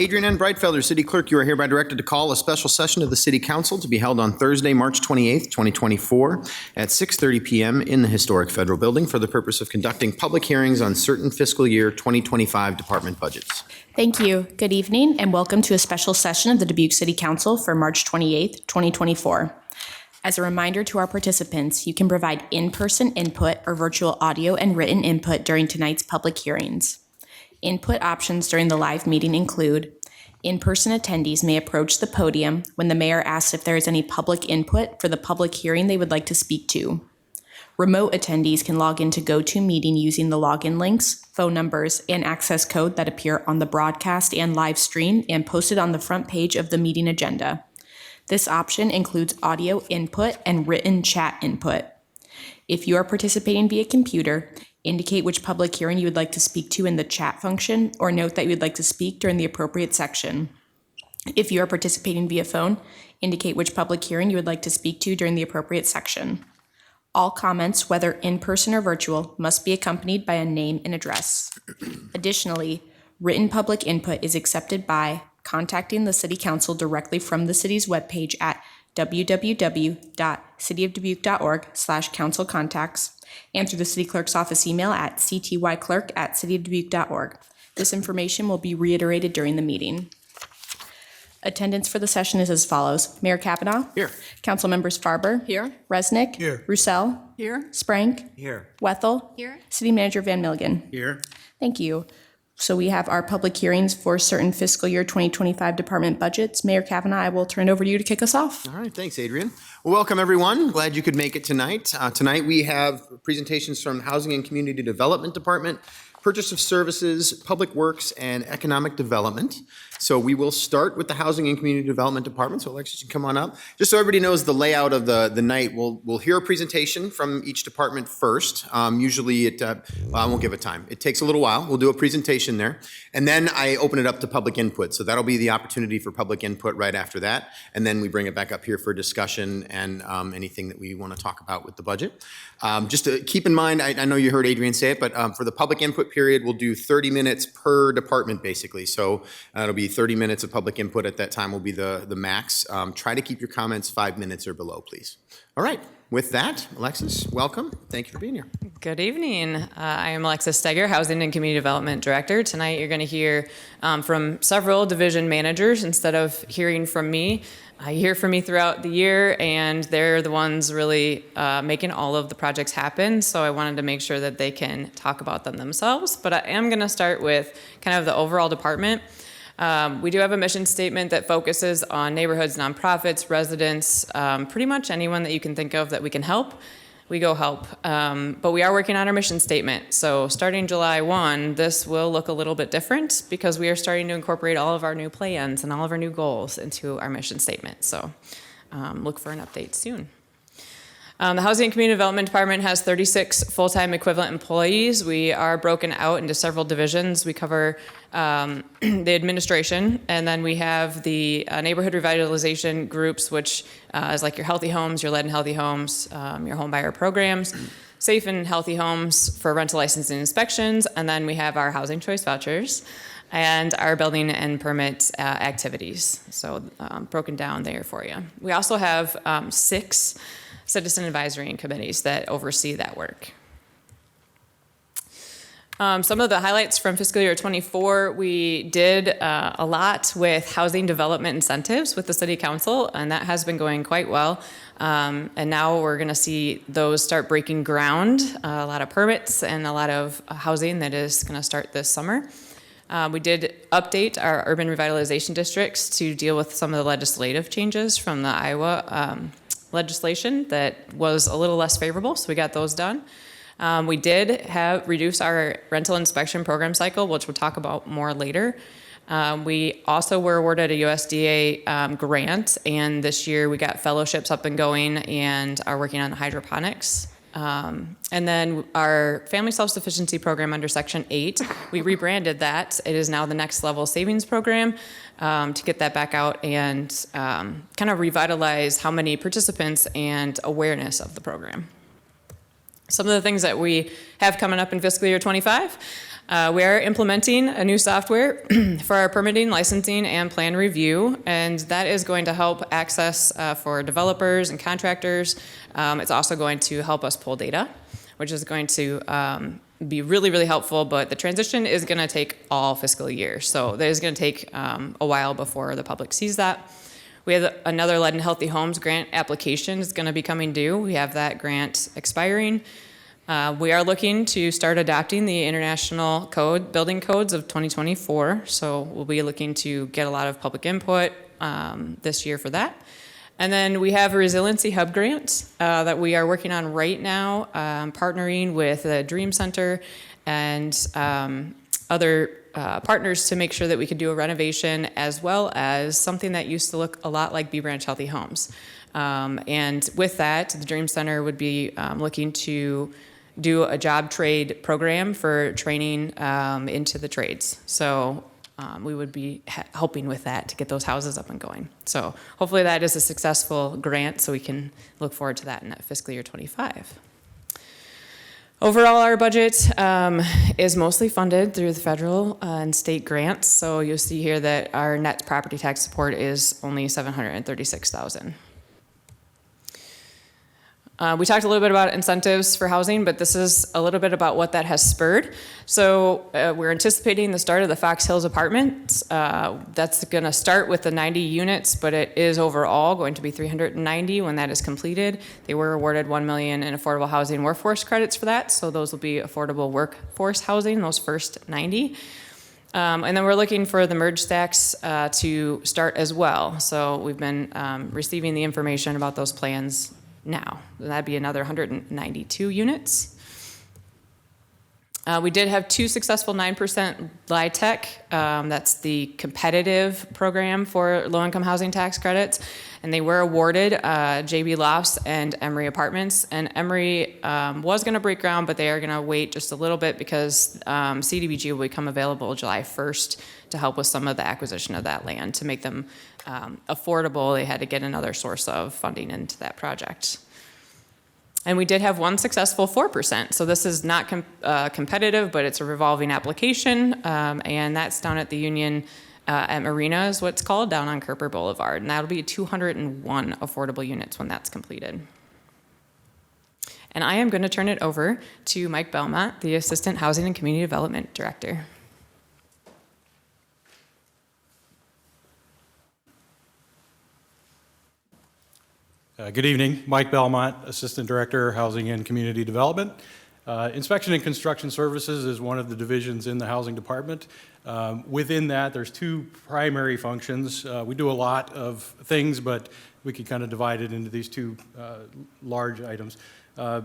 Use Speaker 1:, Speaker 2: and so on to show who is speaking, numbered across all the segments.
Speaker 1: Adrian N. Breitfelder, City Clerk, you are hereby directed to call a special session of the City Council to be held on Thursday, March 28th, 2024 at 6:30 p.m. in the Historic Federal Building for the purpose of conducting public hearings on certain fiscal year 2025 department budgets.
Speaker 2: Thank you. Good evening and welcome to a special session of the Dubuque City Council for March 28th, 2024. As a reminder to our participants, you can provide in-person input or virtual audio and written input during tonight's public hearings. Input options during the live meeting include in-person attendees may approach the podium when the mayor asks if there is any public input for the public hearing they would like to speak to. Remote attendees can log into GoToMeeting using the login links, phone numbers, and access code that appear on the broadcast and live stream and posted on the front page of the meeting agenda. This option includes audio input and written chat input. If you are participating via computer, indicate which public hearing you would like to speak to in the chat function, or note that you would like to speak during the appropriate section. If you are participating via phone, indicate which public hearing you would like to speak to during the appropriate section. All comments, whether in person or virtual, must be accompanied by a name and address. Additionally, written public input is accepted by contacting the City Council directly from the city's webpage at www.cityofdubuque.org/councilcontacts and through the City Clerk's office email at ctyclerk@cityofdubuque.org. This information will be reiterated during the meeting. Attendance for the session is as follows. Mayor Kavanaugh.
Speaker 1: Here.
Speaker 2: Council members Farber.
Speaker 3: Here.
Speaker 2: Resnick.
Speaker 3: Here.
Speaker 2: Roussel.
Speaker 3: Here.
Speaker 2: Sprank.
Speaker 3: Here.
Speaker 2: Wethel.
Speaker 3: Here.
Speaker 2: City Manager Van Milligan.
Speaker 1: Here.
Speaker 2: Thank you. So we have our public hearings for certain fiscal year 2025 department budgets. Mayor Kavanaugh, I will turn it over to you to kick us off.
Speaker 1: All right, thanks, Adrian. Well, welcome, everyone. Glad you could make it tonight. Tonight we have presentations from Housing and Community Development Department, Purchase of Services, Public Works, and Economic Development. So we will start with the Housing and Community Development Department. So Alexis, you can come on up. Just so everybody knows the layout of the night, we'll hear a presentation from each department first. Usually I won't give it time. It takes a little while. We'll do a presentation there. And then I open it up to public input. So that'll be the opportunity for public input right after that. And then we bring it back up here for discussion and anything that we want to talk about with the budget. Just to keep in mind, I know you heard Adrian say it, but for the public input period, we'll do 30 minutes per department, basically. So it'll be 30 minutes of public input at that time will be the max. Try to keep your comments 5 minutes or below, please. All right. With that, Alexis, welcome. Thank you for being here.
Speaker 4: Good evening. I am Alexis Steger, Housing and Community Development Director. Tonight you're going to hear from several division managers instead of hearing from me. You hear from me throughout the year, and they're the ones really making all of the projects happen, so I wanted to make sure that they can talk about them themselves. But I am going to start with kind of the overall department. We do have a mission statement that focuses on neighborhoods, nonprofits, residents, pretty much anyone that you can think of that we can help. We go help. But we are working on our mission statement. So starting July 1, this will look a little bit different because we are starting to incorporate all of our new plans and all of our new goals into our mission statement. So look for an update soon. The Housing and Community Development Department has 36 full-time equivalent employees. We are broken out into several divisions. We cover the administration, and then we have the neighborhood revitalization groups, which is like your healthy homes, your lead and healthy homes, your home buyer programs, safe and healthy homes for rental licensing and inspections, and then we have our housing choice vouchers and our building and permit activities. So broken down there for you. We also have 6 citizen advisory committees that oversee that work. Some of the highlights from fiscal year 24, we did a lot with housing development incentives with the city council, and that has been going quite well. And now we're going to see those start breaking ground, a lot of permits and a lot of housing that is going to start this summer. We did update our urban revitalization districts to deal with some of the legislative changes from the Iowa legislation that was a little less favorable, so we got those done. We did reduce our rental inspection program cycle, which we'll talk about more later. We also were awarded a USDA grant, and this year we got fellowships up and going and are working on hydroponics. And then our family self-sufficiency program under Section 8, we rebranded that. It is now the Next Level Savings Program to get that back out and kind of revitalize how many participants and awareness of the program. Some of the things that we have coming up in fiscal year 25, we are implementing a new software for our permitting, licensing, and plan review, and that is going to help access for developers and contractors. It's also going to help us pull data, which is going to be really, really helpful, but the transition is going to take all fiscal year. So that is going to take a while before the public sees that. We have another Lead and Healthy Homes grant application is going to be coming due. We have that grant expiring. We are looking to start adopting the international building codes of 2024. So we'll be looking to get a lot of public input this year for that. And then we have a Resiliency Hub grant that we are working on right now, partnering with the Dream Center and other partners to make sure that we could do a renovation as well as something that used to look a lot like B Branch Healthy Homes. And with that, the Dream Center would be looking to do a job trade program for training into the trades. So we would be helping with that to get those houses up and going. So hopefully that is a successful grant so we can look forward to that in that fiscal year 25. Overall, our budget is mostly funded through the federal and state grants. So you'll see here that our net property tax support is only $736,000. We talked a little bit about incentives for housing, but this is a little bit about what that has spurred. So we're anticipating the start of the Fox Hills apartments. That's going to start with the 90 units, but it is overall going to be 390 when that is completed. They were awarded $1 million in affordable housing workforce credits for that, so those will be affordable workforce housing, those first 90. And then we're looking for the merge stacks to start as well. So we've been receiving the information about those plans now. That'd be another 192 units. We did have 2 successful 9% LIHTC. That's the competitive program for low-income housing tax credits. And they were awarded JB Lofts and Emory Apartments. And Emory was going to break ground, but they are going to wait just a little bit because CDBG will become available July 1st to help with some of the acquisition of that land. To make them affordable, they had to get another source of funding into that project. And we did have 1 successful 4%. So this is not competitive, but it's a revolving application. And that's down at the Union at Marina is what it's called, down on Kerper Boulevard. And that'll be 201 affordable units when that's completed. And I am going to turn it over to Mike Belmont, the Assistant Housing and Community Development Director.
Speaker 3: Good evening. Mike Belmont, Assistant Director, Housing and Community Development. Inspection and Construction Services is one of the divisions in the Housing Department. Within that, there's 2 primary functions. We do a lot of things, but we could kind of divide it into these 2 large items. The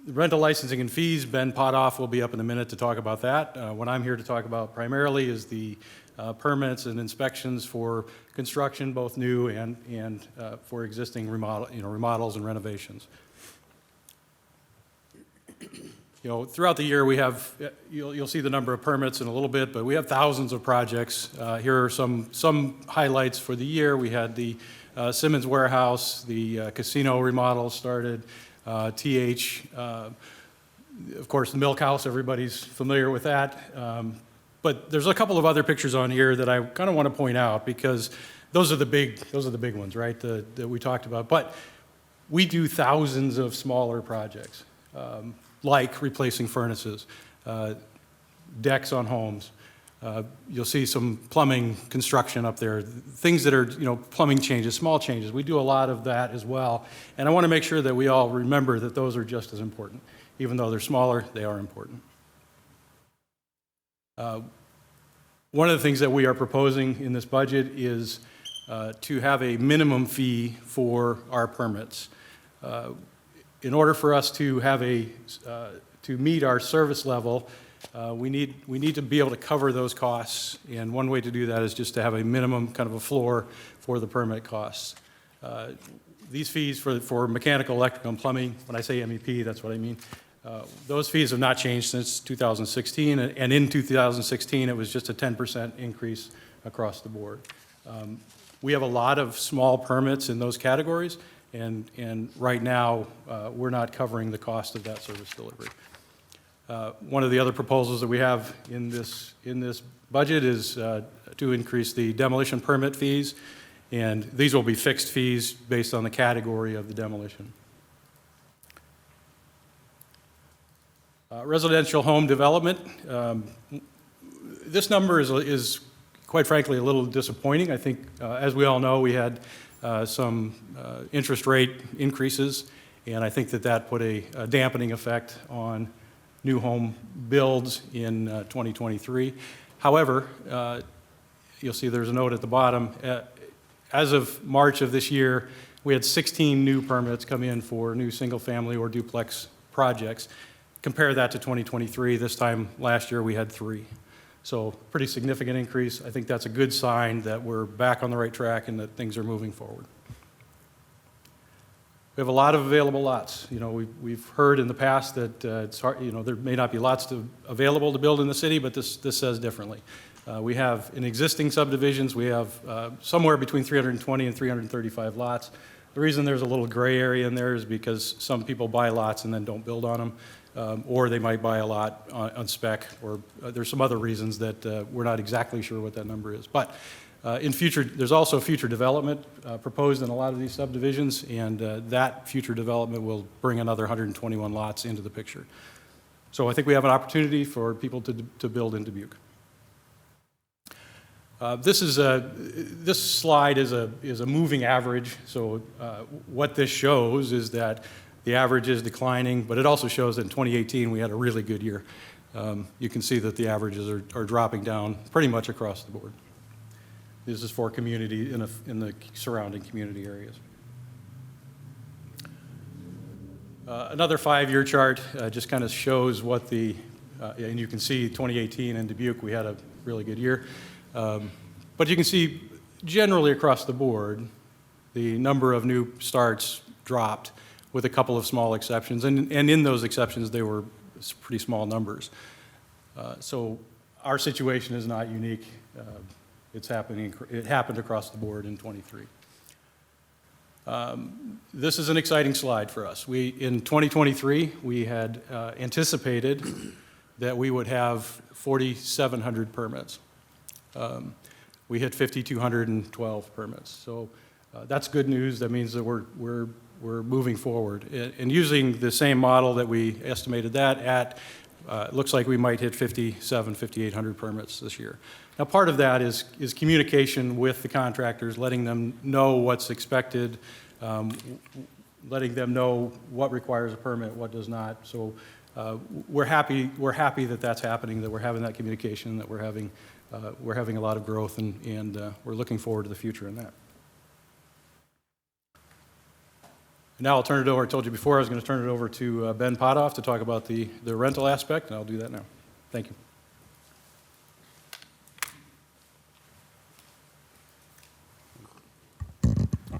Speaker 3: rental licensing and fees, Ben Potoff will be up in a minute to talk about that. What I'm here to talk about primarily is the permits and inspections for construction, both new and for existing remodels and renovations. Throughout the year we have, you'll see the number of permits in a little bit, but we have thousands of projects. Here are some highlights for the year. We had the Simmons Warehouse, the casino remodel started, of course the Milk House, everybody's familiar with that. But there's a couple of other pictures on here that I kind of want to point out because those are the big ones, right, that we talked about. But we do thousands of smaller projects, like replacing furnaces, decks on homes. You'll see some plumbing construction up there, things that are, plumbing changes, small changes. We do a lot of that as well. And I want to make sure that we all remember that those are just as important. Even though they're smaller, they are important. One of the things that we are proposing in this budget is to have a minimum fee for our permits. In order for us to have to meet our service level, we need to be able to cover those costs, and one way to do that is just to have a minimum kind of a floor for the permit costs. These fees for mechanical, electrical, and plumbing, when I say MEP, that's what I mean. Those fees have not changed since 2016, and in 2016 it was just a 10% increase across the board. We have a lot of small permits in those categories, and right now, we're not covering the cost of that service delivery. One of the other proposals that we have in this budget is to increase the demolition permit fees, and these will be fixed fees based on the category of the demolition. Residential home development. This number is quite frankly a little disappointing. I think, as we all know, we had some interest rate increases, and I think that put a dampening effect on new home builds in 2023. However, you'll see there's a note at the bottom. As of March of this year, we had 16 new permits come in for new single-family or duplex projects. Compare that to 2023. This time last year, we had 3. So pretty significant increase. I think that's a good sign that we're back on the right track and that things are moving forward. We have a lot of available lots. You know, we've heard in the past that it's hard, you know, there may not be lots available to build in the city, but this says differently. We have, in existing subdivisions, we have somewhere between 320 and 335 lots. The reason there's a little gray area in there is because some people buy lots and then don't build on them, or they might buy a lot on spec, or there's some other reasons that we're not exactly sure what that number is. But in future, there's also future development proposed in a lot of these subdivisions, and that future development will bring another 121 lots into the picture. So I think we have an opportunity for people to build in Dubuque. This slide is a moving average. So what this shows is that the average is declining, but it also shows that in 2018 we had a really good year. You can see that the averages are dropping down pretty much across the board. This is for community in the surrounding community areas. Another 5-year chart just kind of shows what and you can see 2018 in Dubuque we had a really good year. But you can see generally across the board, the number of new starts dropped with a couple of small exceptions. And in those exceptions, they were pretty small numbers. So our situation is not unique. It happened across the board in 23. This is an exciting slide for us. In 2023, we had anticipated that we would have 4,700 permits. We hit 5,212 permits. So that's good news. That means that we're moving forward. And using the same model that we estimated that at, it looks like we might hit 5,800 permits this year. Now, part of that is communication with the contractors, letting them know what's expected, letting them know what requires a permit, what does not. So we're happy that that's happening, that we're having that communication, that we're having a lot of growth, and we're looking forward to the future in that. Now I'll turn it over. I told you before I was going to turn it over to Ben Potoff to talk about the rental aspect, and I'll do that now. Thank you.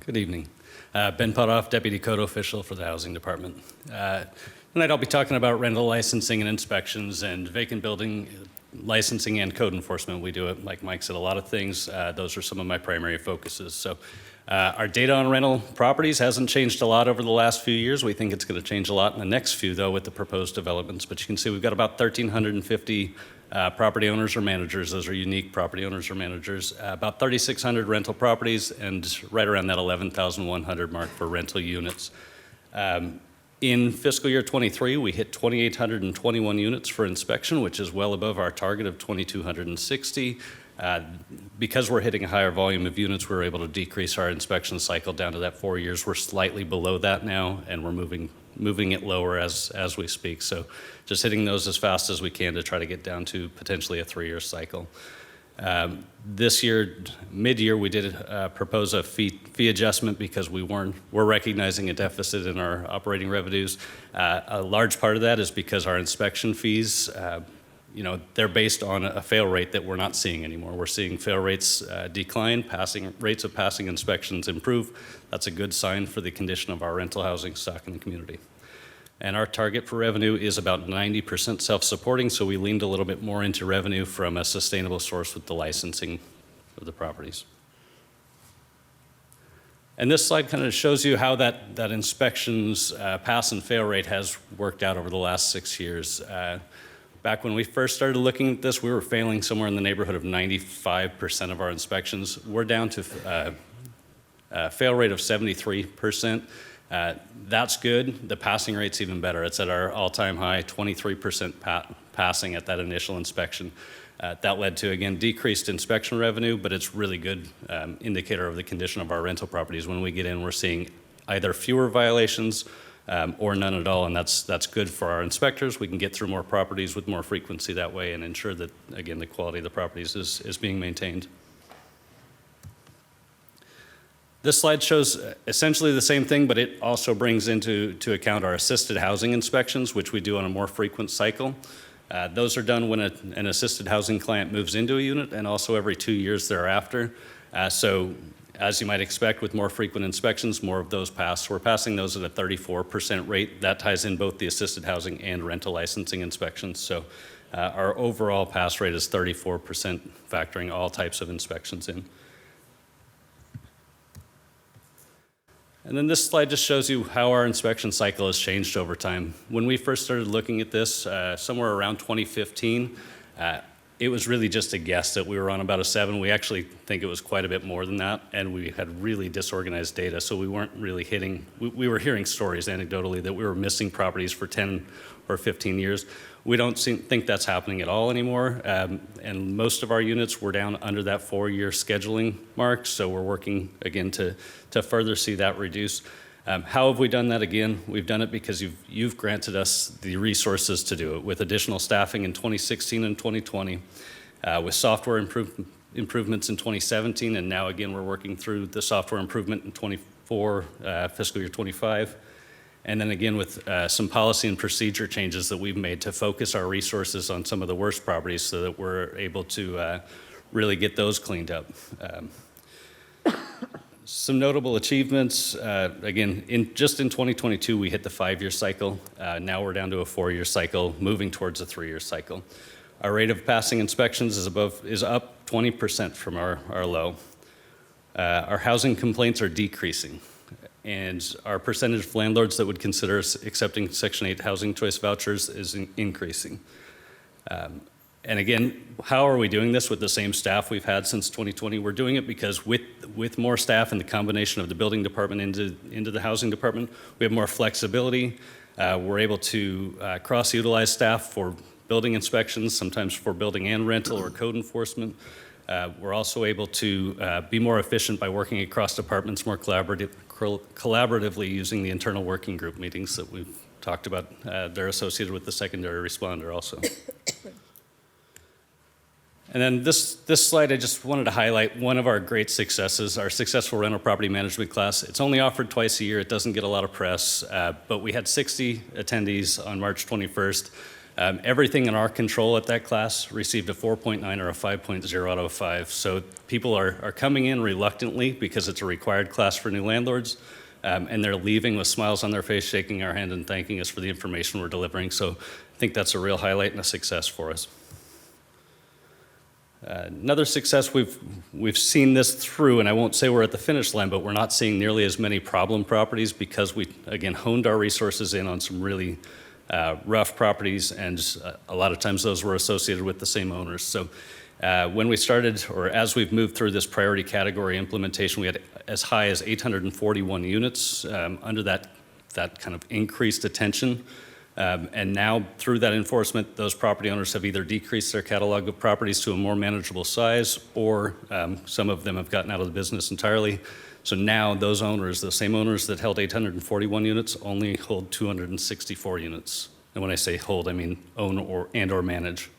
Speaker 5: Good evening. Ben Potoff, Deputy Code Official for the Housing Department. Tonight I'll be talking about rental licensing and inspections and vacant building licensing and code enforcement. We do it, like Mike said, a lot of things. Those are some of my primary focuses. So our data on rental properties hasn't changed a lot over the last few years. We think it's going to change a lot in the next few, though, with the proposed developments. But you can see we've got about 1,350 property owners or managers. Those are unique property owners or managers. About 3,600 rental properties, and right around that 11,100 mark for rental units. In fiscal year 23, we hit 2,821 units for inspection, which is well above our target of 2,260. Because we're hitting a higher volume of units, we're able to decrease our inspection cycle down to that 4 years. We're slightly below that now, and we're moving it lower as we speak. So just hitting those as fast as we can to try to get down to potentially a 3-year cycle. This year, mid-year, we did propose a fee adjustment because we're recognizing a deficit in our operating revenues. A large part of that is because our inspection fees, they're based on a fail rate that we're not seeing anymore. We're seeing fail rates decline, rates of passing inspections improve. That's a good sign for the condition of our rental housing stock in the community. And our target for revenue is about 90% self-supporting, so we leaned a little bit more into revenue from a sustainable source with the licensing of the properties. And this slide kind of shows you how that inspections pass and fail rate has worked out over the last 6 years. Back when we first started looking at this, we were failing somewhere in the neighborhood of 95% of our inspections. We're down to a fail rate of 73%. That's good. The passing rate's even better. It's at our all-time high, 23% passing at that initial inspection. That led to, again, decreased inspection revenue, but it's really good indicator of the condition of our rental properties. When we get in, we're seeing either fewer violations or none at all, and that's good for our inspectors. We can get through more properties with more frequency that way and ensure that, again, the quality of the properties is being maintained. This slide shows essentially the same thing, but it also brings into account our assisted housing inspections, which we do on a more frequent cycle. Those are done when an assisted housing client moves into a unit and also every 2 years thereafter. So as you might expect with more frequent inspections, more of those pass. We're passing those at a 34% rate. That ties in both the assisted housing and rental licensing inspections. So our overall pass rate is 34%, factoring all types of inspections in. And then this slide just shows you how our inspection cycle has changed over time. When we first started looking at this, somewhere around 2015, it was really just a guess that we were on about a 7. We actually think it was quite a bit more than that, and we had really disorganized data, so we weren't really hitting, we were hearing stories anecdotally that we were missing properties for 10 or 15 years. We don't think that's happening at all anymore, and most of our units were down under that 4-year scheduling mark, so we're working again to further see that reduce. How have we done that again? We've done it because you've granted us the resources to do it with additional staffing in 2016 and 2020, with software improvements in 2017, and now again we're working through the software improvement in 24, fiscal year 25. And then again with some policy and procedure changes that we've made to focus our resources on some of the worst properties so that we're able to really get those cleaned up. Some notable achievements, again, just in 2022, we hit the 5-year cycle. Now we're down to a 4-year cycle, moving towards a 3-year cycle. Our rate of passing inspections is up 20% from our low. Our housing complaints are decreasing, and our percentage of landlords that would consider us accepting Section 8 housing choice vouchers is increasing. And again, how are we doing this with the same staff we've had since 2020? We're doing it because with more staff and the combination of the building department into the housing department, we have more flexibility. We're able to cross-utilize staff for building inspections, sometimes for building and rental or code enforcement. We're also able to be more efficient by working across departments more collaboratively using the internal working group meetings that we've talked about. They're associated with the secondary responder also. And then this slide, I just wanted to highlight one of our great successes, our successful rental property management class. It's only offered twice a year. It doesn't get a lot of press, but we had 60 attendees on March 21st. Everything in our control at that class received a 4.9 or a 5.0 out of 5. So people are coming in reluctantly because it's a required class for new landlords, and they're leaving with smiles on their face, shaking our hand and thanking us for the information we're delivering. So I think that's a real highlight and a success for us. Another success, we've seen this through, and I won't say we're at the finish line, but we're not seeing nearly as many problem properties because we, again, honed our resources in on some really rough properties, and a lot of times those were associated with the same owners. So when we started, or as we've moved through this priority category implementation, we had as high as 841 units under that kind of increased attention. And now through that enforcement, those property owners have either decreased their catalog of properties to a more manageable size, or some of them have gotten out of the business entirely. So now those owners, the same owners that held 841 units, only hold 264 units. And when I say hold, I mean own or manage.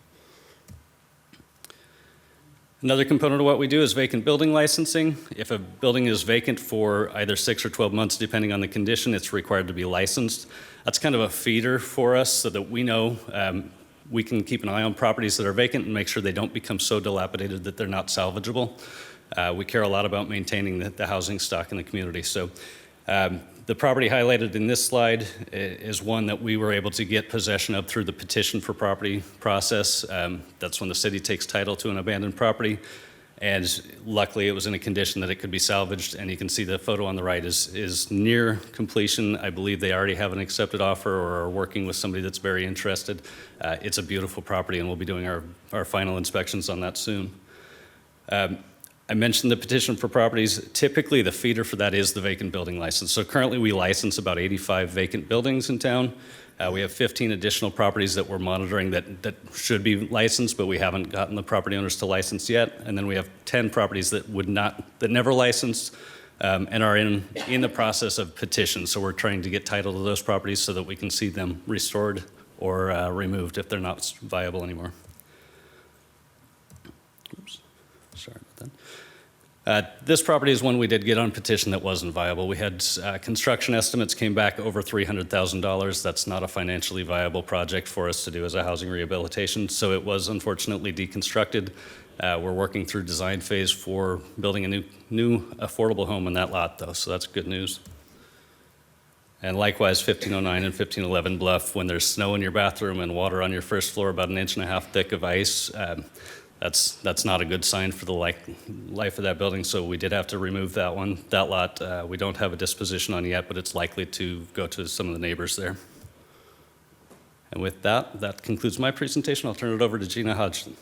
Speaker 5: Another component of what we do is vacant building licensing. If a building is vacant for either 6 or 12 months, depending on the condition, it's required to be licensed. That's kind of a feeder for us so that we know we can keep an eye on properties that are vacant and make sure they don't become so dilapidated that they're not salvageable. We care a lot about maintaining the housing stock in the community. So the property highlighted in this slide is one that we were able to get possession of through the petition for property process. That's when the city takes title to an abandoned property. And luckily, it was in a condition that it could be salvaged, and you can see the photo on the right is near completion. I believe they already have an accepted offer or are working with somebody that's very interested. It's a beautiful property, and we'll be doing our final inspections on that soon. I mentioned the petition for properties. Typically, the feeder for that is the vacant building license. So currently, we license about 85 vacant buildings in town. We have 15 additional properties that we're monitoring that should be licensed, but we haven't gotten the property owners to license yet. And then we have 10 properties that never licensed and are in the process of petitions. So we're trying to get title to those properties so that we can see them restored or removed if they're not viable anymore. Oops, sorry about that. This property is one we did get on petition that wasn't viable. We had construction estimates came back over $300,000. That's not a financially viable project for us to do as a housing rehabilitation, so it was unfortunately deconstructed. We're working through design phase for building a new affordable home in that lot, though, so that's good news. And likewise, 1509 and 1511 Bluff, when there's snow in your bathroom and water on your first floor about 1.5 inches thick of ice, that's not a good sign for the life of that building, so we did have to remove that one. That lot, we don't have a disposition on yet, but it's likely to go to some of the neighbors there. And with that, that concludes my presentation. I'll turn it over to Gina Hodgson.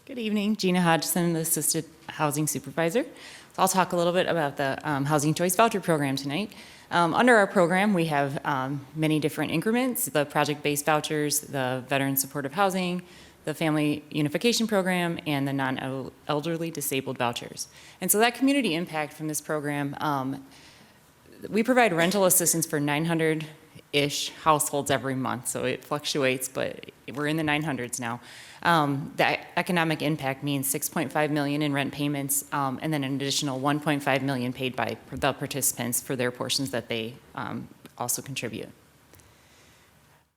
Speaker 6: Good evening, Gina Hodgson, the Assisted Housing Supervisor. So I'll talk a little bit about the Housing Choice Voucher Program tonight. Under our program, we have many different increments: the project-based vouchers, the veteran supportive housing, the family unification program, and the non-elderly disabled vouchers. And so that community impact from this program, we provide rental assistance for 900-ish households every month. So it fluctuates, but we're in the 900s now. The economic impact means $6.5 million in rent payments, and then an additional $1.5 million paid by the participants for their portions that they also contribute.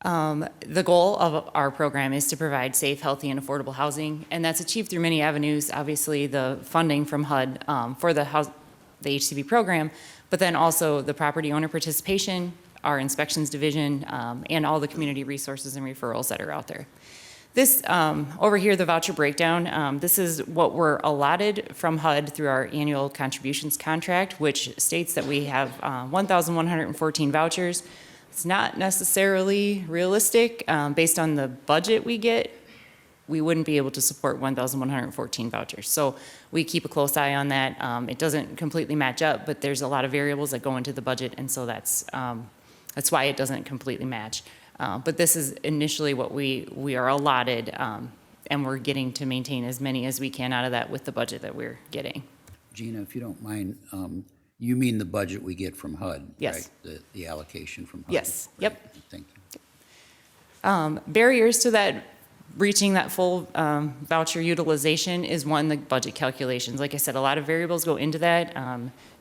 Speaker 6: The goal of our program is to provide safe, healthy, and affordable housing, and that's achieved through many avenues. Obviously, the funding from HUD for the HCV program, but then also the property owner participation, our inspections division, and all the community resources and referrals that are out there. This, over here, the voucher breakdown, this is what we're allotted from HUD through our annual contributions contract, which states that we have 1,114 vouchers. It's not necessarily realistic. Based on the budget we get, we wouldn't be able to support 1,114 vouchers. So we keep a close eye on that. It doesn't completely match up, but there's a lot of variables that go into the budget, and so that's why it doesn't completely match. But this is initially what we are allotted, and we're getting to maintain as many as we can out of that with the budget that we're getting.
Speaker 7: Gina, if you don't mind, you mean the budget we get from HUD,
Speaker 6: Yes.
Speaker 7: right? The allocation from HUD?
Speaker 6: Yes,
Speaker 7: Right.
Speaker 6: yep.
Speaker 7: Thank you.
Speaker 6: Barriers to that, reaching that full voucher utilization is one, the budget calculations. Like I said, a lot of variables go into that.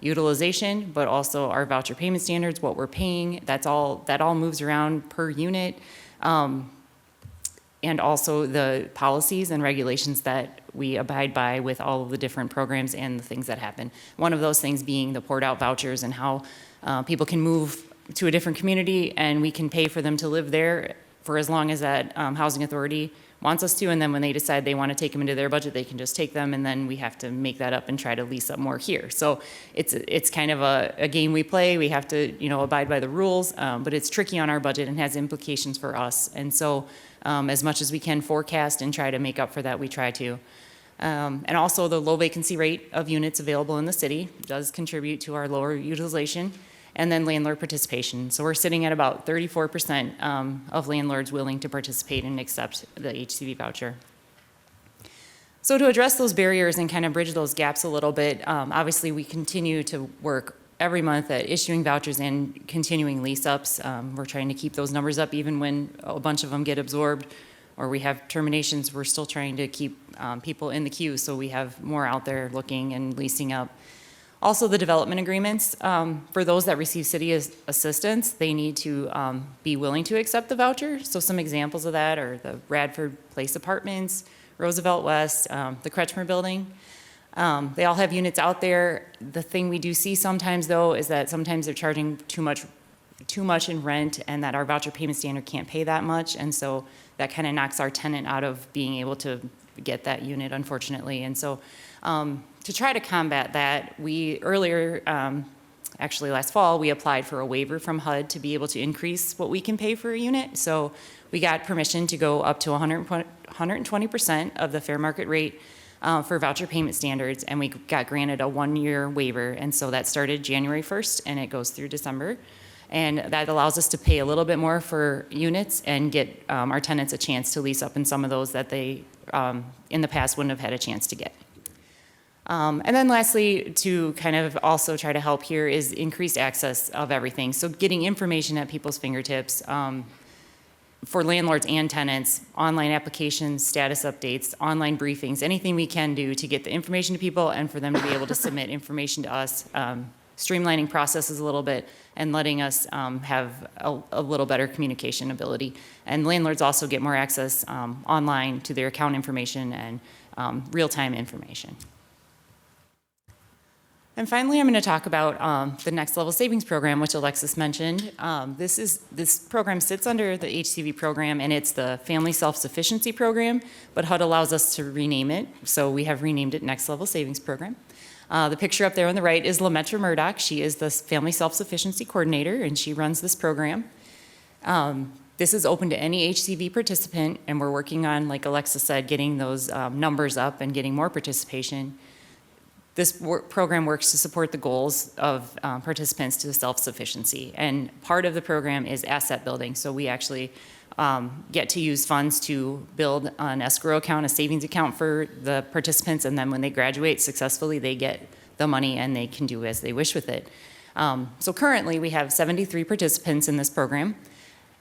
Speaker 6: Utilization, but also our voucher payment standards, what we're paying, that all moves around per unit. And also the policies and regulations that we abide by with all of the different programs and the things that happen. One of those things being the poured out vouchers and how people can move to a different community and we can pay for them to live there for as long as that housing authority wants us to, and then when they decide they want to take them into their budget, they can just take them, and then we have to make that up and try to lease up more here. So it's kind of a game we play. We have to abide by the rules, but it's tricky on our budget and has implications for us. And so as much as we can forecast and try to make up for that, we try to. And also the low vacancy rate of units available in the city does contribute to our lower utilization. And then landlord participation. So we're sitting at about 34% of landlords willing to participate and accept the HCV voucher. So to address those barriers and kind of bridge those gaps a little bit, obviously we continue to work every month at issuing vouchers and continuing lease ups. We're trying to keep those numbers up even when a bunch of them get absorbed or we have terminations. We're still trying to keep people in the queue so we have more out there looking and leasing up. Also, the development agreements, for those that receive city assistance, they need to be willing to accept the voucher. So some examples of that are the Radford Place Apartments, Roosevelt West, the Kretschmer Building. They all have units out there. The thing we do see sometimes, though, is that sometimes they're charging too much too much in rent and that our voucher payment standard can't pay that much. And so that kind of knocks our tenant out of being able to get that unit, unfortunately. And so to try to combat that, we earlier, actually last fall, we applied for a waiver from HUD to be able to increase what we can pay for a unit. So we got permission to go up to 120% of the fair market rate for voucher payment standards, and we got granted a 1-year waiver. And so that started January 1st, and it goes through December. And that allows us to pay a little bit more for units and get our tenants a chance to lease up in some of those that they, in the past, wouldn't have had a chance to get. And then lastly, to kind of also try to help here is increased access of everything. So getting information at people's fingertips for landlords and tenants, online applications, status updates, online briefings, anything we can do to get the information to people and for them to be able to submit information to us, streamlining processes a little bit and letting us have a little better communication ability. And landlords also get more access online to their account information and real-time information. And finally, I'm going to talk about the Next Level Savings Program, which Alexis mentioned. This program sits under the HCV program, and it's the Family Self-Sufficiency Program, but HUD allows us to rename it, so we have renamed it Next Level Savings Program. The picture up there on the right is Lemetra Murdoch. She is the Family Self-Sufficiency Coordinator, and she runs this program. This is open to any HCV participant, and we're working on, like Alexis said, getting those numbers up and getting more participation. This program works to support the goals of participants to self-sufficiency. And part of the program is asset building. So we actually get to use funds to build an escrow account, a savings account for the participants. And then when they graduate successfully, they get the money and they can do as they wish with it. So currently we have 73 participants in this program.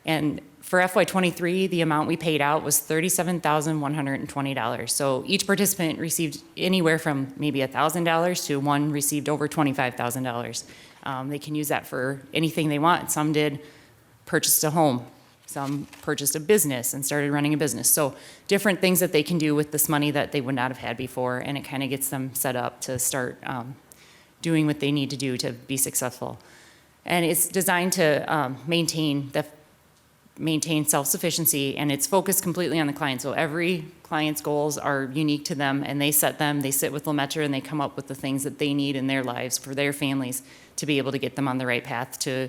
Speaker 6: And for FY23, the amount we paid out was $37,120. So each participant received anywhere from maybe $1,000 to one received over $25,000. They can use that for anything they want. Some did purchase a home. Some purchased a business and started running a business. So different things that they can do with this money that they would not have had before, and it kind of gets them set up to start doing what they need to do to be successful. And it's designed to maintain self-sufficiency, and it's focused completely on the client. So every client's goals are unique to them, and they set them. They sit with Lemetra, and they come up with the things that they need in their lives for their families to be able to get them on the right path to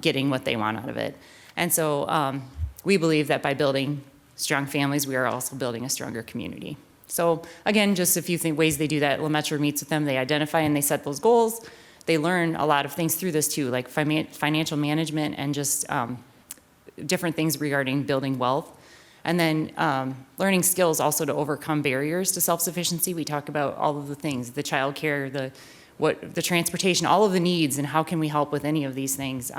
Speaker 6: getting what they want out of it. And so we believe that by building strong families, we are also building a stronger community. So again, just a few ways they do that. Lemetra meets with them, they identify and they set those goals. They learn a lot of things through this too, like financial management and just different things regarding building wealth. And then learning skills also to overcome barriers to self-sufficiency. We talk about all of the things, the childcare, the transportation, all of the needs, and how can we help with any of these things.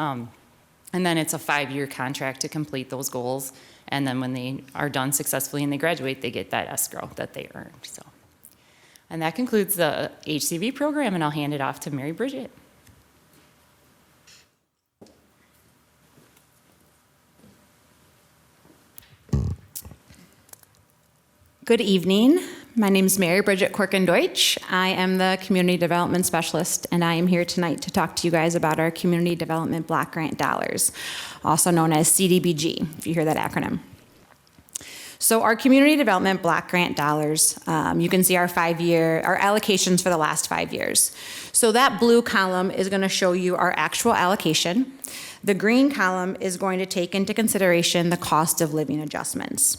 Speaker 6: And then it's a 5-year contract to complete those goals. And then when they are done successfully and they graduate, they get that escrow that they earned. So, and that concludes the HCV program, and I'll hand it off to Mary Bridget.
Speaker 8: Good evening. My name is Mary Bridget Korken-Deutsch. I am the Community Development Specialist, and I am here tonight to talk to you guys about our Community Development Block Grant dollars, also known as CDBG, if you hear that acronym. So our Community Development Block Grant dollars, you can see our allocations for the last 5 years. So that blue column is going to show you our actual allocation. The green column is going to take into consideration the cost of living adjustments.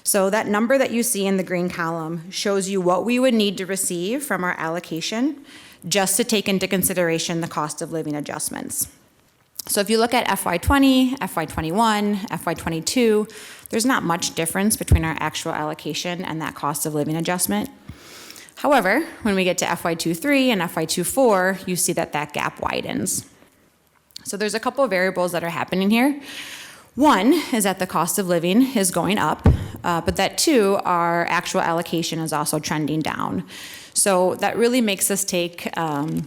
Speaker 8: So that number that you see in the green column shows you what we would need to receive from our allocation just to take into consideration the cost of living adjustments. So if you look at FY20, FY21, FY22, there's not much difference between our actual allocation and that cost of living adjustment. However, when we get to FY23 and FY24, you see that gap widens. So there's a couple of variables that are happening here. One is that the cost of living is going up, but that two, our actual allocation is also trending down. So that really makes us take an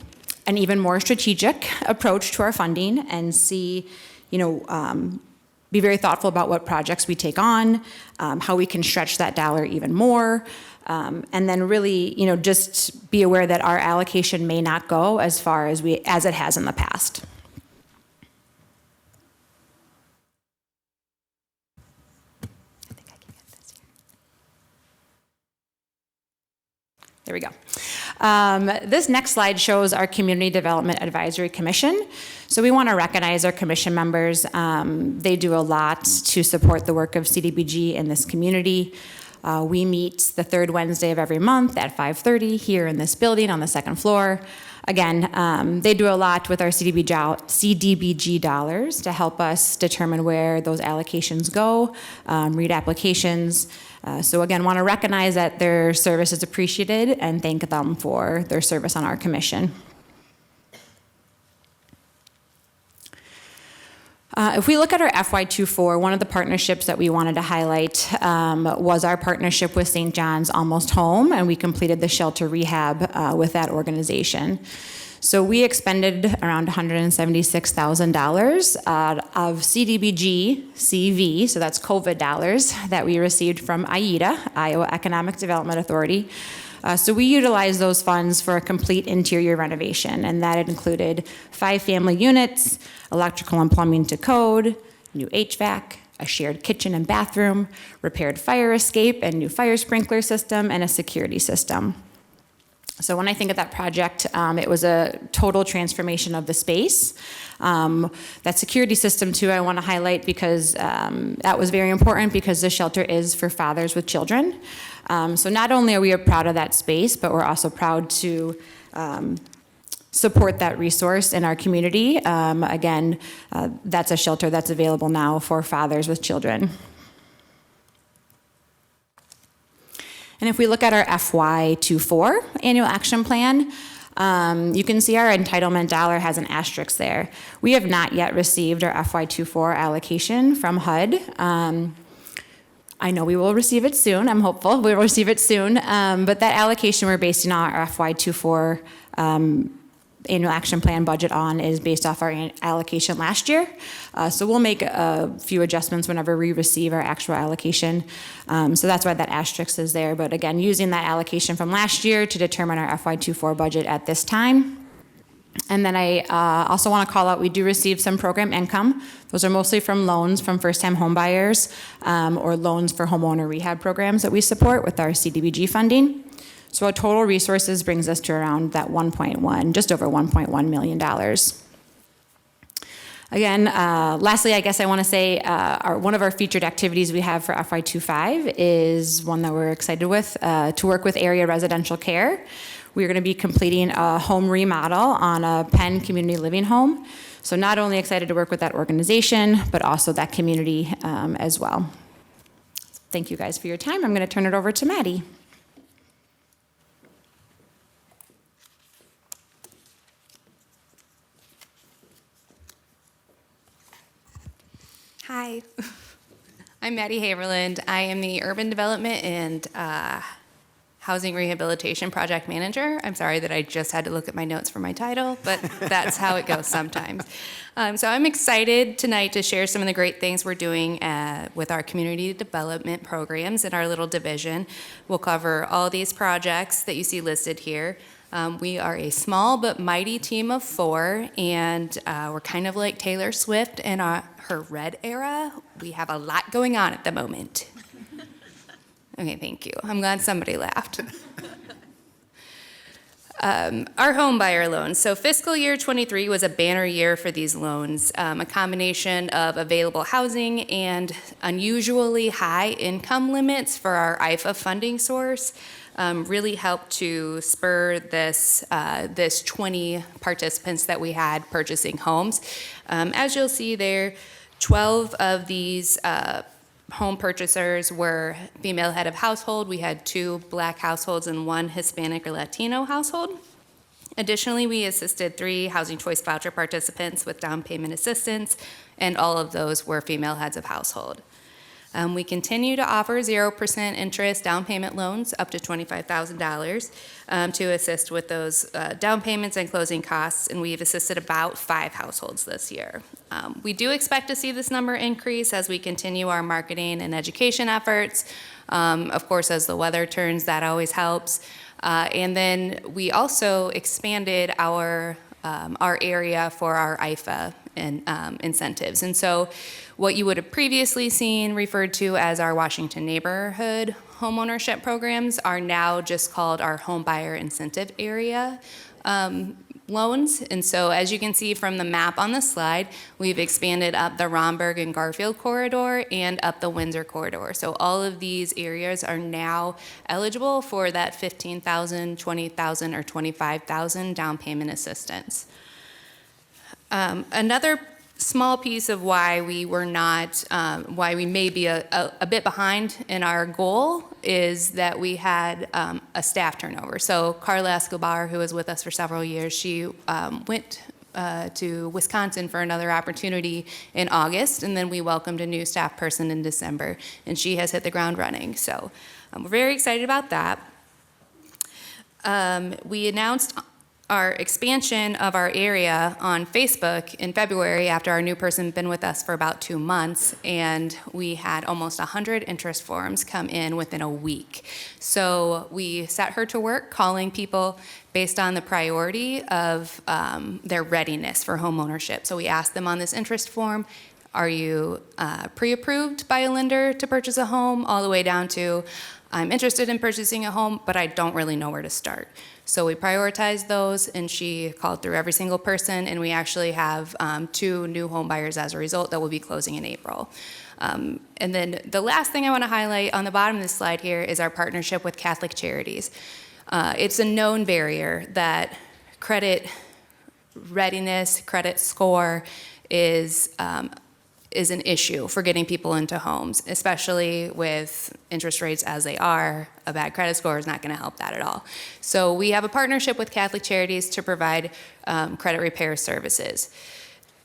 Speaker 8: even more strategic approach to our funding and see, be very thoughtful about what projects we take on, how we can stretch that dollar even more, and then really, just be aware that our allocation may not go as far as it has in the past. There we go. This next slide shows our Community Development Advisory Commission. So we want to recognize our commission members. They do a lot to support the work of CDBG in this community. We meet the third Wednesday of every month at 5:30 here in this building on the second floor. Again, they do a lot with our CDBG dollars to help us determine where those allocations go, read applications. So again, want to recognize that their service is appreciated and thank them for their service on our commission. If we look at our FY24, one of the partnerships that we wanted to highlight was our partnership with St. John's Almost Home, and we completed the shelter rehab with that organization. So we expended around $176,000 of CDBG CV, so that's COVID dollars, that we received from IEDA, Iowa Economic Development Authority. So we utilized those funds for a complete interior renovation, and that included 5 family units, electrical and plumbing to code, new HVAC, a shared kitchen and bathroom, repaired fire escape and new fire sprinkler system, and a security system. So when I think of that project, it was a total transformation of the space. That security system too, I want to highlight because that was very important because the shelter is for fathers with children. So not only are we proud of that space, but we're also proud to support that resource in our community. Again, that's a shelter that's available now for fathers with children. And if we look at our FY24 annual action plan, you can see our entitlement dollar has an asterisk there. We have not yet received our FY24 allocation from HUD. I know we will receive it soon. I'm hopeful we'll receive it soon. But that allocation we're basing our FY24 annual action plan budget on is based off our allocation last year. So we'll make a few adjustments whenever we receive our actual allocation. So that's why that asterisk is there. But again, using that allocation from last year to determine our FY24 budget at this time. And then I also want to call out, we do receive some program income. Those are mostly from loans from first-time home buyers or loans for homeowner rehab programs that we support with our CDBG funding. So our total resources brings us to around that just over $1.1 million. Again, lastly, I guess I want to say one of our featured activities we have for FY25 is one that we're excited with, to work with area residential care. We're going to be completing a home remodel on a Penn community living home. So not only excited to work with that organization, but also that community as well. Thank you guys for your time. I'm going to turn it over to Maddie.
Speaker 9: Hi, I'm Maddie Haverland. I am the Urban Development and Housing Rehabilitation Project Manager. I'm sorry that I just had to look at my notes for my title, but that's how it goes sometimes. So I'm excited tonight to share some of the great things we're doing with our community development programs in our little division. We'll cover all these projects that you see listed here. We are a small but mighty team of 4, and we're kind of like Taylor Swift in her Red era. We have a lot going on at the moment. Okay, thank you. I'm glad somebody laughed. Our home buyer loans. So fiscal year 23 was a banner year for these loans, a combination of available housing and unusually high income limits for our IFA funding source. Really helped to spur this 20 participants that we had purchasing homes. As you'll see there, 12 of these home purchasers were female head of household. We had 2 Black households and 1 Hispanic or Latino household. Additionally, we assisted 3 Housing Choice Voucher participants with down payment assistance, and all of those were female heads of household. We continue to offer 0% interest down payment loans up to $25,000 to assist with those down payments and closing costs, and we've assisted about 5 households this year. We do expect to see this number increase as we continue our marketing and education efforts. Of course, as the weather turns, that always helps. And then we also expanded our area for our IFA and incentives. And so what you would have previously seen referred to as our Washington neighborhood homeownership programs are now just called our home buyer incentive area loans. And so as you can see from the map on the slide, we've expanded up the Romberg and Garfield corridor and up the Windsor corridor. So all of these areas are now eligible for that $15,000, $20,000, or $25,000 down payment assistance. Another small piece of why we were not, why we may be a bit behind in our goal is that we had a staff turnover. So Carla Escobar, who was with us for several years, she went to Wisconsin for another opportunity in August, and then we welcomed a new staff person in December, and she has hit the ground running. So we're very excited about that. We announced our expansion of our area on Facebook in February after our new person had been with us for about 2 months, and we had almost 100 interest forms come in within a week. So we set her to work calling people based on the priority of their readiness for home ownership. So we asked them on this interest form, are you pre-approved by a lender to purchase a home, all the way down to, I'm interested in purchasing a home, but I don't really know where to start. So we prioritized those, and she called through every single person, and we actually have 2 new home buyers as a result that will be closing in April. And then the last thing I want to highlight on the bottom of this slide here is our partnership with Catholic Charities. It's a known barrier that credit readiness, credit score is an issue for getting people into homes, especially with interest rates as they are. A bad credit score is not going to help that at all. So we have a partnership with Catholic Charities to provide credit repair services.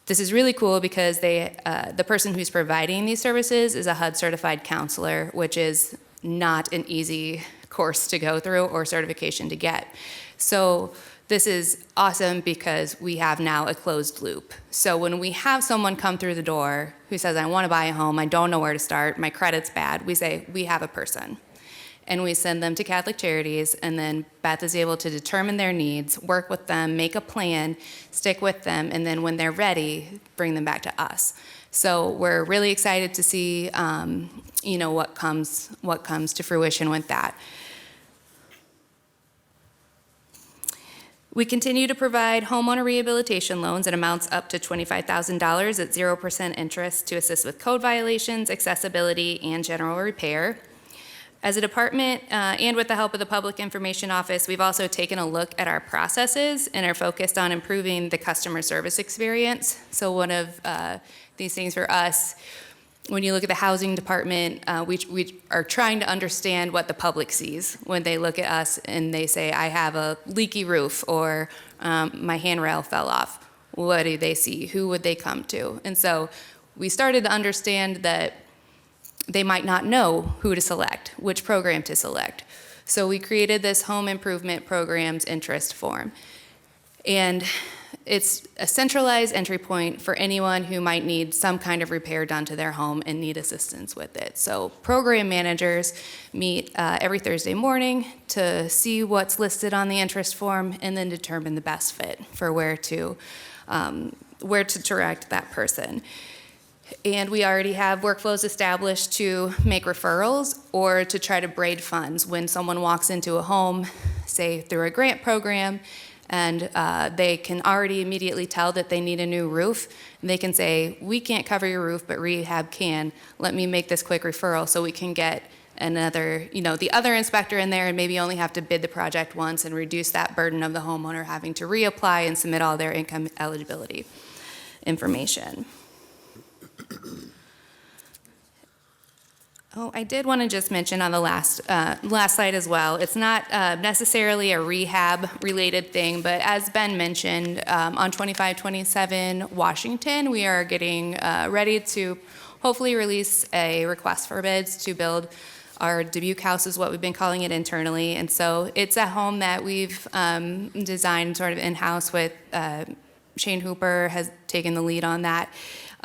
Speaker 9: This is really cool because the person who's providing these services is a HUD certified counselor, which is not an easy course to go through or certification to get. So this is awesome because we have now a closed loop. So when we have someone come through the door who says, I want to buy a home, I don't know where to start, my credit's bad, we say, we have a person. And we send them to Catholic Charities, and then Beth is able to determine their needs, work with them, make a plan, stick with them, and then when they're ready, bring them back to us. So we're really excited to see what comes to fruition with that. We continue to provide homeowner rehabilitation loans at amounts up to $25,000 at 0% interest to assist with code violations, accessibility, and general repair. As a department, and with the help of the Public Information Office, we've also taken a look at our processes and are focused on improving the customer service experience. So one of these things for us, when you look at the housing department, we are trying to understand what the public sees when they look at us and they say, I have a leaky roof, or my handrail fell off. What do they see? Who would they come to? And so we started to understand that they might not know who to select, which program to select. So we created this home improvement programs interest form. And it's a centralized entry point for anyone who might need some kind of repair done to their home and need assistance with it. So program managers meet every Thursday morning to see what's listed on the interest form and then determine the best fit for where to direct that person. And we already have workflows established to make referrals or to try to braid funds when someone walks into a home, say through a grant program, and they can already immediately tell that they need a new roof. And they can say, we can't cover your roof, but rehab can. Let me make this quick referral so we can get another, the other inspector in there and maybe only have to bid the project once and reduce that burden of the homeowner having to reapply and submit all their income eligibility information. Oh, I did want to just mention on the last slide as well, it's not necessarily a rehab-related thing, but as Ben mentioned, on 2527 Washington, we are getting ready to hopefully release a request for bids to build our Dubuque house, is what we've been calling it internally. And so it's a home that we've designed sort of in-house with Shane Hooper has taken the lead on that.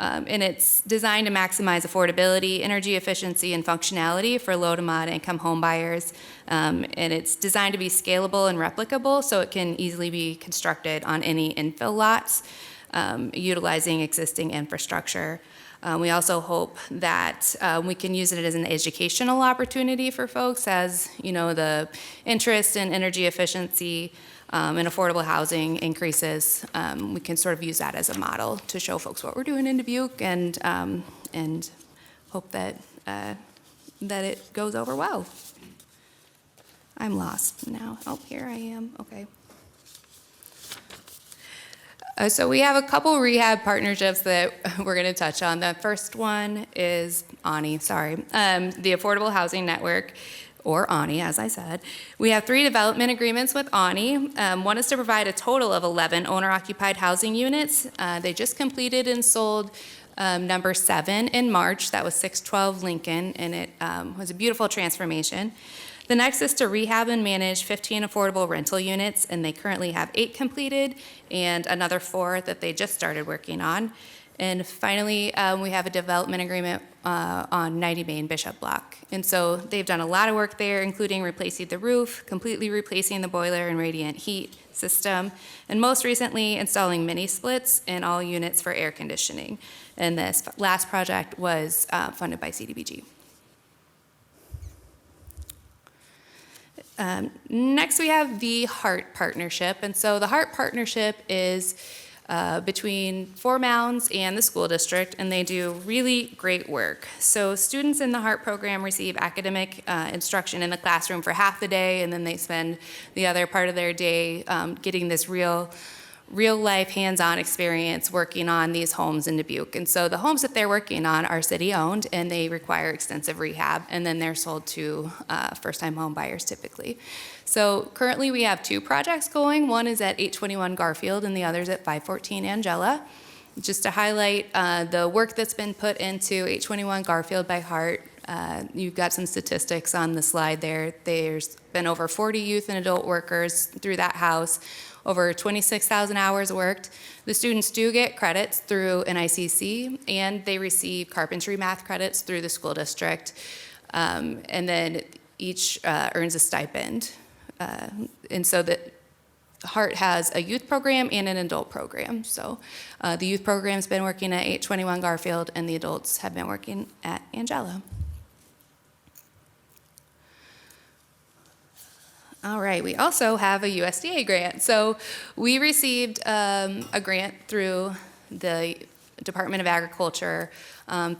Speaker 9: And it's designed to maximize affordability, energy efficiency, and functionality for low to moderate income home buyers. And it's designed to be scalable and replicable, so it can easily be constructed on any infill lots, utilizing existing infrastructure. We also hope that we can use it as an educational opportunity for folks as, the interest in energy efficiency and affordable housing increases. We can sort of use that as a model to show folks what we're doing in Dubuque and hope that it goes over well. I'm lost now. Oh, here I am. Okay. So we have a couple rehab partnerships that we're going to touch on. The first one is ANI, the Affordable Housing Network, or ANI, as I said. We have 3 development agreements with ANI. One is to provide a total of 11 owner-occupied housing units. They just completed and sold number 7 in March. That was 612 Lincoln, and it was a beautiful transformation. The next is to rehab and manage 15 affordable rental units, and they currently have 8 completed and another 4 that they just started working on. And finally, we have a development agreement on 90 Main Bishop Block. And so they've done a lot of work there, including replacing the roof, completely replacing the boiler and radiant heat system, and most recently installing mini splits in all units for air conditioning. And this last project was funded by CDBG. Next, we have the HEART Partnership. And so the HEART Partnership is between Four Mounds and the school district, and they do really great work. So students in the HEART program receive academic instruction in the classroom for half the day, and then they spend the other part of their day getting this real life hands-on experience working on these homes in Dubuque. And so the homes that they're working on are city-owned, and they require extensive rehab, and then they're sold to first-time home buyers typically. So currently we have 2 projects going. One is at 821 Garfield, and the other's at 514 Angela. Just to highlight the work that's been put into 821 Garfield by HEART, you've got some statistics on the slide there. There's been over 40 youth and adult workers through that house, over 26,000 hours worked. The students do get credits through an ICC, and they receive carpentry math credits through the school district, and then each earns a stipend. And so that HEART has a youth program and an adult program. So the youth program's been working at 821 Garfield, and the adults have been working at Angela. All right, we also have a USDA grant. So we received a grant through the Department of Agriculture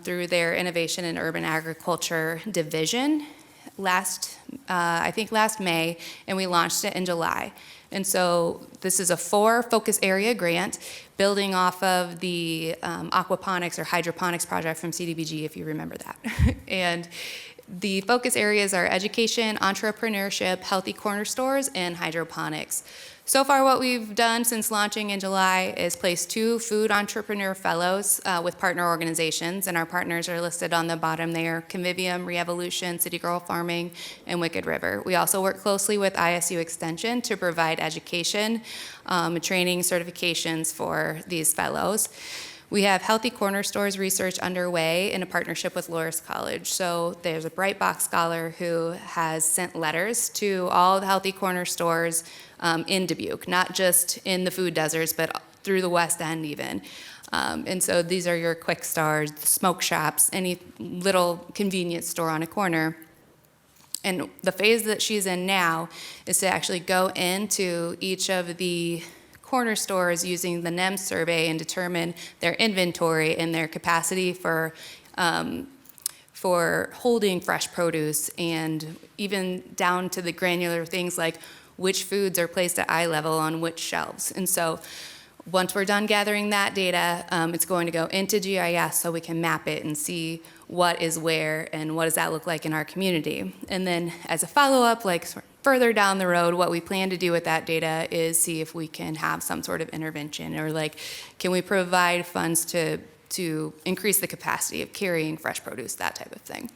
Speaker 9: through their Innovation in Urban Agriculture Division I think last May, and we launched it in July. And so this is a 4 focus area grant building off of the aquaponics or hydroponics project from CDBG, if you remember that. And the focus areas are education, entrepreneurship, healthy corner stores, and hydroponics. So far, what we've done since launching in July is place 2 food entrepreneur fellows with partner organizations, and our partners are listed on the bottom there: Convivium, Re-Evolution, City Girl Farming, and Wicked River. We also work closely with ISU Extension to provide education, training, certifications for these fellows. We have Healthy Corner Stores research underway in a partnership with Loras College. So there's a Bright Box scholar who has sent letters to all the Healthy Corner stores in Dubuque, not just in the food deserts, but through the West End even. And so these are your quick stars, smoke shops, any little convenience store on a corner. And the phase that she's in now is to actually go into each of the corner stores using the NEM survey and determine their inventory and their capacity for holding fresh produce, and even down to the granular things like which foods are placed at eye level on which shelves. And so once we're done gathering that data, it's going to go into GIS so we can map it and see what is where and what does that look like in our community. And then as a follow-up, like further down the road, what we plan to do with that data is see if we can have some sort of intervention, or like, can we provide funds to increase the capacity of carrying fresh produce, that type of thing.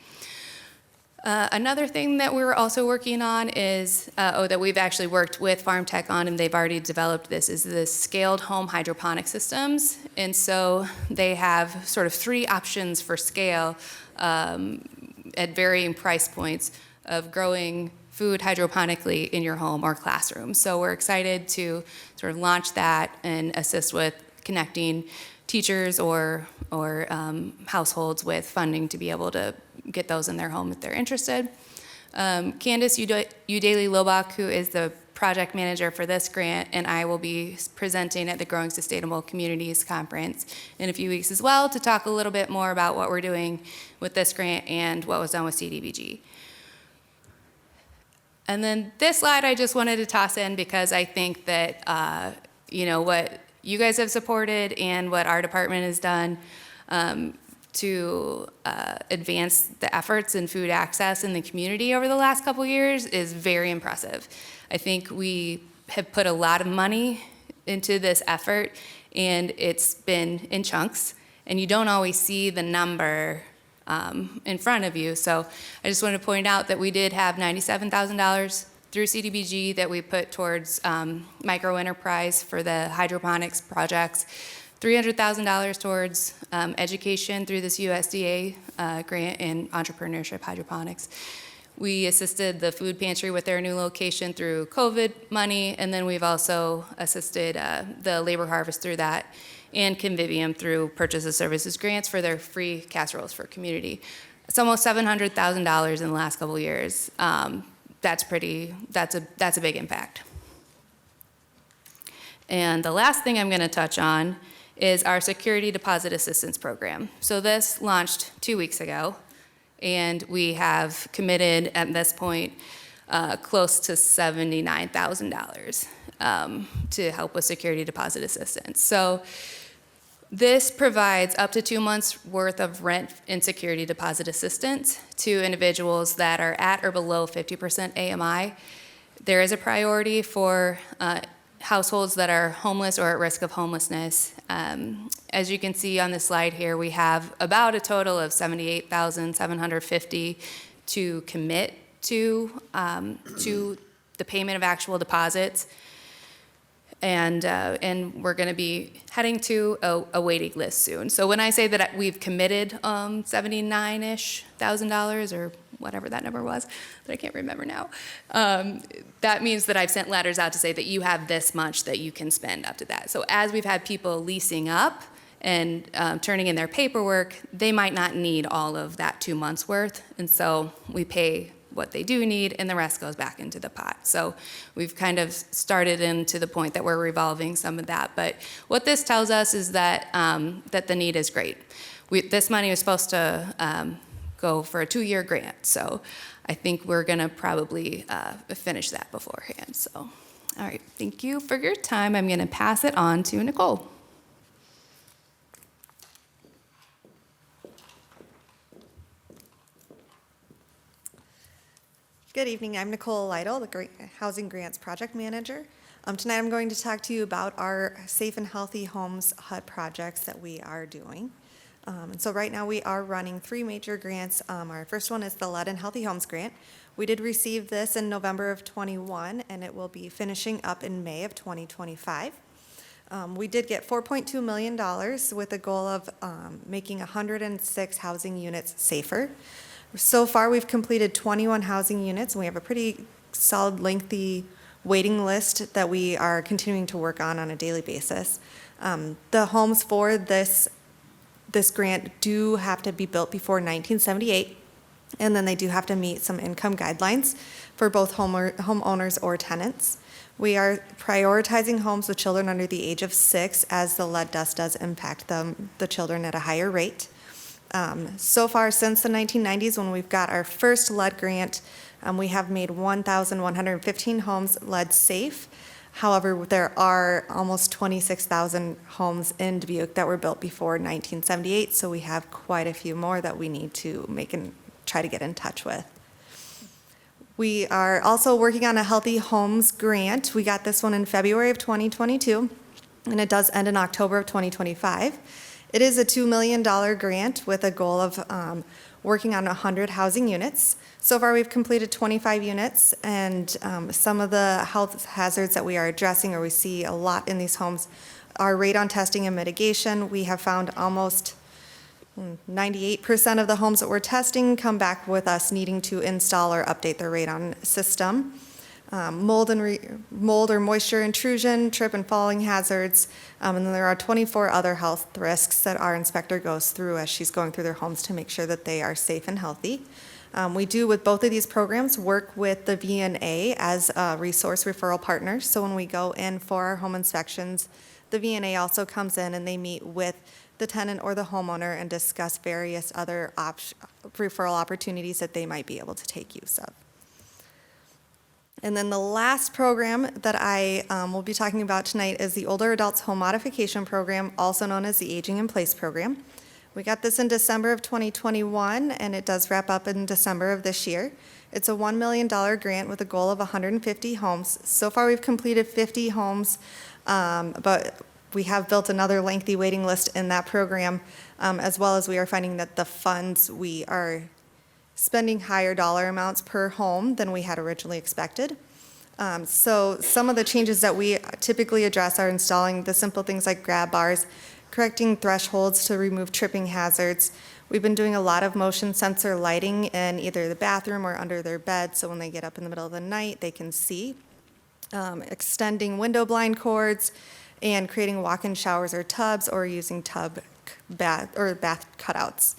Speaker 9: Another thing that we're also working on is, that we've actually worked with Farm Tech on, and they've already developed this, is the scaled home hydroponic systems. And so they have sort of 3 options for scale at varying price points of growing food hydroponically in your home or classroom. So we're excited to sort of launch that and assist with connecting teachers or households with funding to be able to get those in their home if they're interested. Candace Udaly-Lobach, who is the project manager for this grant, and I will be presenting at the Growing Sustainable Communities Conference in a few weeks as well to talk a little bit more about what we're doing with this grant and what was done with CDBG. And then this slide I just wanted to toss in because I think that, what you guys have supported and what our department has done to advance the efforts in food access in the community over the last couple years is very impressive. I think we have put a lot of money into this effort, and it's been in chunks, and you don't always see the number in front of you. So I just want to point out that we did have $97,000 through CDBG that we put towards micro enterprise for the hydroponics projects, $300,000 towards education through this USDA grant in entrepreneurship hydroponics. We assisted the food pantry with their new location through COVID money, and then we've also assisted the labor harvest through that, and Convivium through purchase of services grants for their free casseroles for community. It's almost $700,000 in the last couple of years. That's a big impact. And the last thing I'm going to touch on is our security deposit assistance program. So this launched 2 weeks ago, and we have committed at this point close to $79,000 to help with security deposit assistance. So this provides up to 2 months worth of rent and security deposit assistance to individuals that are at or below 50% AMI. There is a priority for households that are homeless or at risk of homelessness. As you can see on the slide here, we have about a total of $78,750 to commit to the payment of actual deposits. And we're going to be heading to a waiting list soon. So when I say that we've committed $79-ish thousand or whatever that number was, that I can't remember now, that means that I've sent letters out to say that you have this much that you can spend up to that. So as we've had people leasing up and turning in their paperwork, they might not need all of that 2 months worth, and so we pay what they do need, and the rest goes back into the pot. So we've kind of started into the point that we're revolving some of that. But what this tells us is that that the need is great. This money was supposed to go for a 2-year grant, so I think we're gonna probably finish that beforehand. So, all right, thank you for your time. I'm gonna pass it on to Nicole.
Speaker 10: Good evening. I'm Nicole Lytle, the Housing Grants Project Manager. Tonight I'm going to talk to you about our Safe and Healthy Homes HUD projects that we are doing. And so right now we are running 3 major grants. Our first one is the Lead and Healthy Homes Grant. We did receive this in November of 21, and it will be finishing up in May of 2025. We did get $4.2 million with a goal of making 106 housing units safer. So far, we've completed 21 housing units, and we have a pretty solid, lengthy waiting list that we are continuing to work on a daily basis. The homes for this grant do have to be built before 1978, and then they do have to meet some income guidelines for both homeowners or tenants. We are prioritizing homes with children under the age of 6, as the lead dust does impact the children at a higher rate. So far, since the 1990s, when we've got our first lead grant, we have made 1,115 homes lead safe. However, there are almost 26,000 homes in Dubuque that were built before 1978, so we have quite a few more that we need to make and try to get in touch with. We are also working on a Healthy Homes grant. We got this one in February of 2022, and it does end in October of 2025. It is a $2 million grant with a goal of working on 100 housing units. So far, we've completed 25 units, and some of the health hazards that we are addressing, or we see a lot in these homes, are radon testing and mitigation. We have found almost 98% of the homes that we're testing come back with us needing to install or update their radon system. mold or moisture intrusion, trip and falling hazards, and then there are 24 other health risks that our inspector goes through as she's going through their homes to make sure that they are safe and healthy. We do, with both of these programs, work with the VNA as a resource referral partner. So when we go in for our home inspections, the VNA also comes in and they meet with the tenant or the homeowner and discuss various other referral opportunities that they might be able to take use of. And then the last program that I will be talking about tonight is the Older Adults Home Modification Program, also known as the Aging in Place Program. We got this in December of 2021, and it does wrap up in December of this year. It's a $1 million grant with a goal of 150 homes. So far, we've completed 50 homes, but we have built another lengthy waiting list in that program, as well as we are finding that the funds, we are spending higher dollar amounts per home than we had originally expected. So some of the changes that we typically address are installing the simple things like grab bars, correcting thresholds to remove tripping hazards. We've been doing a lot of motion sensor lighting in either the bathroom or under their bed, so when they get up in the middle of the night, they can see. Extending window blind cords and creating walk-in showers or tubs, or using bath cutouts.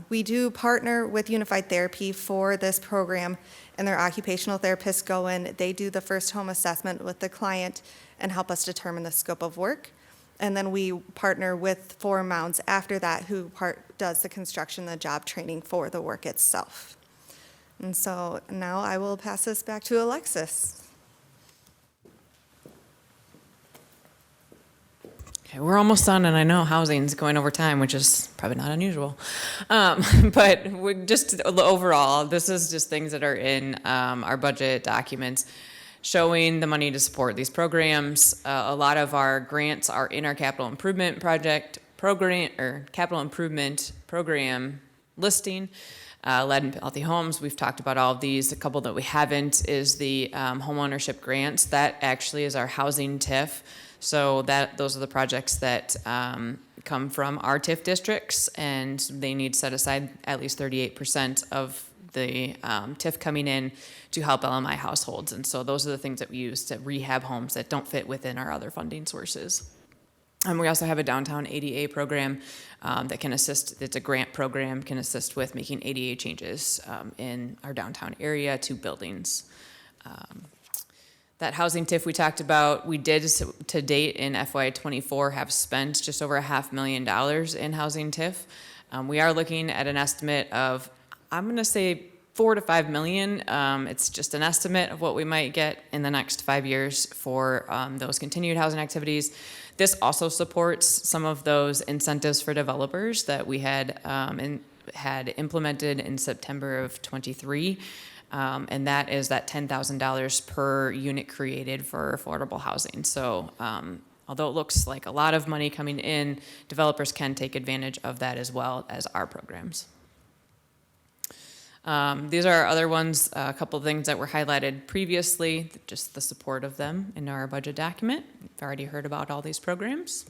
Speaker 10: We do partner with Unified Therapy for this program, and their occupational therapists go in, they do the first home assessment with the client and help us determine the scope of work. And then we partner with Four Mounds after that, who does the construction, the job training for the work itself. And so now I will pass this back to Alexis.
Speaker 4: Okay, we're almost done, and I know housing's going over time, which is probably not unusual. But just overall, this is just things that are in our budget documents showing the money to support these programs. A lot of our grants are in our capital improvement program listing. Lead and Healthy Homes, we've talked about all of these. A couple that we haven't is the home ownership grants. That actually is our housing TIF. So those are the projects that come from our TIF districts, and they need to set aside at least 38% of the TIF coming in to help LMI households. And so those are the things that we use to rehab homes that don't fit within our other funding sources. We also have a downtown ADA program that can assist, it's a grant program, can assist with making ADA changes in our downtown area to buildings. That housing TIF we talked about, we did to date in FY24 have spent just over $500,000 in housing TIF. We are looking at an estimate of, I'm going to say 4 to 5 million. It's just an estimate of what we might get in the next 5 years for those continued housing activities. This also supports some of those incentives for developers that we had implemented in September of 23. And that is that $10,000 per unit created for affordable housing. So although it looks like a lot of money coming in, developers can take advantage of that as well as our programs. These are other ones, a couple of things that were highlighted previously, just the support of them in our budget document. You've already heard about all these programs.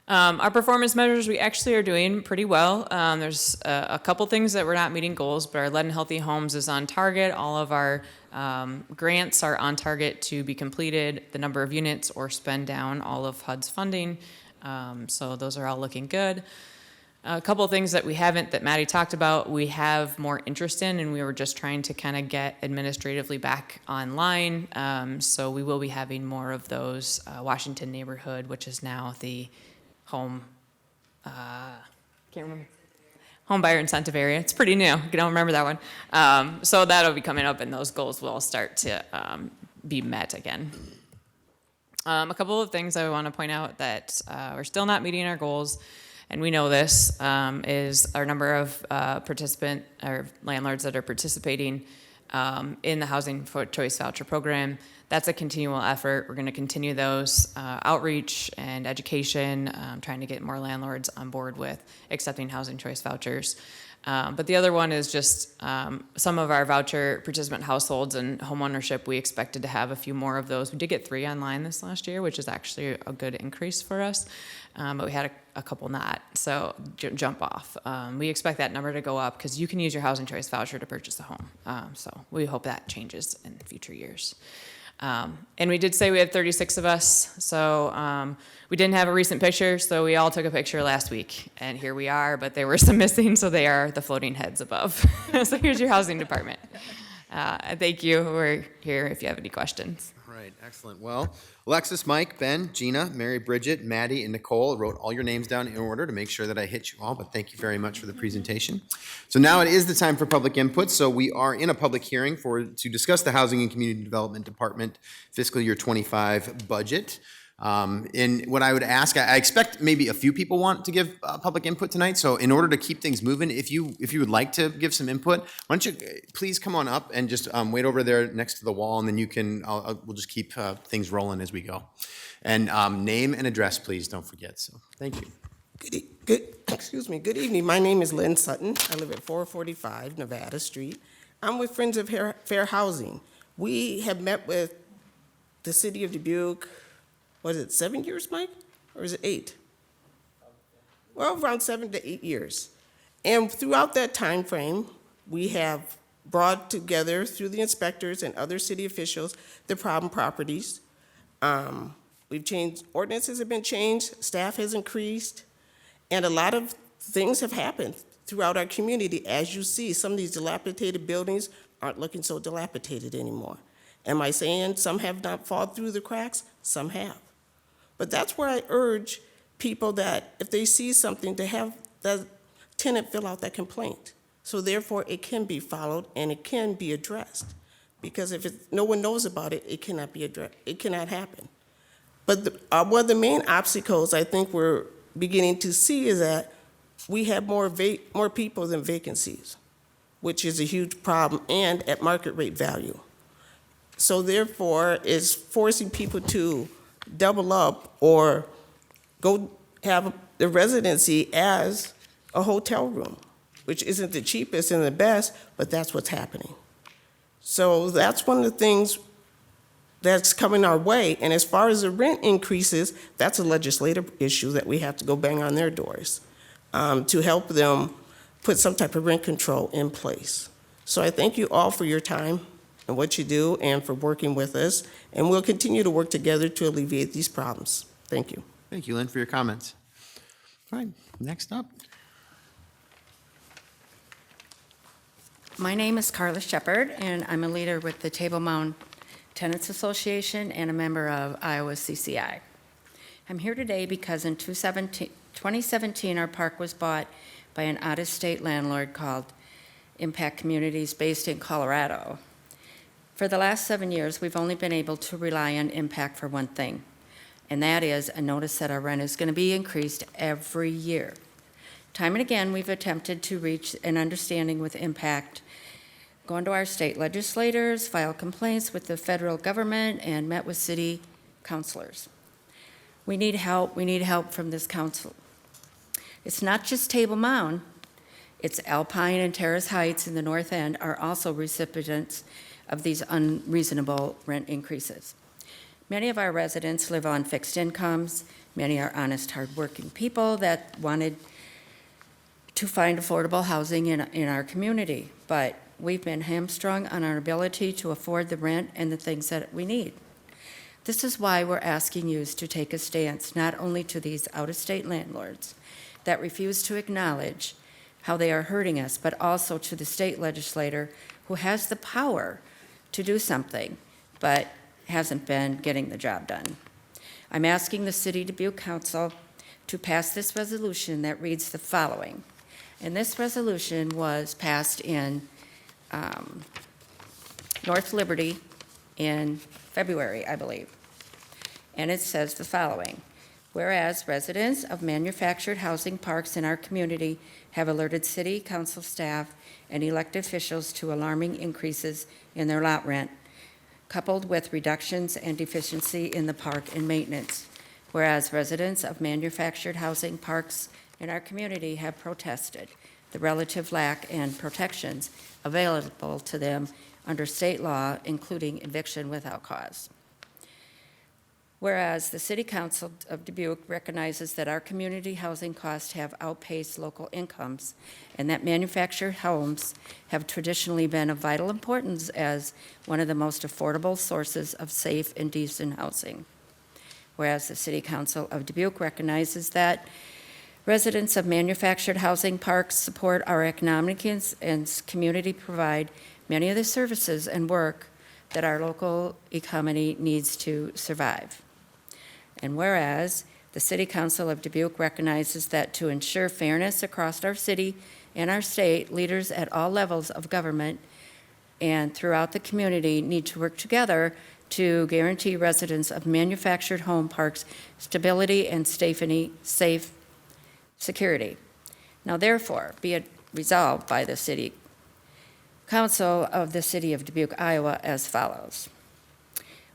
Speaker 4: Our performance measures, we actually are doing pretty well. There's a couple things that we're not meeting goals, but our Lead and Healthy Homes is on target. All of our grants are on target to be completed, the number of units or spend down all of HUD's funding. So those are all looking good. A couple of things that we haven't, that Maddie talked about, we have more interest in, and we were just trying to kind of get administratively back online. So we will be having more of those. Washington neighborhood, which is now the home buyer incentive area. It's pretty new. You don't remember that one. So that'll be coming up, and those goals will start to be met again. A couple of things I want to point out that we're still not meeting our goals, and we know this, is our number of landlords that are participating in the Housing for Choice Voucher Program. that's a continual effort. We're going to continue those outreach and education, trying to get more landlords on board with accepting housing choice vouchers. But the other one is just some of our voucher participant households and homeownership. We expected to have a few more of those. We did get 3 online this last year, which is actually a good increase for us. But we had a couple not, so jump off. We expect that number to go up because you can use your housing choice voucher to purchase a home. So we hope that changes in future years. And we did say we had 36 of us, so we didn't have a recent picture, so we all took a picture last week, and here we are, but there were some missing, so they are the floating heads above. So here's your housing department. Thank you. We're here if you have any questions.
Speaker 1: All right, excellent. Well, Alexis, Mike, Ben, Gina, Mary, Bridget, Maddie, and Nicole, I wrote all your names down in order to make sure that I hit you all, but thank you very much for the presentation. So now it is the time for public input. So we are in a public hearing to discuss the Housing and Community Development Department fiscal year 25 budget. And what I would ask, I expect maybe a few people want to give public input tonight. So in order to keep things moving, if you would like to give some input, why don't you please come on up and just wait over there next to the wall, and then you can, we'll just keep things rolling as we go. And name and address, please, don't forget. So thank you.
Speaker 11: Good evening. My name is Lynn Sutton. I live at 445 Nevada Street. I'm with Friends of Fair Housing. We have met with the city of Dubuque. Was it 7 years, Mike? Or is it 8? Well, around 7 to 8 years. And throughout that time frame, we have brought together, through the inspectors and other city officials, the problem properties. We've changed, ordinances have been changed, staff has increased, and a lot of things have happened throughout our community. As you see, some of these dilapidated buildings aren't looking so dilapidated anymore. Am I saying some have not fallen through the cracks? Some have. But that's where I urge people that if they see something, to have the tenant fill out that complaint. So therefore, it can be followed and it can be addressed. Because if no one knows about it, it cannot be addressed. It cannot happen. But one of the main obstacles I think we're beginning to see is that we have more people than vacancies, which is a huge problem, and at market rate value. So therefore, it's forcing people to double up or go have the residency as a hotel room, which isn't the cheapest and the best, but that's what's happening. So that's one of the things that's coming our way. And as far as the rent increases, that's a legislative issue that we have to go bang on their doors to help them put some type of rent control in place. So I thank you all for your time and what you do and for working with us. And we'll continue to work together to alleviate these problems. Thank you.
Speaker 1: Thank you, Lynn, for your comments. All right, next up.
Speaker 12: My name is Carla Shepard, and I'm a leader with the Table Mound Tenants Association and a member of Iowa CCI. I'm here today because in 2017, our park was bought by an out-of-state landlord called Impact Communities based in Colorado. For the last 7 years, we've only been able to rely on Impact for one thing, and that is a notice that our rent is going to be increased every year. Time and again, we've attempted to reach an understanding with Impact, gone to our state legislators, filed complaints with the federal government, and met with city councilors. We need help. We need help from this council. It's not just Table Mound. It's Alpine and Terrace Heights in the north end are also recipients of these unreasonable rent increases. Many of our residents live on fixed incomes. Many are honest, hardworking people that wanted to find affordable housing in our community. But we've been hamstrung on our ability to afford the rent and the things that we need. This is why we're asking you to take a stance, not only to these out-of-state landlords that refuse to acknowledge how they are hurting us, but also to the state legislator who has the power to do something, but hasn't been getting the job done. I'm asking the City Dubuque Council to pass this resolution that reads the following. And this resolution was passed in North Liberty in February, I believe. And it says the following. Whereas residents of manufactured housing parks in our community have alerted city council staff and elected officials to alarming increases in their lot rent coupled with reductions and deficiency in the park and maintenance. Whereas residents of manufactured housing parks in our community have protested the relative lack and protections available to them under state law, including eviction without cause. Whereas the City Council of Dubuque recognizes that our community housing costs have outpaced local incomes and that manufactured homes have traditionally been of vital importance as one of the most affordable sources of safe and decent housing. Whereas the City Council of Dubuque recognizes that residents of manufactured housing parks support our economic and community provide many of the services and work that our local economy needs to survive. And whereas the City Council of Dubuque recognizes that to ensure fairness across our city and our state, leaders at all levels of government and throughout the community need to work together to guarantee residents of manufactured home parks stability and safe security. Now therefore, be it resolved by the City Council of the City of Dubuque, Iowa, as follows.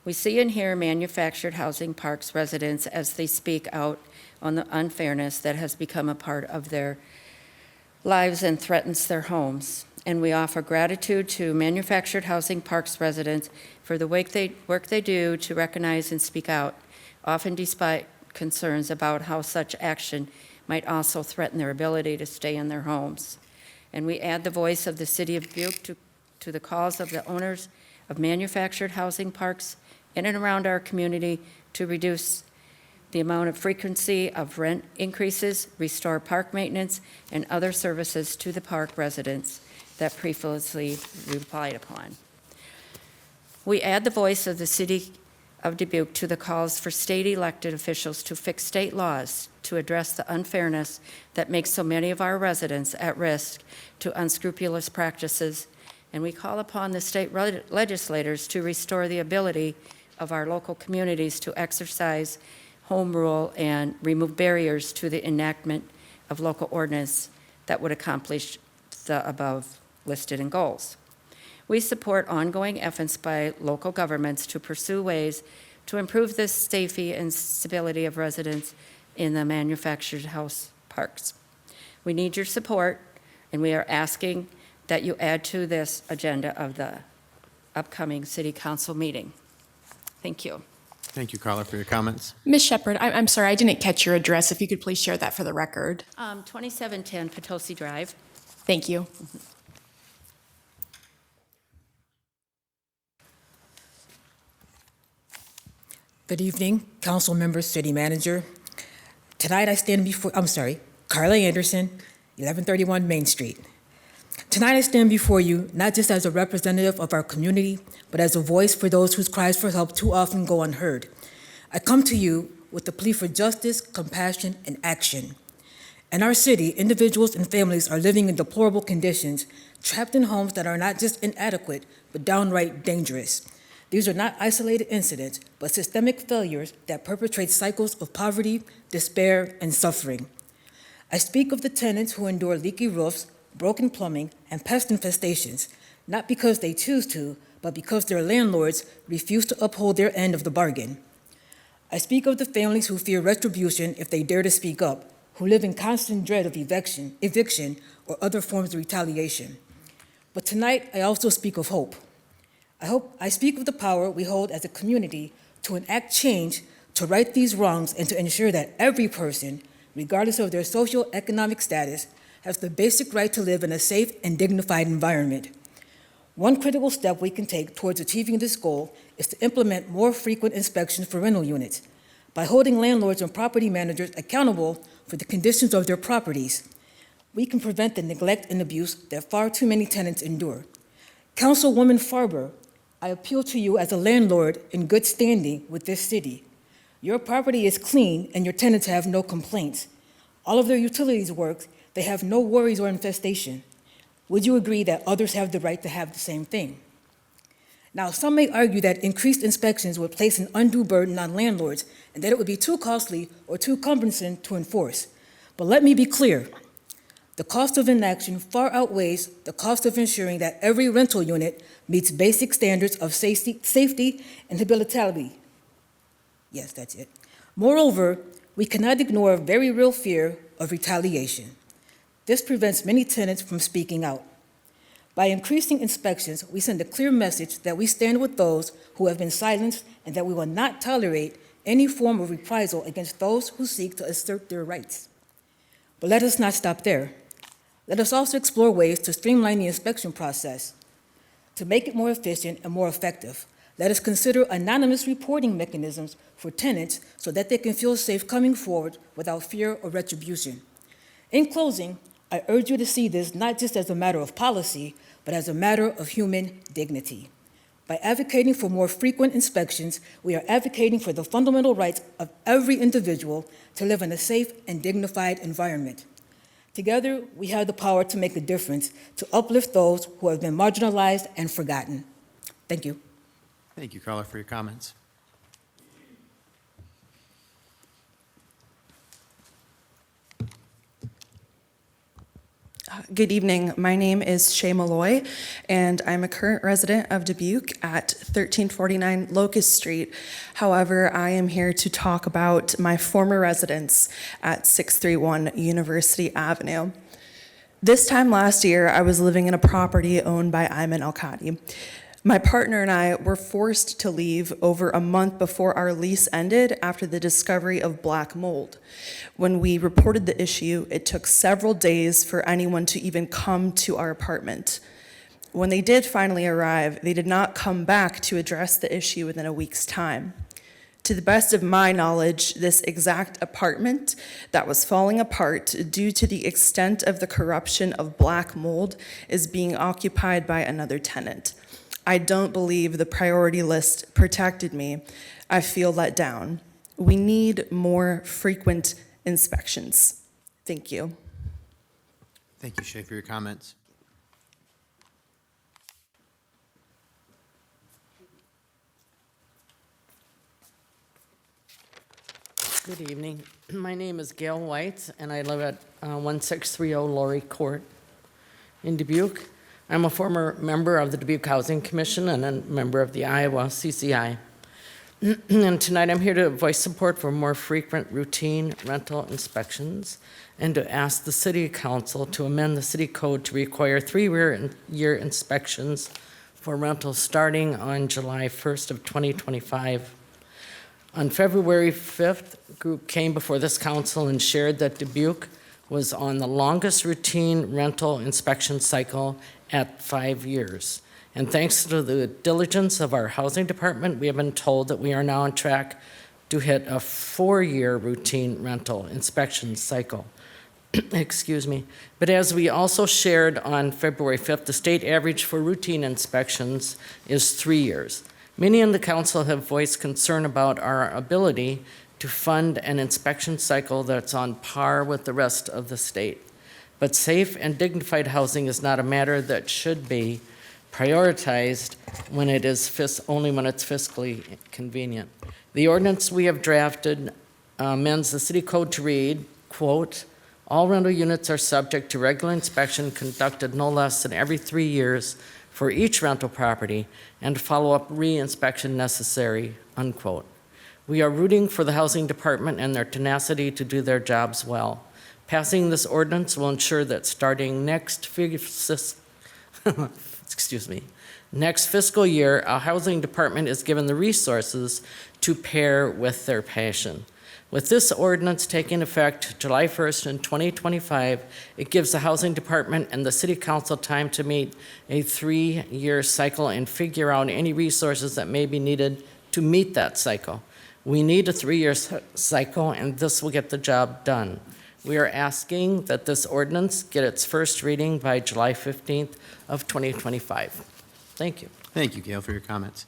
Speaker 12: We see and hear manufactured housing parks residents as they speak out on the unfairness that has become a part of their lives and threatens their homes. And we offer gratitude to manufactured housing parks residents for the work they do to recognize and speak out, often despite concerns about how such action might also threaten their ability to stay in their homes. And we add the voice of the City of Dubuque to the calls of the owners of manufactured housing parks in and around our community to reduce the amount of frequency of rent increases, restore park maintenance, and other services to the park residents that previously relied upon. We add the voice of the City of Dubuque to the calls for state elected officials to fix state laws to address the unfairness that makes so many of our residents at risk to unscrupulous practices. And we call upon the state legislators to restore the ability of our local communities to exercise home rule and remove barriers to the enactment of local ordinance that would accomplish the above listed in goals. We support ongoing efforts by local governments to pursue ways to improve the safety and stability of residents in the manufactured house parks. We need your support, and we are asking that you add to this agenda of the upcoming City Council meeting. Thank you.
Speaker 1: Thank you, Carla, for your comments.
Speaker 2: Ms. Shepherd, I'm sorry, I didn't catch your address. If you could please share that for the record.
Speaker 12: 2710 Potosi Drive.
Speaker 2: Thank you.
Speaker 13: Good evening, council members, city manager. Tonight I stand before, Carla Anderson, 1131 Main Street. Tonight I stand before you not just as a representative of our community, but as a voice for those whose cries for help too often go unheard. I come to you with a plea for justice, compassion, and action. In our city, individuals and families are living in deplorable conditions, trapped in homes that are not just inadequate, but downright dangerous. These are not isolated incidents, but systemic failures that perpetrate cycles of poverty, despair, and suffering. I speak of the tenants who endure leaky roofs, broken plumbing, and pest infestations, not because they choose to, but because their landlords refuse to uphold their end of the bargain. I speak of the families who fear retribution if they dare to speak up, who live in constant dread of eviction, or other forms of retaliation. But tonight, I also speak of hope. I speak of the power we hold as a community to enact change, to right these wrongs, and to ensure that every person, regardless of their socioeconomic status, has the basic right to live in a safe and dignified environment. One critical step we can take towards achieving this goal is to implement more frequent inspections for rental units. By holding landlords and property managers accountable for the conditions of their properties, we can prevent the neglect and abuse that far too many tenants endure. Councilwoman Farber, I appeal to you as a landlord in good standing with this city. Your property is clean and your tenants have no complaints. All of their utilities work, they have no worries or infestation. Would you agree that others have the right to have the same thing? Now, some may argue that increased inspections would place an undue burden on landlords and that it would be too costly or too cumbersome to enforce. But let me be clear. The cost of inaction far outweighs the cost of ensuring that every rental unit meets basic standards of safety and habitability. Yes, that's it. Moreover, we cannot ignore a very real fear of retaliation. This prevents many tenants from speaking out. By increasing inspections, we send a clear message that we stand with those who have been silenced and that we will not tolerate any form of reprisal against those who seek to assert their rights. But let us not stop there. Let us also explore ways to streamline the inspection process. To make it more efficient and more effective, let us consider anonymous reporting mechanisms for tenants so that they can feel safe coming forward without fear or retribution. In closing, I urge you to see this not just as a matter of policy, but as a matter of human dignity. By advocating for more frequent inspections, we are advocating for the fundamental rights of every individual to live in a safe and dignified environment. Together, we have the power to make a difference, to uplift those who have been marginalized and forgotten. Thank you.
Speaker 1: Thank you, Carla, for your comments.
Speaker 14: Good evening. My name is Shay Malloy, and I'm a current resident of Dubuque at 1349 Locust Street. However, I am here to talk about my former residence at 631 University Avenue. This time last year, I was living in a property owned by Ayman Al-Khadi. My partner and I were forced to leave over a month before our lease ended after the discovery of black mold. When we reported the issue, it took several days for anyone to even come to our apartment. When they did finally arrive, they did not come back to address the issue within a week's time. To the best of my knowledge, this exact apartment that was falling apart due to the extent of the corruption of black mold is being occupied by another tenant. I don't believe the priority list protected me. I feel let down. We need more frequent inspections. Thank you.
Speaker 1: Thank you, Shay, for your comments.
Speaker 15: Good evening. My name is Gail White, and I live at 1630 Laurie Court in Dubuque. I'm a former member of the Dubuque Housing Commission and a member of the Iowa CCI. And tonight I'm here to voice support for more frequent routine rental inspections and to ask the City Council to amend the City Code to require 3-year inspections for rentals starting on July 1st of 2025. On February 5th, a group came before this council and shared that Dubuque was on the longest routine rental inspection cycle at 5 years. And thanks to the diligence of our housing department, we have been told that we are now on track to hit a 4-year routine rental inspection cycle. Excuse me. But as we also shared on February 5th, the state average for routine inspections is 3 years. Many in the council have voiced concern about our ability to fund an inspection cycle that's on par with the rest of the state. But safe and dignified housing is not a matter that should be prioritized when it is only when it's fiscally convenient. The ordinance we have drafted amends the city code to read, quote, all rental units are subject to regular inspection conducted no less than every 3 years for each rental property and follow-up re-inspection necessary, unquote. We are rooting for the housing department and their tenacity to do their jobs well. Passing this ordinance will ensure that starting next fiscal year, our housing department is given the resources to pair with their passion. With this ordinance taking effect July 1st in 2025, it gives the housing department and the city council time to meet a 3-year cycle and figure out any resources that may be needed to meet that cycle. We need a 3-year cycle, and this will get the job done. We are asking that this ordinance get its first reading by July 15th of 2025. Thank you.
Speaker 1: Thank you, Gail, for your comments.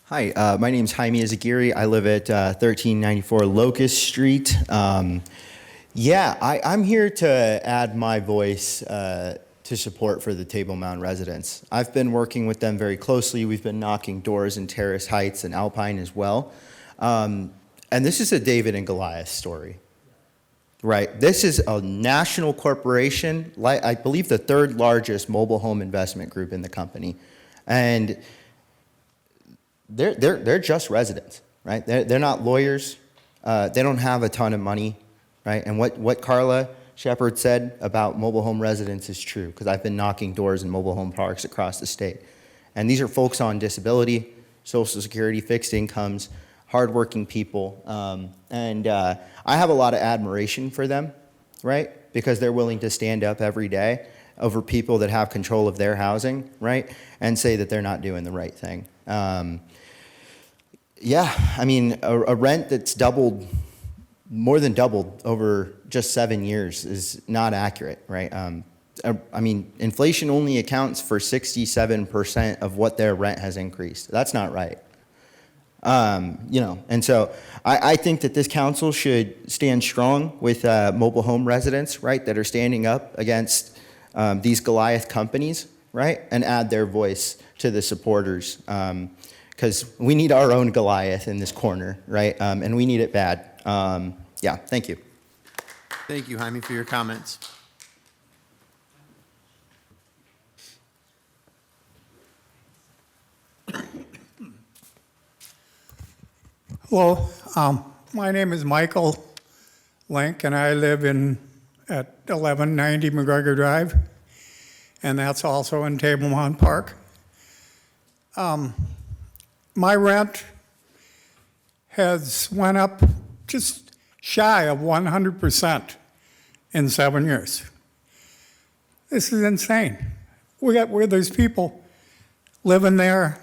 Speaker 16: Hi, my name is Jaime Azagiri. I live at 1394 Locust Street. I'm here to add my voice to support for the Table Mound residents. I've been working with them very closely. We've been knocking doors in Terrace Heights and Alpine as well. And this is a David and Goliath story, right? This is a national corporation, I believe the third largest mobile home investment group in the company. And they're just residents, right? They're not lawyers. They don't have a ton of money, right? And what Carla Shepard said about mobile home residents is true, because I've been knocking doors in mobile home parks across the state. And these are folks on disability, Social Security, fixed incomes, hardworking people. And I have a lot of admiration for them, right? Because they're willing to stand up every day over people that have control of their housing, right? And say that they're not doing the right thing. Yeah, I mean, a rent that's doubled, more than doubled over just 7 years is not accurate, right? I mean, inflation only accounts for 67% of what their rent has increased. That's not right. You know, and so I think that this council should stand strong with mobile home residents, right, that are standing up against these Goliath companies, right, and add their voice to the supporters. Because we need our own Goliath in this corner, right? And we need it bad. Yeah, thank you.
Speaker 1: Thank you, Jaime, for your comments.
Speaker 17: Hello, my name is Michael Link, and I live at 1190 McGregor Drive, and that's also in Table Mound Park. My rent has went up just shy of 100% in 7 years. This is insane. There's people living there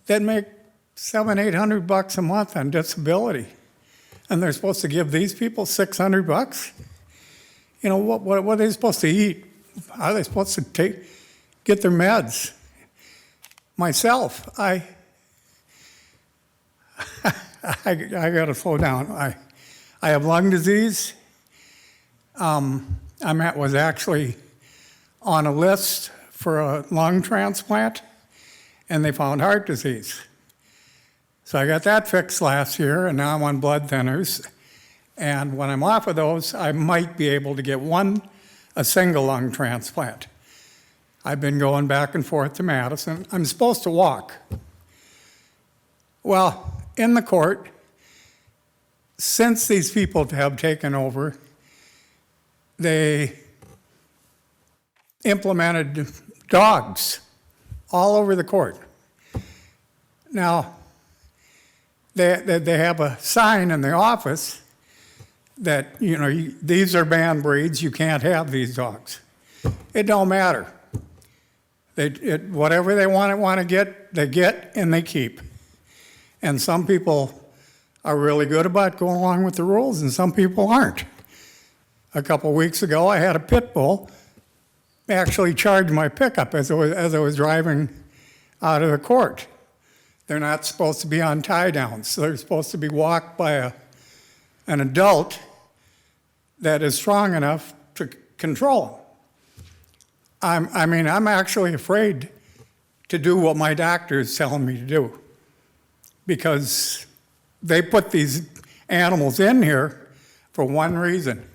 Speaker 17: that make $700-800 a month on disability, and they're supposed to give these people $600. You know, what are they supposed to eat? How are they supposed to get their meds? Myself, I got to slow down. I have lung disease. Was actually on a list for a lung transplant, and they found heart disease. So I got that fixed last year, and now I'm on blood thinners. And when I'm off of those, I might be able to get a single lung transplant. I've been going back and forth to Madison. I'm supposed to walk. Well, in the court, since these people have taken over, they implemented dogs all over the court. Now, they have a sign in the office that, you know, these are banned breeds, you can't have these dogs. It don't matter. Whatever they want to get, they get and they keep. And some people are really good about going along with the rules, and some people aren't. A couple weeks ago, I had a pit bull actually charge my pickup as I was driving out of the court. They're not supposed to be on tie-downs. So they're supposed to be walked by an adult that is strong enough to control them. I'm actually afraid to do what my doctor is telling me to do, because they put these animals in here for one reason: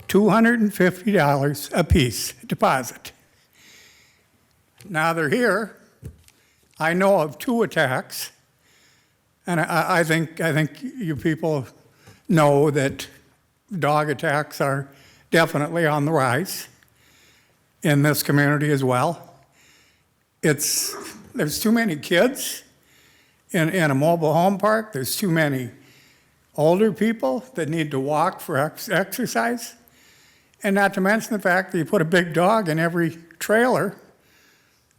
Speaker 17: $250 a piece deposit. Now they're here. I know of 2 attacks, and I think you people know that dog attacks are definitely on the rise in this community as well. There's too many kids in a mobile home park. There's too many older people that need to walk for exercise, and not to mention the fact that you put a big dog in every trailer,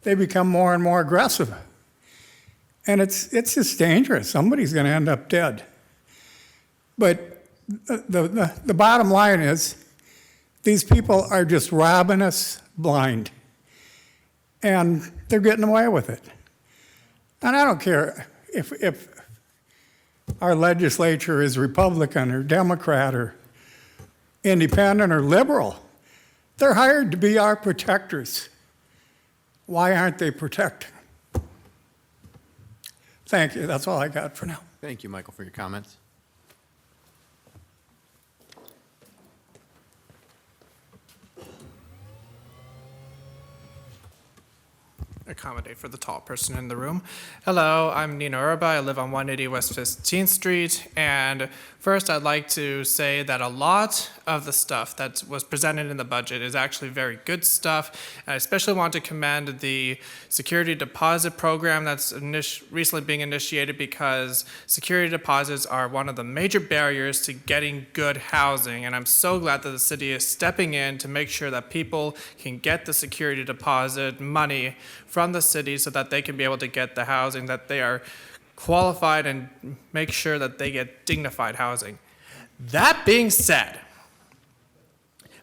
Speaker 17: they become more and more aggressive. And it's just dangerous. Somebody's going to end up dead. But the bottom line is, these people are just robbing us blind. And they're getting away with it. And I don't care if our legislature is Republican or Democrat or independent or liberal. They're hired to be our protectors. Why aren't they protecting? Thank you. That's all I got for now.
Speaker 1: Thank you, Michael, for your comments.
Speaker 18: Accommodate for the tall person in the room. Hello, I'm Nino Urba. I live on 180 West 15th Street. And first, I'd like to say that a lot of the stuff that was presented in the budget is actually very good stuff. And I especially want to commend the security deposit program that's recently being initiated, because security deposits are one of the major barriers to getting good housing. And I'm so glad that the city is stepping in to make sure that people can get the security deposit money from the city so that they can be able to get the housing that they are qualified and make sure that they get dignified housing. That being said,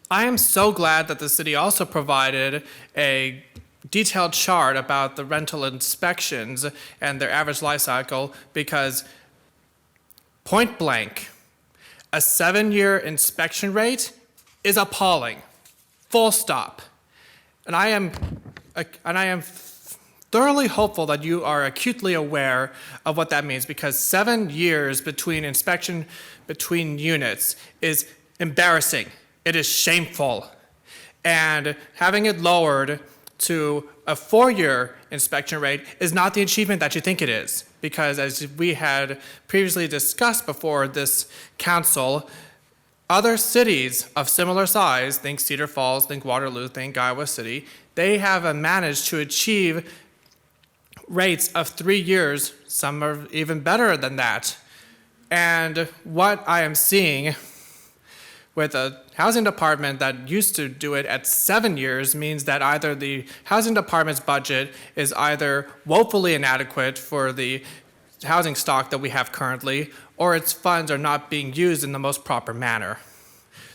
Speaker 18: I am so glad that the city also provided a detailed chart about the rental inspections and their average life cycle, because point blank, a 7-year inspection rate is appalling. Full stop. And I am thoroughly hopeful that you are acutely aware of what that means, because 7 years between inspection between units is embarrassing. It is shameful. And having it lowered to a 4-year inspection rate is not the achievement that you think it is, because as we had previously discussed before this council, other cities of similar size, think Cedar Falls, think Waterloo, think Iowa City, they have managed to achieve rates of 3 years. Some are even better than that. And what I am seeing with a housing department that used to do it at 7 years means that either the housing department's budget is either woefully inadequate for the housing stock that we have currently, or its funds are not being used in the most proper manner.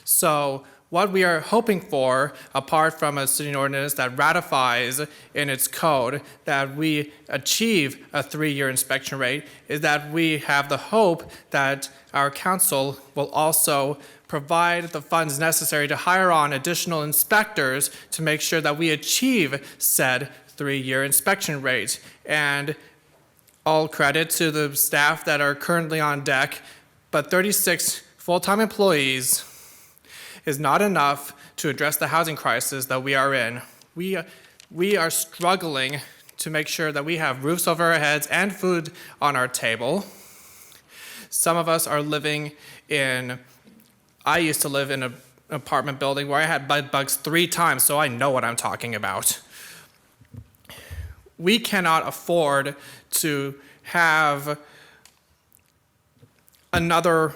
Speaker 18: So what we are hoping for, apart from a city ordinance that ratifies in its code that we achieve a 3-year inspection rate, is that we have the hope that our council will also provide the funds necessary to hire on additional inspectors to make sure that we achieve said 3-year inspection rate. And all credit to the staff that are currently on deck, but 36 full-time employees is not enough to address the housing crisis that we are in. We are struggling to make sure that we have roofs over our heads and food on our table. Some of us are living in, I used to live in an apartment building where I had bed bugs 3 times, so I know what I'm talking about. We cannot afford to have another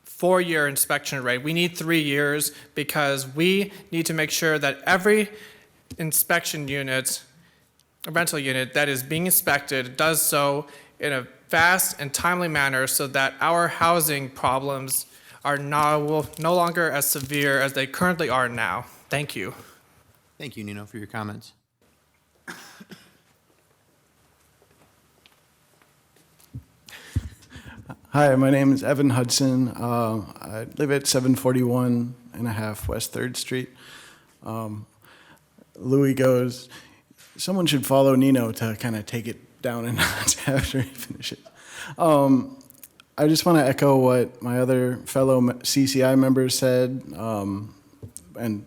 Speaker 18: 4-year inspection rate. We need 3 years, because we need to make sure that every inspection unit, a rental unit that is being inspected, does so in a fast and timely manner so that our housing problems are no longer as severe as they currently are now. Thank you.
Speaker 1: Thank you, Nino, for your comments.
Speaker 19: Hi, my name is Evan Hudson. I live at 741 and a half West 3rd Street. Louis goes, someone should follow Nino to kind of take it down a notch after he finishes. I just want to echo what my other fellow CCI members said, and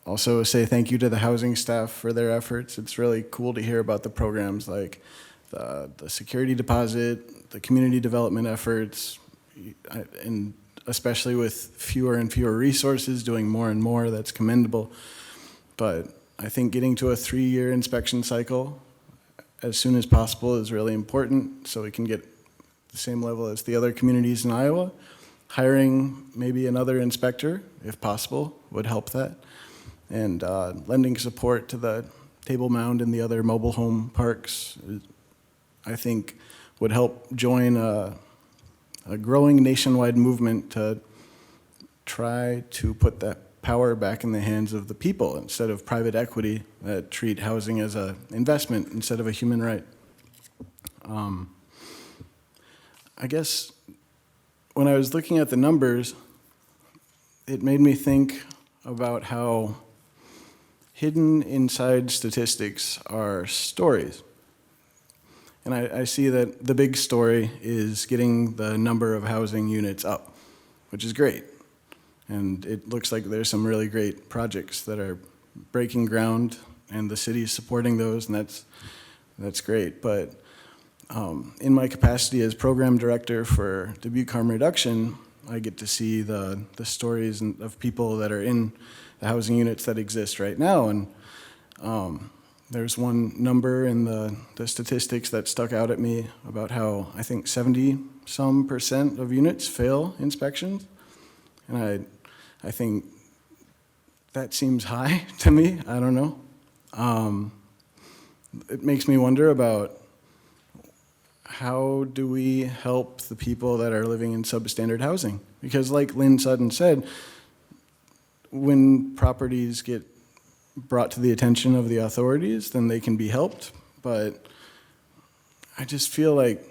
Speaker 19: also say thank you to the housing staff for their efforts. It's really cool to hear about the programs like the security deposit, the community development efforts, and especially with fewer and fewer resources, doing more and more, that's commendable. But I think getting to a 3-year inspection cycle as soon as possible is really important, so we can get the same level as the other communities in Iowa. Hiring maybe another inspector, if possible, would help that. And lending support to the Table Mound and the other mobile home parks, I think, would help join a growing nationwide movement to try to put that power back in the hands of the people instead of private equity that treat housing as an investment instead of a human right. I guess when I was looking at the numbers, it made me think about how hidden inside statistics are stories. And I see that the big story is getting the number of housing units up, which is great. And it looks like there's some really great projects that are breaking ground, and the city is supporting those, and that's great. But in my capacity as program director for Dubuque Harm Reduction, I get to see the stories of people that are in the housing units that exist right now. And there's one number in the statistics that stuck out at me about how I think 70% of units fail inspections. And I think that seems high to me. I don't know. It makes me wonder about how do we help the people that are living in substandard housing? Because like Lynn Sutton said, when properties get brought to the attention of the authorities, then they can be helped. But I just feel like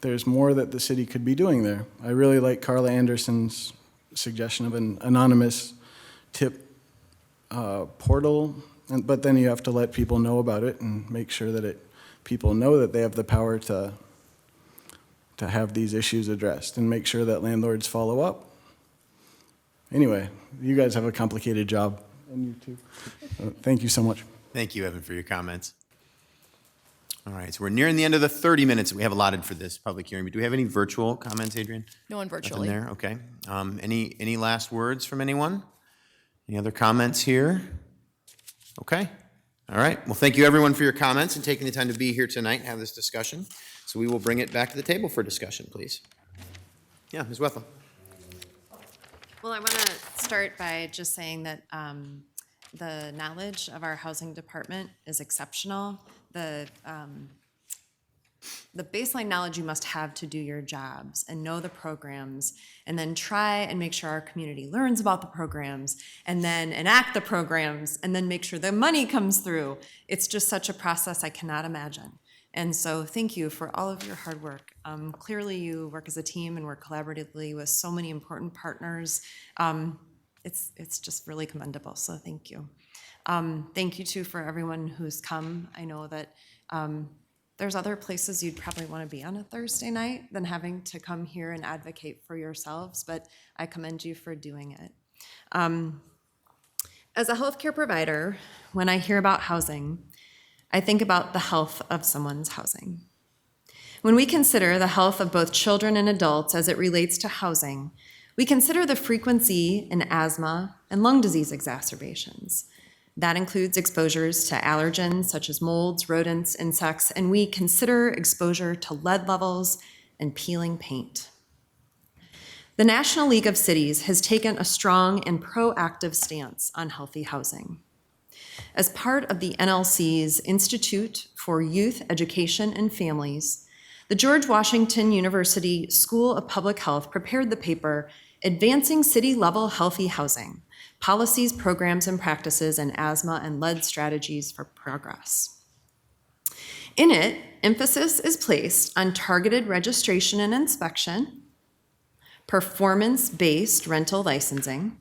Speaker 19: there's more that the city could be doing there. I really like Carla Anderson's suggestion of an anonymous tip portal, but then you have to let people know about it and make sure that people know that they have the power to have these issues addressed and make sure that landlords follow up. Anyway, you guys have a complicated job. And you too. Thank you so much.
Speaker 1: Thank you, Evan, for your comments. All right, so we're nearing the end of the 30 minutes that we have allotted for this public hearing. But do we have any virtual comments, Adrian?
Speaker 2: No one virtually.
Speaker 1: Nothing there, okay. Any last words from anyone? Any other comments here? Okay. All right. Well, thank you, everyone, for your comments and taking the time to be here tonight and have this discussion. So we will bring it back to the table for discussion, please. Yeah, Ms. Wethel.
Speaker 20: Well, I want to start by just saying that the knowledge of our housing department is exceptional. The baseline knowledge you must have to do your jobs and know the programs, and then try and make sure our community learns about the programs, and then enact the programs, and then make sure the money comes through. It's just such a process I cannot imagine. And so thank you for all of your hard work. Clearly you work as a team and work collaboratively with so many important partners. It's just really commendable, so thank you. Thank you too for everyone who's come. I know that there's other places you'd probably want to be on a Thursday night than having to come here and advocate for yourselves, but I commend you for doing it. As a healthcare provider, when I hear about housing, I think about the health of someone's housing. When we consider the health of both children and adults as it relates to housing, we consider the frequency in asthma and lung disease exacerbations. That includes exposures to allergens such as molds, rodents, insects, and we consider exposure to lead levels and peeling paint. The National League of Cities has taken a strong and proactive stance on healthy housing. As part of the NLC's Institute for Youth Education and Families, the George Washington University School of Public Health prepared the paper, Advancing City-Level Healthy Housing, Policies, Programs, and Practices in Asthma and Lead Strategies for Progress. In it, emphasis is placed on targeted registration and inspection, performance-based rental licensing,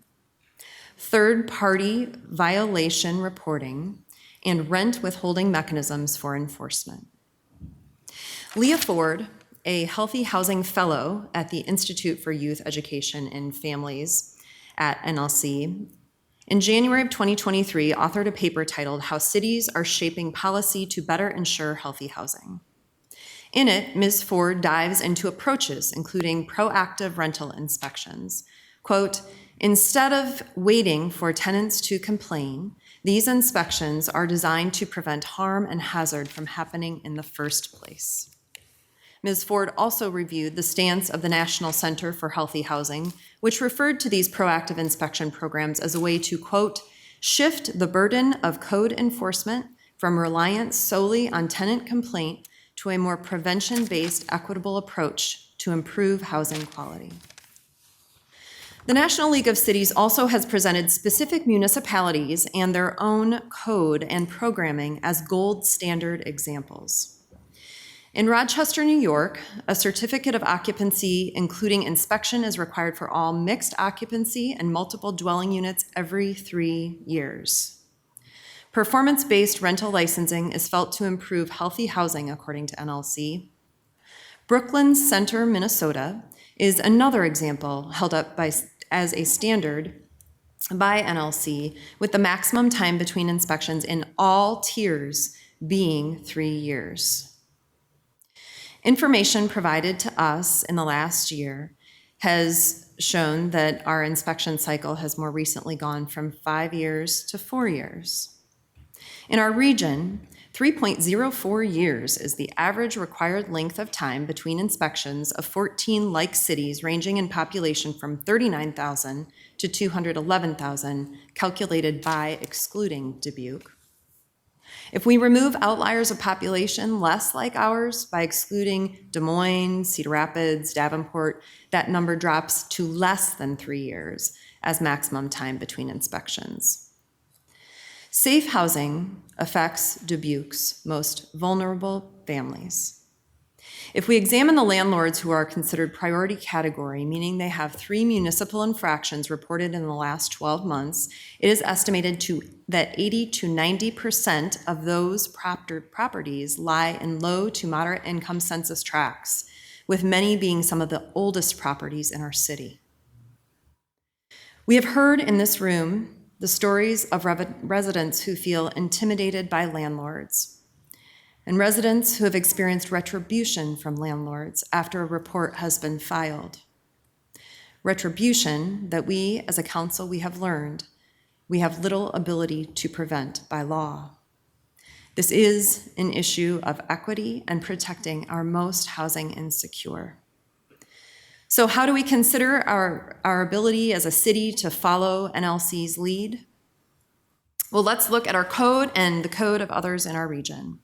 Speaker 20: third-party violation reporting, and rent withholding mechanisms for enforcement. Leah Ford, a Healthy Housing Fellow at the Institute for Youth Education and Families at NLC, in January of 2023 authored a paper titled How Cities Are Shaping Policy to Better Ensure Healthy Housing. In it, Ms. Ford dives into approaches, including proactive rental inspections. Quote, instead of waiting for tenants to complain, these inspections are designed to prevent harm and hazard from happening in the first place. Ms. Ford also reviewed the stance of the National Center for Healthy Housing, which referred to these proactive inspection programs as a way to, quote, shift the burden of code enforcement from reliance solely on tenant complaint to a more prevention-based, equitable approach to improve housing quality. The National League of Cities also has presented specific municipalities and their own code and programming as gold standard examples. In Rochester, New York, a certificate of occupancy including inspection is required for all mixed occupancy and multiple dwelling units every 3 years. Performance-based rental licensing is felt to improve healthy housing, according to NLC. Brooklyn Center, Minnesota, is another example held up as a standard by NLC, with the maximum time between inspections in all tiers being 3 years. Information provided to us in the last year has shown that our inspection cycle has more recently gone from 5 years to 4 years. In our region, 3.04 years is the average required length of time between inspections of 14 like cities ranging in population from 39,000 to 211,000, calculated by excluding Dubuque. If we remove outliers of population less like ours by excluding Des Moines, Cedar Rapids, Davenport, that number drops to less than 3 years as maximum time between inspections. Safe housing affects Dubuque's most vulnerable families. If we examine the landlords who are considered priority category, meaning they have 3 municipal infractions reported in the last 12 months, it is estimated that 80 to 90% of those properties lie in low to moderate income census tracts, with many being some of the oldest properties in our city. We have heard in this room the stories of residents who feel intimidated by landlords, and residents who have experienced retribution from landlords after a report has been filed. Retribution that we, as a council, we have learned we have little ability to prevent by law. This is an issue of equity and protecting our most housing insecure. So how do we consider our ability as a city to follow NLC's lead? Well, let's look at our code and the code of others in our region.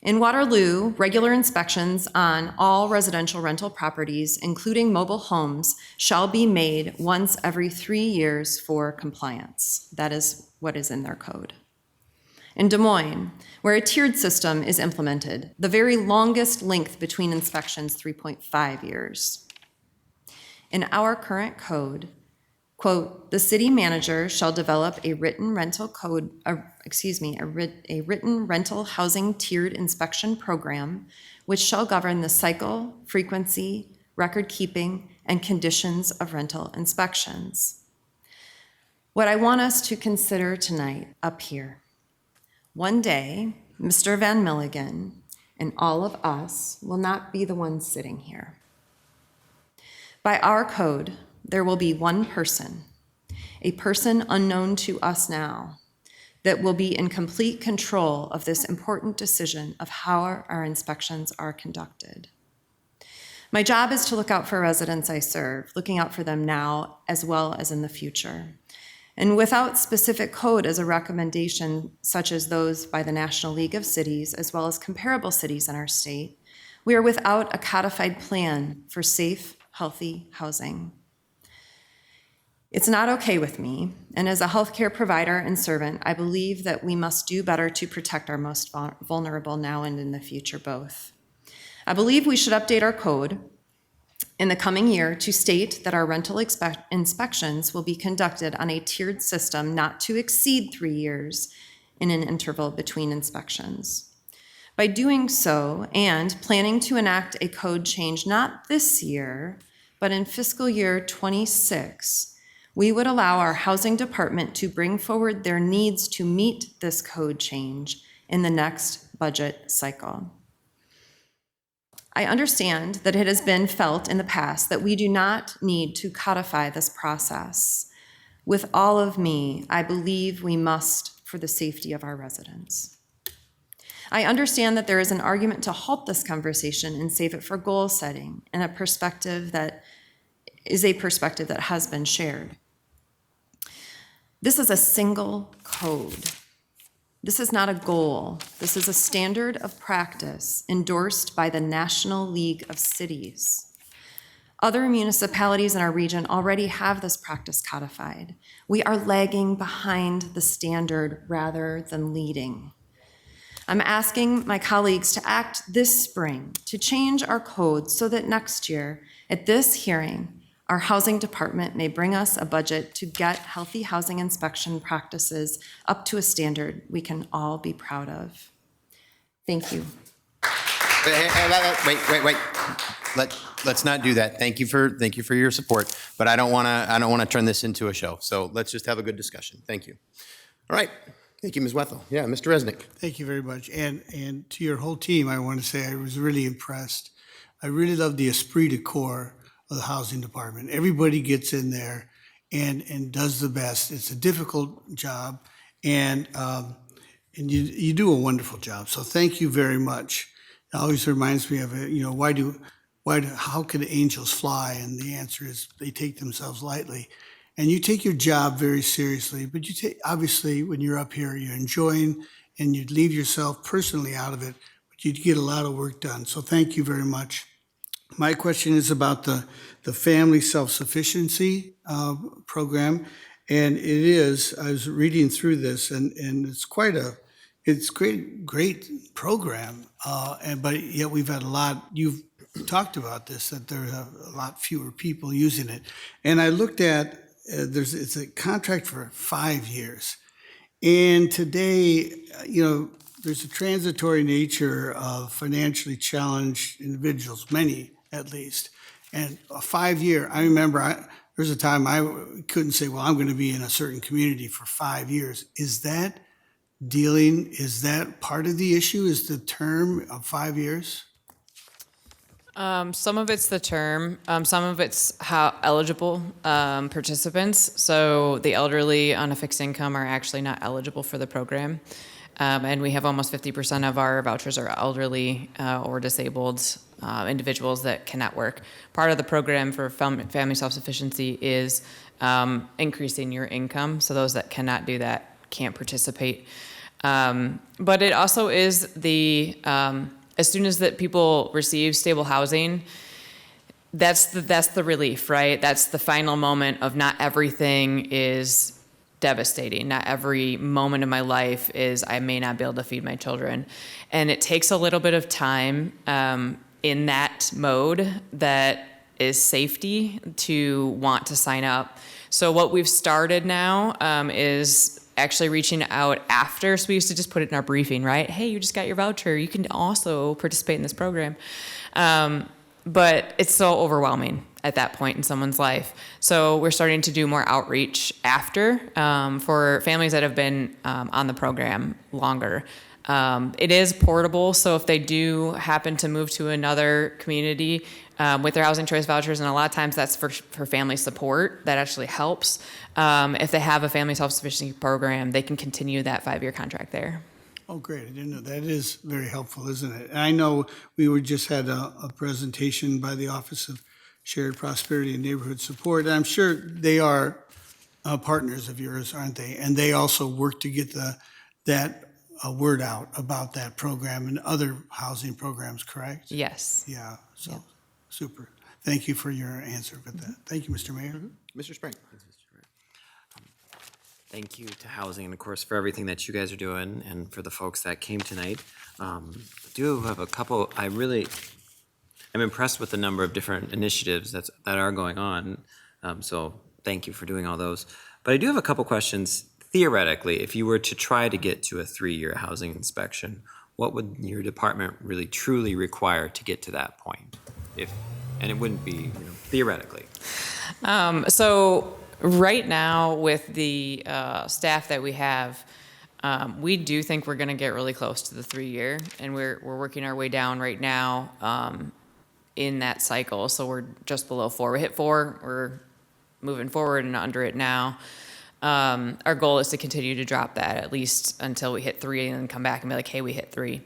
Speaker 20: In Waterloo, regular inspections on all residential rental properties, including mobile homes, shall be made once every 3 years for compliance. That is what is in their code. In Des Moines, where a tiered system is implemented, the very longest length between inspections, 3.5 years. In our current code, quote, the city manager shall develop a written rental housing tiered inspection program, which shall govern the cycle, frequency, record keeping, and conditions of rental inspections. What I want us to consider tonight up here, one day, Mr. Van Milligan and all of us will not be the ones sitting here. By our code, there will be one person, a person unknown to us now, that will be in complete control of this important decision of how our inspections are conducted. My job is to look out for residents I serve, looking out for them now as well as in the future. And without specific code as a recommendation, such as those by the National League of Cities, as well as comparable cities in our state, we are without a codified plan for safe, healthy housing. It's not okay with me, and as a healthcare provider and servant, I believe that we must do better to protect our most vulnerable now and in the future both. I believe we should update our code in the coming year to state that our rental inspections will be conducted on a tiered system not to exceed 3 years in an interval between inspections. By doing so, and planning to enact a code change not this year, but in fiscal year 26, we would allow our housing department to bring forward their needs to meet this code change in the next budget cycle. I understand that it has been felt in the past that we do not need to codify this process. With all of me, I believe we must for the safety of our residents. I understand that there is an argument to halt this conversation and save it for goal setting and a perspective that has been shared. This is a single code. This is not a goal. This is a standard of practice endorsed by the National League of Cities. Other municipalities in our region already have this practice codified. We are lagging behind the standard rather than leading. I'm asking my colleagues to act this spring to change our code so that next year, at this hearing, our housing department may bring us a budget to get healthy housing inspection practices up to a standard we can all be proud of. Thank you.
Speaker 1: Wait. Let's not do that. Thank you for your support, but I don't want to turn this into a show. So let's just have a good discussion. Thank you. All right. Thank you, Ms. Wethel. Yeah, Mr. Resnick.
Speaker 21: Thank you very much. And to your whole team, I want to say I was really impressed. I really love the esprit de corps of the housing department. Everybody gets in there and does the best. It's a difficult job, and you do a wonderful job. So thank you very much. It always reminds me of how can angels fly? And the answer is they take themselves lightly. And you take your job very seriously, but obviously when you're up here, you're enjoying and you leave yourself personally out of it, but you get a lot of work done. So thank you very much. My question is about the family self-sufficiency program. And I was reading through this and it's great program. But yet we've had you've talked about this, that there are a lot fewer people using it. And I looked at, it's a contract for 5 years. And today, there's a transitory nature of financially challenged individuals, many at least. And a 5-year, I remember there's a time I couldn't say, well, I'm going to be in a certain community for 5 years. Is that part of the issue? Is the term of 5 years?
Speaker 4: Some of it's the term, some of it's how eligible participants. So the elderly on a fixed income are actually not eligible for the program. And we have almost 50% of our vouchers are elderly or disabled individuals that cannot work. Part of the program for family self-sufficiency is increasing your income. So those that cannot do that can't participate. But it also is as soon as that people receive stable housing, that's the relief, right? That's the final moment of not everything is devastating. Not every moment of my life is I may not be able to feed my children. And it takes a little bit of time in that mode that is safety to want to sign up. So what we've started now is actually reaching out after. So we used to just put it in our briefing, right? Hey, you just got your voucher. You can also participate in this program. But it's so overwhelming at that point in someone's life. So we're starting to do more outreach after for families that have been on the program longer. It is portable, so if they do happen to move to another community with their housing choice vouchers, and a lot of times that's for family support, that actually helps. If they have a family self-sufficiency program, they can continue that 5-year contract there.
Speaker 21: Oh, great. I didn't know. That is very helpful, isn't it? And I know we just had a presentation by the Office of Shared Prosperity and Neighborhood Support. And I'm sure they are partners of yours, aren't they? And they also work to get that word out about that program and other housing programs, correct?
Speaker 4: Yes.
Speaker 21: Yeah. So super. Thank you for your answer for that. Thank you, Mr. Mayor.
Speaker 1: Mr. Spring.
Speaker 22: Thank you to Housing and, of course, for everything that you guys are doing and for the folks that came tonight. I do have a couple. I really am impressed with the number of different initiatives that are going on. So thank you for doing all those. But I do have a couple questions. Theoretically, if you were to try to get to a 3-year housing inspection, what would your department really truly require to get to that point? And it wouldn't be, theoretically.
Speaker 4: So right now with the staff that we have, we do think we're going to get really close to the 3-year, and we're working our way down right now in that cycle. So we're just below 4. We hit 4. We're moving forward and under it now. Our goal is to continue to drop that at least until we hit 3 and then come back and be like, hey, we hit 3.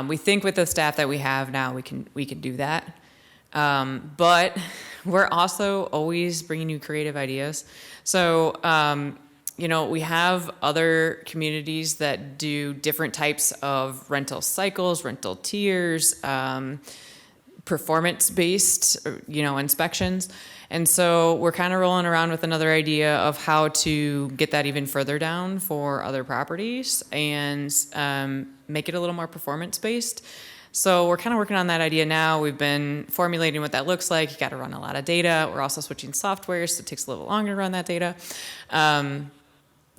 Speaker 4: We think with the staff that we have now, we can do that. But we're also always bringing you creative ideas. So, we have other communities that do different types of rental cycles, rental tiers, performance-based, inspections. And so we're kind of rolling around with another idea of how to get that even further down for other properties and make it a little more performance-based. So we're kind of working on that idea now. We've been formulating what that looks like. You got to run a lot of data. We're also switching software, so it takes a little longer to run that data.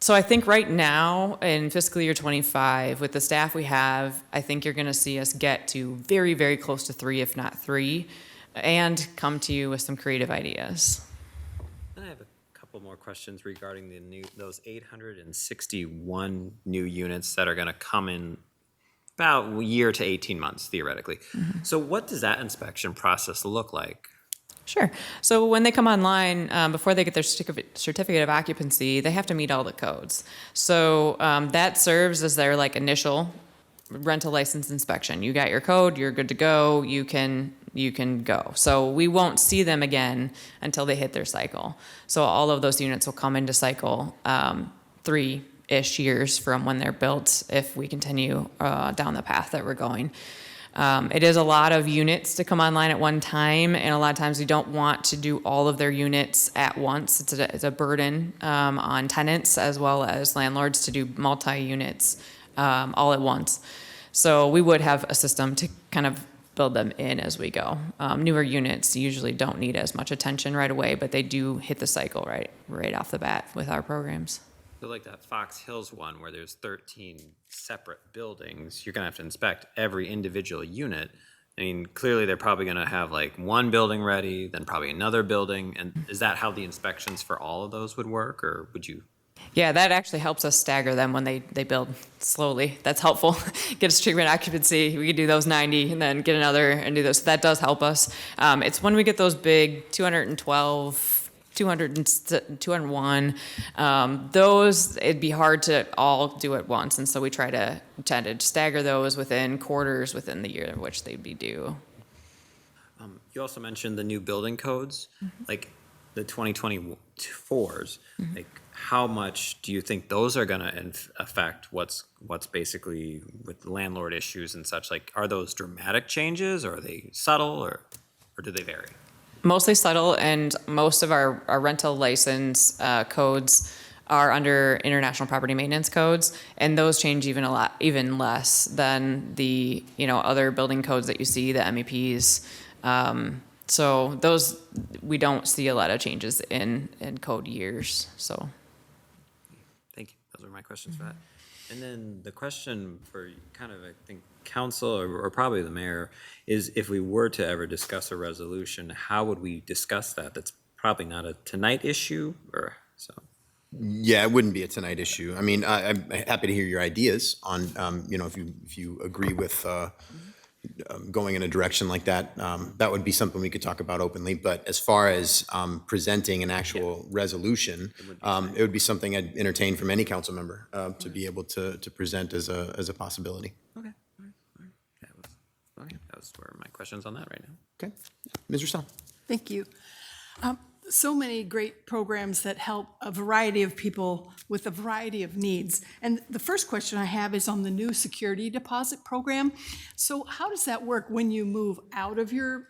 Speaker 4: So I think right now in fiscal year 25, with the staff we have, I think you're going to see us get to very, very close to 3, if not 3, and come to you with some creative ideas.
Speaker 22: And I have a couple more questions regarding those 861 new units that are going to come in about a year to 18 months, theoretically. So what does that inspection process look like?
Speaker 4: Sure. So when they come online, before they get their certificate of occupancy, they have to meet all the codes. So that serves as their initial rental license inspection. You got your code, you're good to go, you can go. So we won't see them again until they hit their cycle. So all of those units will come into cycle 3-ish years from when they're built if we continue down the path that we're going. It is a lot of units to come online at one time, and a lot of times we don't want to do all of their units at once. It's a burden on tenants as well as landlords to do multi-units all at once. So we would have a system to kind of build them in as we go. Newer units usually don't need as much attention right away, but they do hit the cycle right off the bat with our programs.
Speaker 22: So like that Fox Hills one where there's 13 separate buildings, you're gonna have to inspect every individual unit. I mean, clearly they're probably gonna have one building ready, then probably another building. And is that how the inspections for all of those would work, or would you?
Speaker 4: Yeah, that actually helps us stagger them when they build slowly. That's helpful. Get us treatment occupancy. We could do those 90 and then get another and do those. So that does help us. It's when we get those big 212, 201, those, it'd be hard to all do at once. And so we try to stagger those within quarters within the year in which they'd be due.
Speaker 22: You also mentioned the new building codes, like the 2024s. How much do you think those are going to affect what's basically with landlord issues and such? Are those dramatic changes, or are they subtle, or do they vary?
Speaker 4: Mostly subtle, and most of our rental license codes are under international property maintenance codes, and those change even less than the other building codes that you see, the MEPs. So those, we don't see a lot of changes in code years. So.
Speaker 22: Thank you. Those are my questions for that. And then the question for kind of, I think, council or probably the mayor is, if we were to ever discuss a resolution, how would we discuss that? That's probably not a tonight issue, or so.
Speaker 1: Yeah, it wouldn't be a tonight issue. I mean, I'm happy to hear your ideas on, if you agree with going in a direction like that, that would be something we could talk about openly. But as far as presenting an actual resolution, it would be something I'd entertain from any council member to be able to present as a possibility.
Speaker 22: Okay. All right. Those were my questions on that right now.
Speaker 1: Okay. Ms. Russell.
Speaker 3: Thank you. So many great programs that help a variety of people with a variety of needs. And the first question I have is on the new security deposit program. So how does that work when you move out of your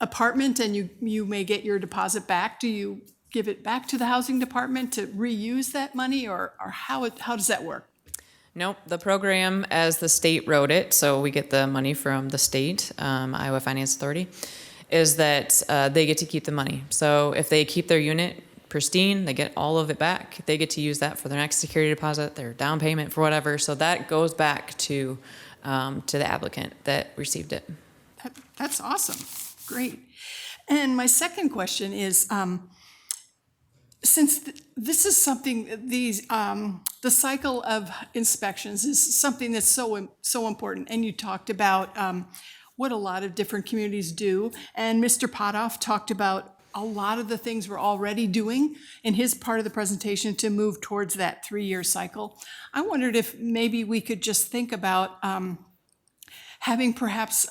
Speaker 3: apartment and you may get your deposit back? Do you give it back to the housing department to reuse that money, or how does that work?
Speaker 4: Nope, the program as the state wrote it, so we get the money from the state, Iowa Finance Authority, is that they get to keep the money. So if they keep their unit pristine, they get all of it back. They get to use that for their next security deposit, their down payment for whatever. So that goes back to the applicant that received it.
Speaker 3: That's awesome. Great. And my second question is, since this is something, the cycle of inspections is something that's so important, and you talked about what a lot of different communities do, and Mr. Potoff talked about a lot of the things we're already doing in his part of the presentation to move towards that 3-year cycle. I wondered if maybe we could just think about having perhaps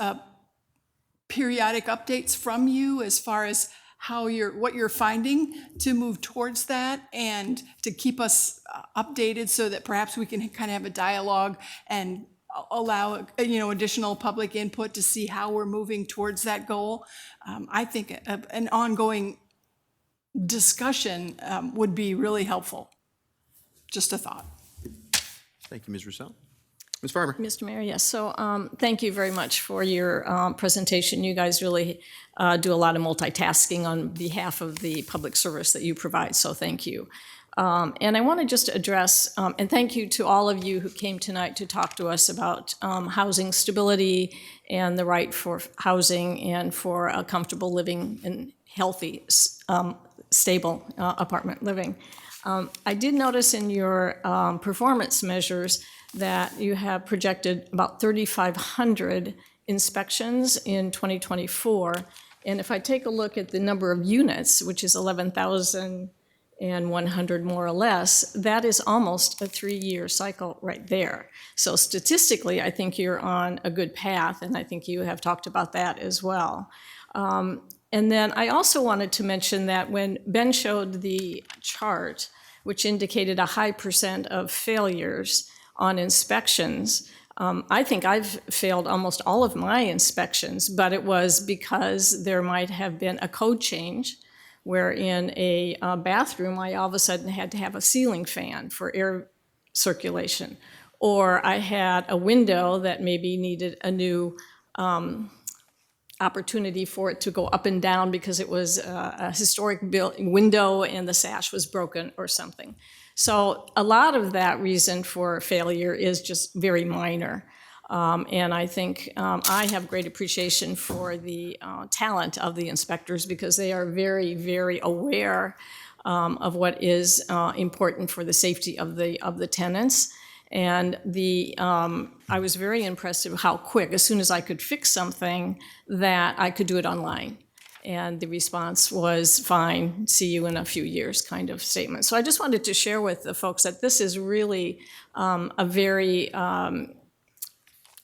Speaker 3: periodic updates from you as far as what you're finding to move towards that, and to keep us updated so that perhaps we can kind of have a dialogue and allow additional public input to see how we're moving towards that goal. I think an ongoing discussion would be really helpful. Just a thought.
Speaker 1: Thank you, Ms. Roussel. Ms. Farmer.
Speaker 5: Mr. Mayor, yes. So thank you very much for your presentation. You guys really do a lot of multitasking on behalf of the public service that you provide, so thank you. And I want to just address, and thank you to all of you who came tonight to talk to us about housing stability and the right for housing and for a comfortable living and healthy, stable apartment living. I did notice in your performance measures that you have projected about 3,500 inspections in 2024. And if I take a look at the number of units, which is 11,100 more or less, that is almost a 3-year cycle right there. So statistically, I think you're on a good path, and I think you have talked about that as well. And then I also wanted to mention that when Ben showed the chart, which indicated a high percent of failures on inspections, I think I've failed almost all of my inspections, but it was because there might have been a code change where in a bathroom, I all of a sudden had to have a ceiling fan for air circulation, or I had a window that maybe needed a new opportunity for it to go up and down because it was a historic window and the sash was broken or something. So a lot of that reason for failure is just very minor. And I think I have great appreciation for the talent of the inspectors because they are very, very aware of what is important for the safety of the tenants. And I was very impressed with how quick, as soon as I could fix something, that I could do it online. And the response was, fine, see you in a few years kind of statement. So I just wanted to share with the folks that this is really a very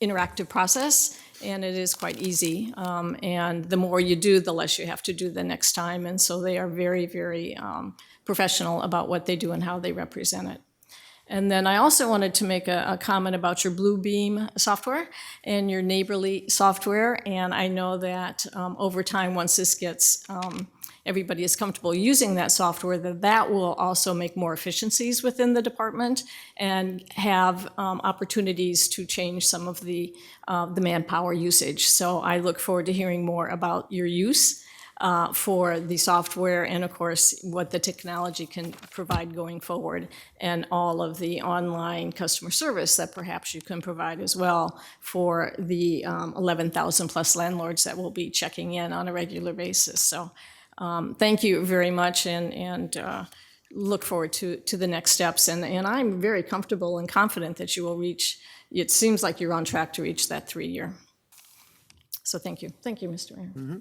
Speaker 5: interactive process, and it is quite easy. And the more you do, the less you have to do the next time. And so they are very, very professional about what they do and how they represent it. And then I also wanted to make a comment about your Bluebeam software and your Neighborly software. And I know that over time, once this gets, everybody is comfortable using that software, that will also make more efficiencies within the department and have opportunities to change some of the manpower usage. So I look forward to hearing more about your use for the software and, of course, what the technology can provide going forward and all of the online customer service that perhaps you can provide as well for the 11,000 plus landlords that will be checking in on a regular basis. So thank you very much and look forward to the next steps. And I'm very comfortable and confident that you will reach, it seems like you're on track to reach that 3-year. So thank you. Thank you, Mr. Mayor.
Speaker 1: Mm-hmm.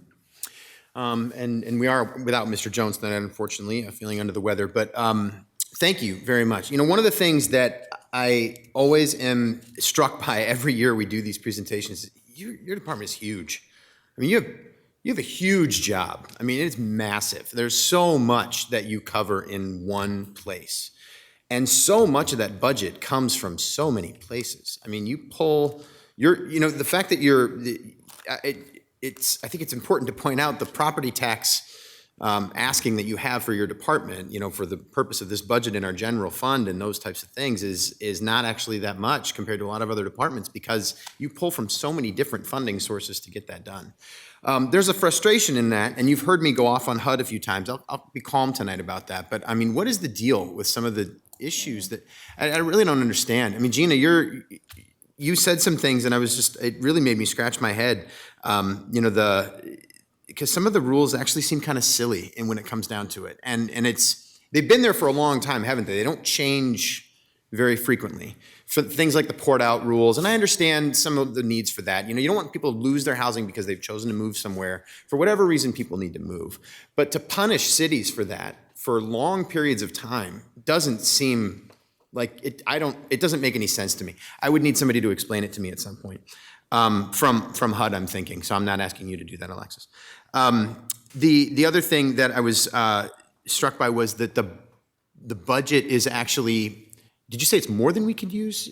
Speaker 1: And we are without Mr. Jones tonight, unfortunately, feeling under the weather. But thank you very much. You know, one of the things that I always am struck by every year we do these presentations, your department is huge. I mean, you have a huge job. I mean, it's massive. There's so much that you cover in one place. And so much of that budget comes from so many places. I mean, you pull the fact that I think it's important to point out the property tax asking that you have for your department, for the purpose of this budget in our general fund and those types of things is not actually that much compared to a lot of other departments because you pull from so many different funding sources to get that done. There's a frustration in that, and you've heard me go off on HUD a few times. I'll be calm tonight about that, but I mean, what is the deal with some of the issues that I really don't understand? I mean, Gina, you said some things, and it really made me scratch my head. Because some of the rules actually seem kind of silly, and when it comes down to it, and they've been there for a long time, haven't they? They don't change very frequently. For things like the port out rules, and I understand some of the needs for that. You don't want people to lose their housing because they've chosen to move somewhere. For whatever reason, people need to move. But to punish cities for that for long periods of time doesn't seem like it. It doesn't make any sense to me. I would need somebody to explain it to me at some point. From HUD, I'm thinking, so I'm not asking you to do that, Alexis. The other thing that I was struck by was that the budget is actually, did you say it's more than we could use,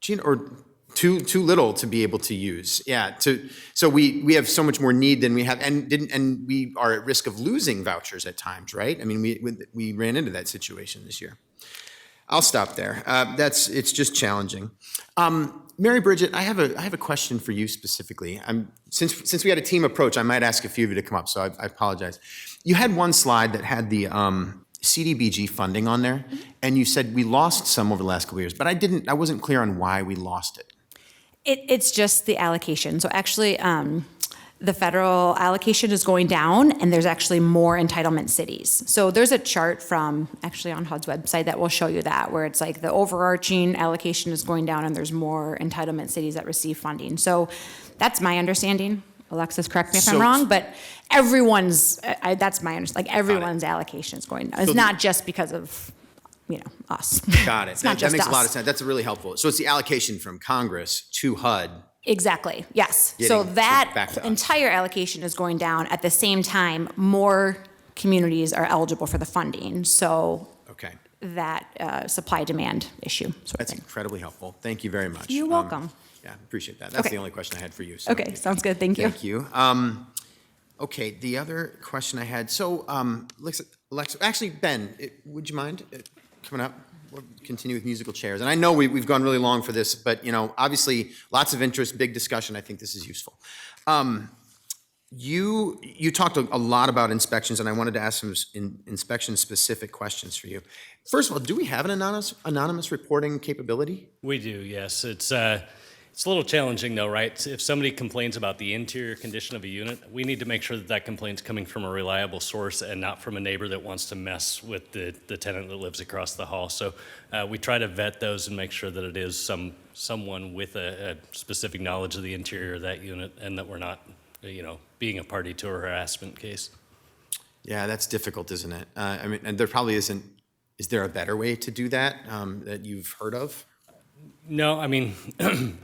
Speaker 1: Gina, or too little to be able to use? Yeah. So we have so much more need than we have, and we are at risk of losing vouchers at times, right? I mean, we ran into that situation this year. I'll stop there. It's just challenging. Mary Bridget, I have a question for you specifically. Since we had a team approach, I might ask a few of you to come up, so I apologize. You had one slide that had the CDBG funding on there, and you said we lost some over the last couple of years, but I wasn't clear on why we lost it.
Speaker 8: It's just the allocation. So actually, the federal allocation is going down, and there's actually more entitlement cities. So there's a chart from actually on HUD's website that will show you that, where it's like the overarching allocation is going down, and there's more entitlement cities that receive funding. So that's my understanding. Alexis, correct me if I'm wrong, but everyone's, that's my understanding, like everyone's allocation is going down. It's not just because of, us.
Speaker 1: Got it.
Speaker 8: It's not
Speaker 1: that
Speaker 8: just
Speaker 1: makes a lot
Speaker 8: us.
Speaker 1: of sense. That's really helpful. So it's the allocation from Congress to HUD.
Speaker 8: Exactly, yes.
Speaker 1: Getting
Speaker 8: So
Speaker 1: back
Speaker 8: that
Speaker 1: to us.
Speaker 8: entire allocation is going down. At the same time, more communities are eligible for the funding. So
Speaker 1: Okay.
Speaker 8: that supply-demand issue sort of
Speaker 1: That's
Speaker 8: thing.
Speaker 1: incredibly helpful. Thank you very much.
Speaker 8: You're welcome.
Speaker 1: Yeah, appreciate that. That's
Speaker 8: Okay.
Speaker 1: the only question I had for you. So
Speaker 8: Okay, sounds good, thank you.
Speaker 1: Thank you. Okay, the other question I had, so Alexa, actually, Ben, would you mind coming up? We'll continue with musical chairs. And I know we've gone really long for this, but obviously lots of interest, big discussion. I think this is useful. You talked a lot about inspections, and I wanted to ask some inspection-specific questions for you. First of all, do we have an anonymous reporting capability?
Speaker 6: We do, yes. It's a little challenging though, right? If somebody complains about the interior condition of a unit, we need to make sure that that complaint's coming from a reliable source and not from a neighbor that wants to mess with the tenant that lives across the hall. So we try to vet those and make sure that it is someone with a specific knowledge of the interior of that unit, and that we're not, being a party to a harassment case.
Speaker 1: Yeah, that's difficult, isn't it? I mean, and there probably isn't. Is there a better way to do that that you've heard of?
Speaker 6: No, I mean,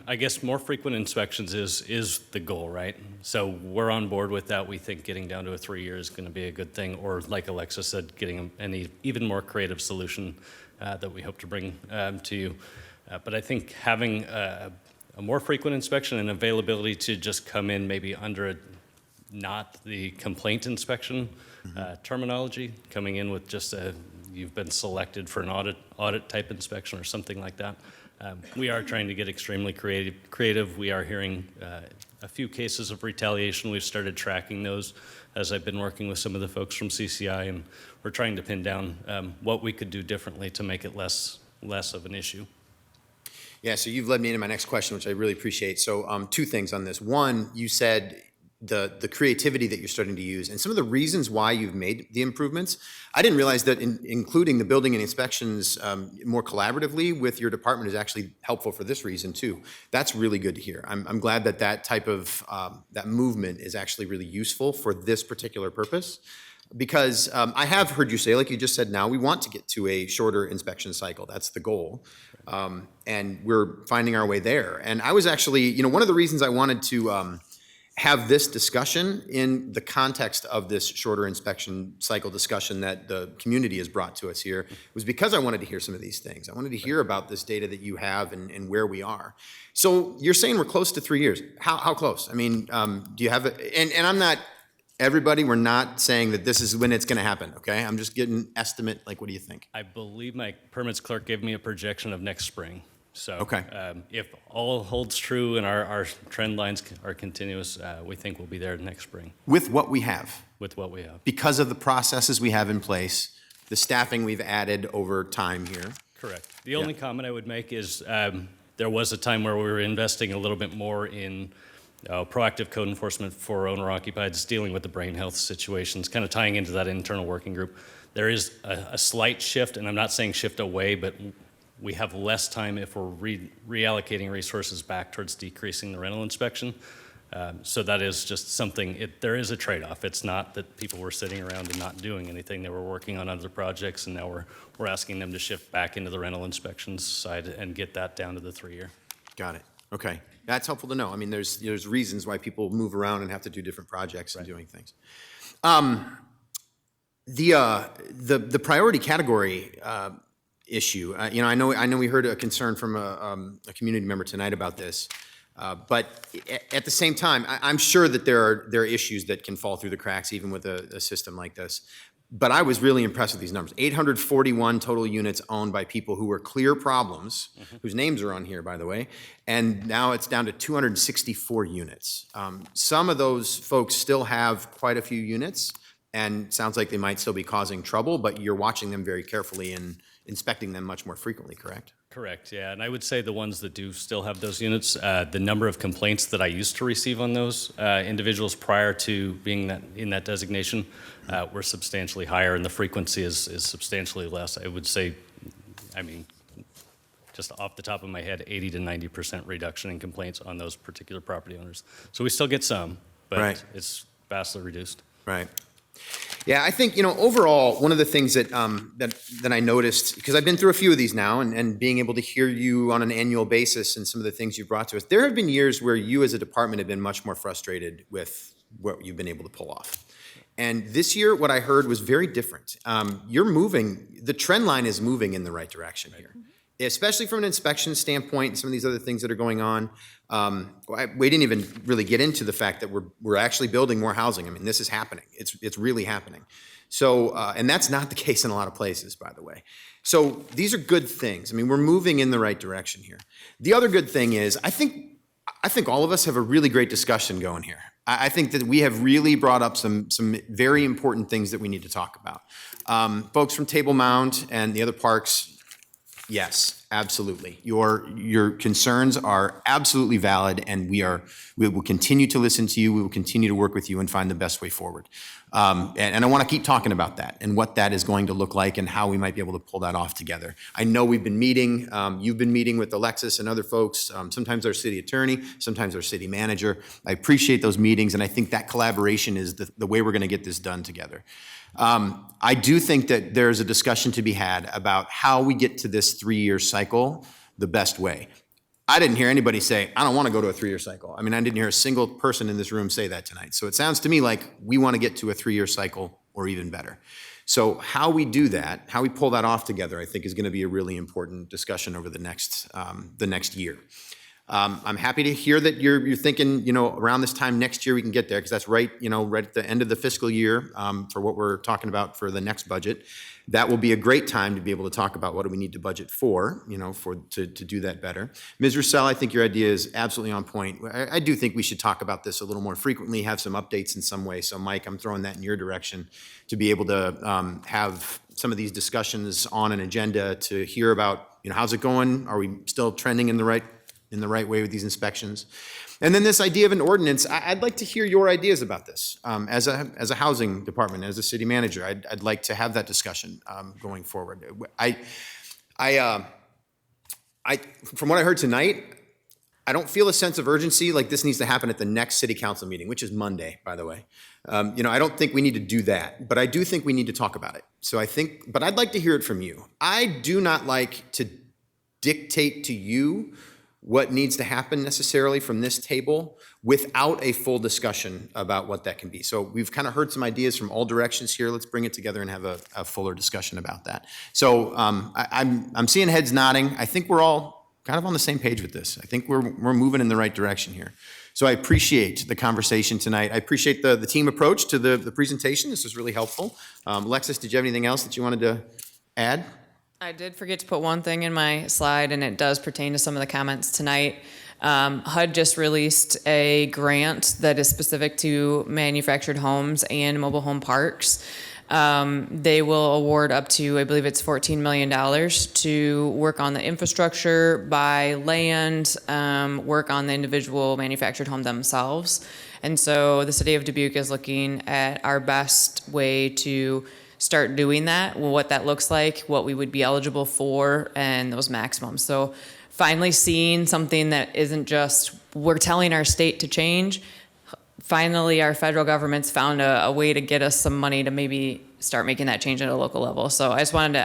Speaker 6: I guess more frequent inspections is the goal, right? So we're on board with that. We think getting down to a 3-year is going to be a good thing, or like Alexa said, getting an even more creative solution that we hope to bring to you. But I think having a more frequent inspection and availability to just come in maybe under not the complaint inspection terminology, coming in with just you've been selected for an audit type inspection or something like that. We are trying to get extremely creative. We are hearing a few cases of retaliation. We've started tracking those as I've been working with some of the folks from CCI, and we're trying to pin down what we could do differently to make it less of an issue.
Speaker 1: Yeah, so you've led me into my next question, which I really appreciate. So two things on this. One, you said the creativity that you're starting to use and some of the reasons why you've made the improvements. I didn't realize that including the building and inspections more collaboratively with your department is actually helpful for this reason too. That's really good to hear. I'm glad that type of, that movement is actually really useful for this particular purpose. Because I have heard you say, like you just said now, we want to get to a shorter inspection cycle. That's the goal. And we're finding our way there. And I was actually, one of the reasons I wanted to have this discussion in the context of this shorter inspection cycle discussion that the community has brought to us here was because I wanted to hear some of these things. I wanted to hear about this data that you have and where we are. So you're saying we're close to 3 years. How close? I mean, do you have it? And I'm not, everybody, we're not saying that this is when it's going to happen, okay? I'm just getting an estimate, like, what do you think?
Speaker 6: I believe my permits clerk gave me a projection of next spring. So
Speaker 1: Okay.
Speaker 6: If all holds true and our trend lines are continuous, we think we'll be there next spring.
Speaker 1: With what we have.
Speaker 6: With what we have.
Speaker 1: Because of the processes we have in place, the staffing we've added over time here.
Speaker 6: Correct. The only comment I would make is there was a time where we were investing a little bit more in proactive code enforcement for owner-occupieds, dealing with the brain health situations, kind of tying into that internal working group. There is a slight shift, and I'm not saying shift away, but we have less time if we're reallocating resources back towards decreasing the rental inspection. So that is just something, there is a trade-off. It's not that people were sitting around and not doing anything. They were working on other projects, and now we're asking them to shift back into the rental inspections side and get that down to the 3-year.
Speaker 1: Got it. Okay. That's helpful to know. I mean, there's reasons why people move around and have to do different projects and doing things. The priority category issue. I know we heard a concern from a community member tonight about this, but at the same time, I'm sure that there are issues that can fall through the cracks even with a system like this. But I was really impressed with these numbers. 841 total units owned by people who were clear problems, whose names are on here, by the way, and now it's down to 264 units. Some of those folks still have quite a few units, and sounds like they might still be causing trouble, but you're watching them very carefully and inspecting them much more frequently, correct?
Speaker 6: Correct, yeah, and I would say the ones that do still have those units, the number of complaints that I used to receive on those individuals prior to being in that designation were substantially higher, and the frequency is substantially less. I would say, I mean, just off the top of my head, 80 to 90% reduction in complaints on those particular property owners. So we still get some, but
Speaker 1: Right.
Speaker 6: it's vastly reduced.
Speaker 1: Right. Yeah, I think, overall, one of the things that I noticed, because I've been through a few of these now, and being able to hear you on an annual basis and some of the things you've brought to us, there have been years where you as a department have been much more frustrated with what you've been able to pull off. And this year, what I heard was very different. You're moving, the trend line is moving in the right direction here, especially from an inspection standpoint and some of these other things that are going on. We didn't even really get into the fact that we're actually building more housing. I mean, this is happening. It's really happening. So, and that's not the case in a lot of places, by the way. So these are good things. I mean, we're moving in the right direction here. The other good thing is, I think all of us have a really great discussion going here. I think that we have really brought up some very important things that we need to talk about. Folks from Table Mound and the other parks, yes, absolutely. Your concerns are absolutely valid, and we will continue to listen to you. We will continue to work with you and find the best way forward. And I want to keep talking about that and what that is going to look like and how we might be able to pull that off together. I know we've been meeting. You've been meeting with Alexis and other folks. Sometimes our city attorney, sometimes our city manager. I appreciate those meetings, and I think that collaboration is the way we're going to get this done together. I do think that there's a discussion to be had about how we get to this 3-year cycle the best way. I didn't hear anybody say, I don't want to go to a 3-year cycle. I mean, I didn't hear a single person in this room say that tonight. So it sounds to me like we want to get to a 3-year cycle or even better. So how we do that, how we pull that off together, I think is going to be a really important discussion over the next year. I'm happy to hear that you're thinking, around this time next year we can get there, because that's right at the end of the fiscal year for what we're talking about for the next budget. That will be a great time to be able to talk about what do we need to budget for, to do that better. Ms. Russell, I think your idea is absolutely on point. I do think we should talk about this a little more frequently, have some updates in some way. So Mike, I'm throwing that in your direction to be able to have some of these discussions on an agenda to hear about, how's it going? Are we still trending in the right way with these inspections? And then this idea of an ordinance, I'd like to hear your ideas about this. As a housing department, as a city manager, I'd like to have that discussion going forward. From what I heard tonight, I don't feel a sense of urgency like this needs to happen at the next city council meeting, which is Monday, by the way. I don't think we need to do that, but I do think we need to talk about it. But I'd like to hear it from you. I do not like to dictate to you what needs to happen necessarily from this table without a full discussion about what that can be. So we've kind of heard some ideas from all directions here. Let's bring it together and have a fuller discussion about that. So I'm seeing heads nodding. I think we're all kind of on the same page with this. I think we're moving in the right direction here. So I appreciate the conversation tonight. I appreciate the team approach to the presentation. This was really helpful. Alexis, did you have anything else that you wanted to add?
Speaker 4: I did forget to put one thing in my slide, and it does pertain to some of the comments tonight. HUD just released a grant that is specific to manufactured homes and mobile home parks. They will award up to, I believe it's $14 million to work on the infrastructure, buy land, work on the individual manufactured home themselves. And so the city of Dubuque is looking at our best way to start doing that, what that looks like, what we would be eligible for, and those maximums. So finally seeing something that isn't just we're telling our state to change. Finally, our federal government's found a way to get us some money to maybe start making that change at a local level. So I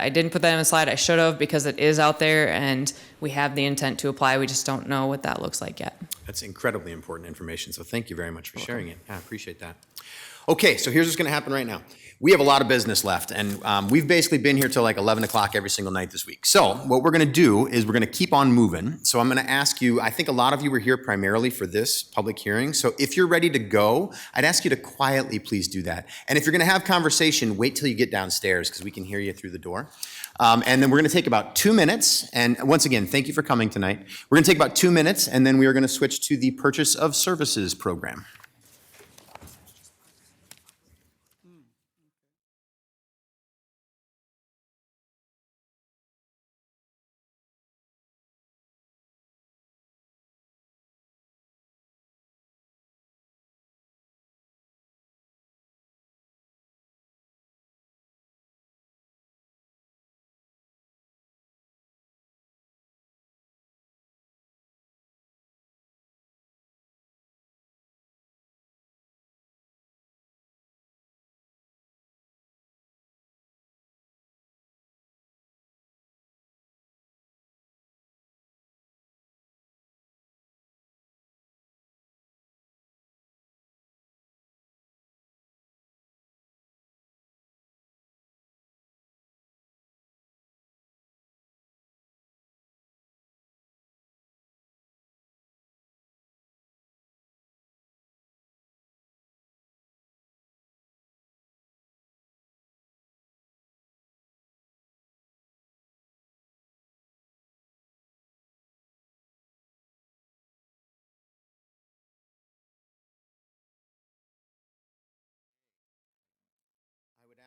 Speaker 4: didn't put that in the slide. I should have, because it is out there and we have the intent to apply. We just don't know what that looks like yet.
Speaker 1: That's incredibly important information, so thank you very much for sharing it. I appreciate that. Okay, so here's what's going to happen right now. We have a lot of business left, and we've basically been here till like 11 o'clock every single night this week. So what we're going to do is we're going to keep on moving. So I'm going to ask you, I think a lot of you were here primarily for this public hearing, so if you're ready to go, I'd ask you to quietly please do that. And if you're going to have conversation, wait till you get downstairs because we can hear you through the door. And then we're going to take about 2 minutes, and once again, thank you for coming tonight. We're going to take about 2 minutes, and then we are going to switch to the Purchase of Services program.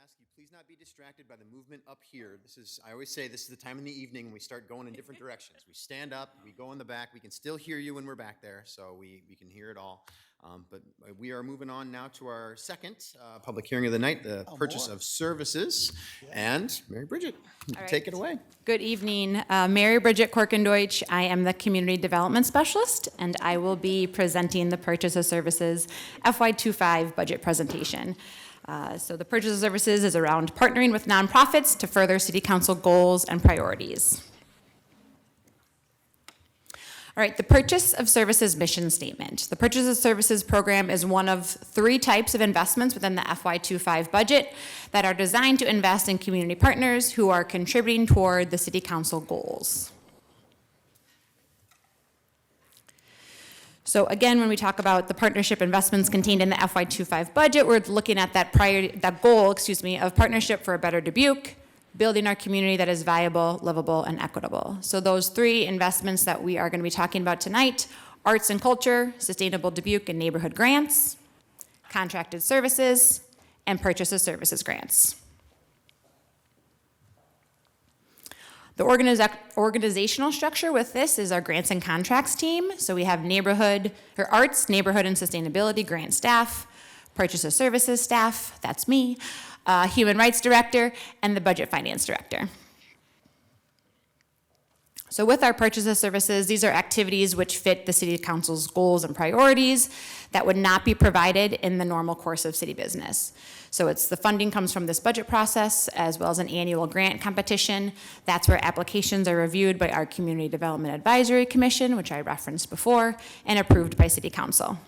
Speaker 1: Ask you, please not be distracted by the movement up here. I always say this is the time in the evening when we start going in different directions. We stand up, we go in the back. We can still hear you when we're back there, so we can hear it all. But we are moving on now to our second public hearing of the night, the Purchase of Services. And Mary Bridget, take it away.
Speaker 8: Good evening. Mary Bridget Korkendeutsch. I am the Community Development Specialist, and I will be presenting the Purchase of Services FY25 budget presentation. So the Purchase of Services is around partnering with nonprofits to further City Council goals and priorities. All right, the Purchase of Services mission statement. The Purchase of Services program is one of 3 types of investments within the FY25 budget that are designed to invest in community partners who are contributing toward the City Council goals. So again, when we talk about the partnership investments contained in the FY25 budget, we're looking at that goal of partnership for a better Dubuque, building our community that is viable, livable, and equitable. So those 3 investments that we are going to be talking about tonight: arts and culture, sustainable Dubuque and neighborhood grants, contracted services, and purchase of services grants. The organizational structure with this is our grants and contracts team. So we have arts, neighborhood, and sustainability grant staff, purchase of services staff, that's me, human rights director, and the budget finance director. So with our purchase of services, these are activities which fit the City Council's goals and priorities that would not be provided in the normal course of city business. So the funding comes from this budget process as well as an annual grant competition. That's where applications are reviewed by our Community Development Advisory Commission, which I referenced before, and approved by City Council.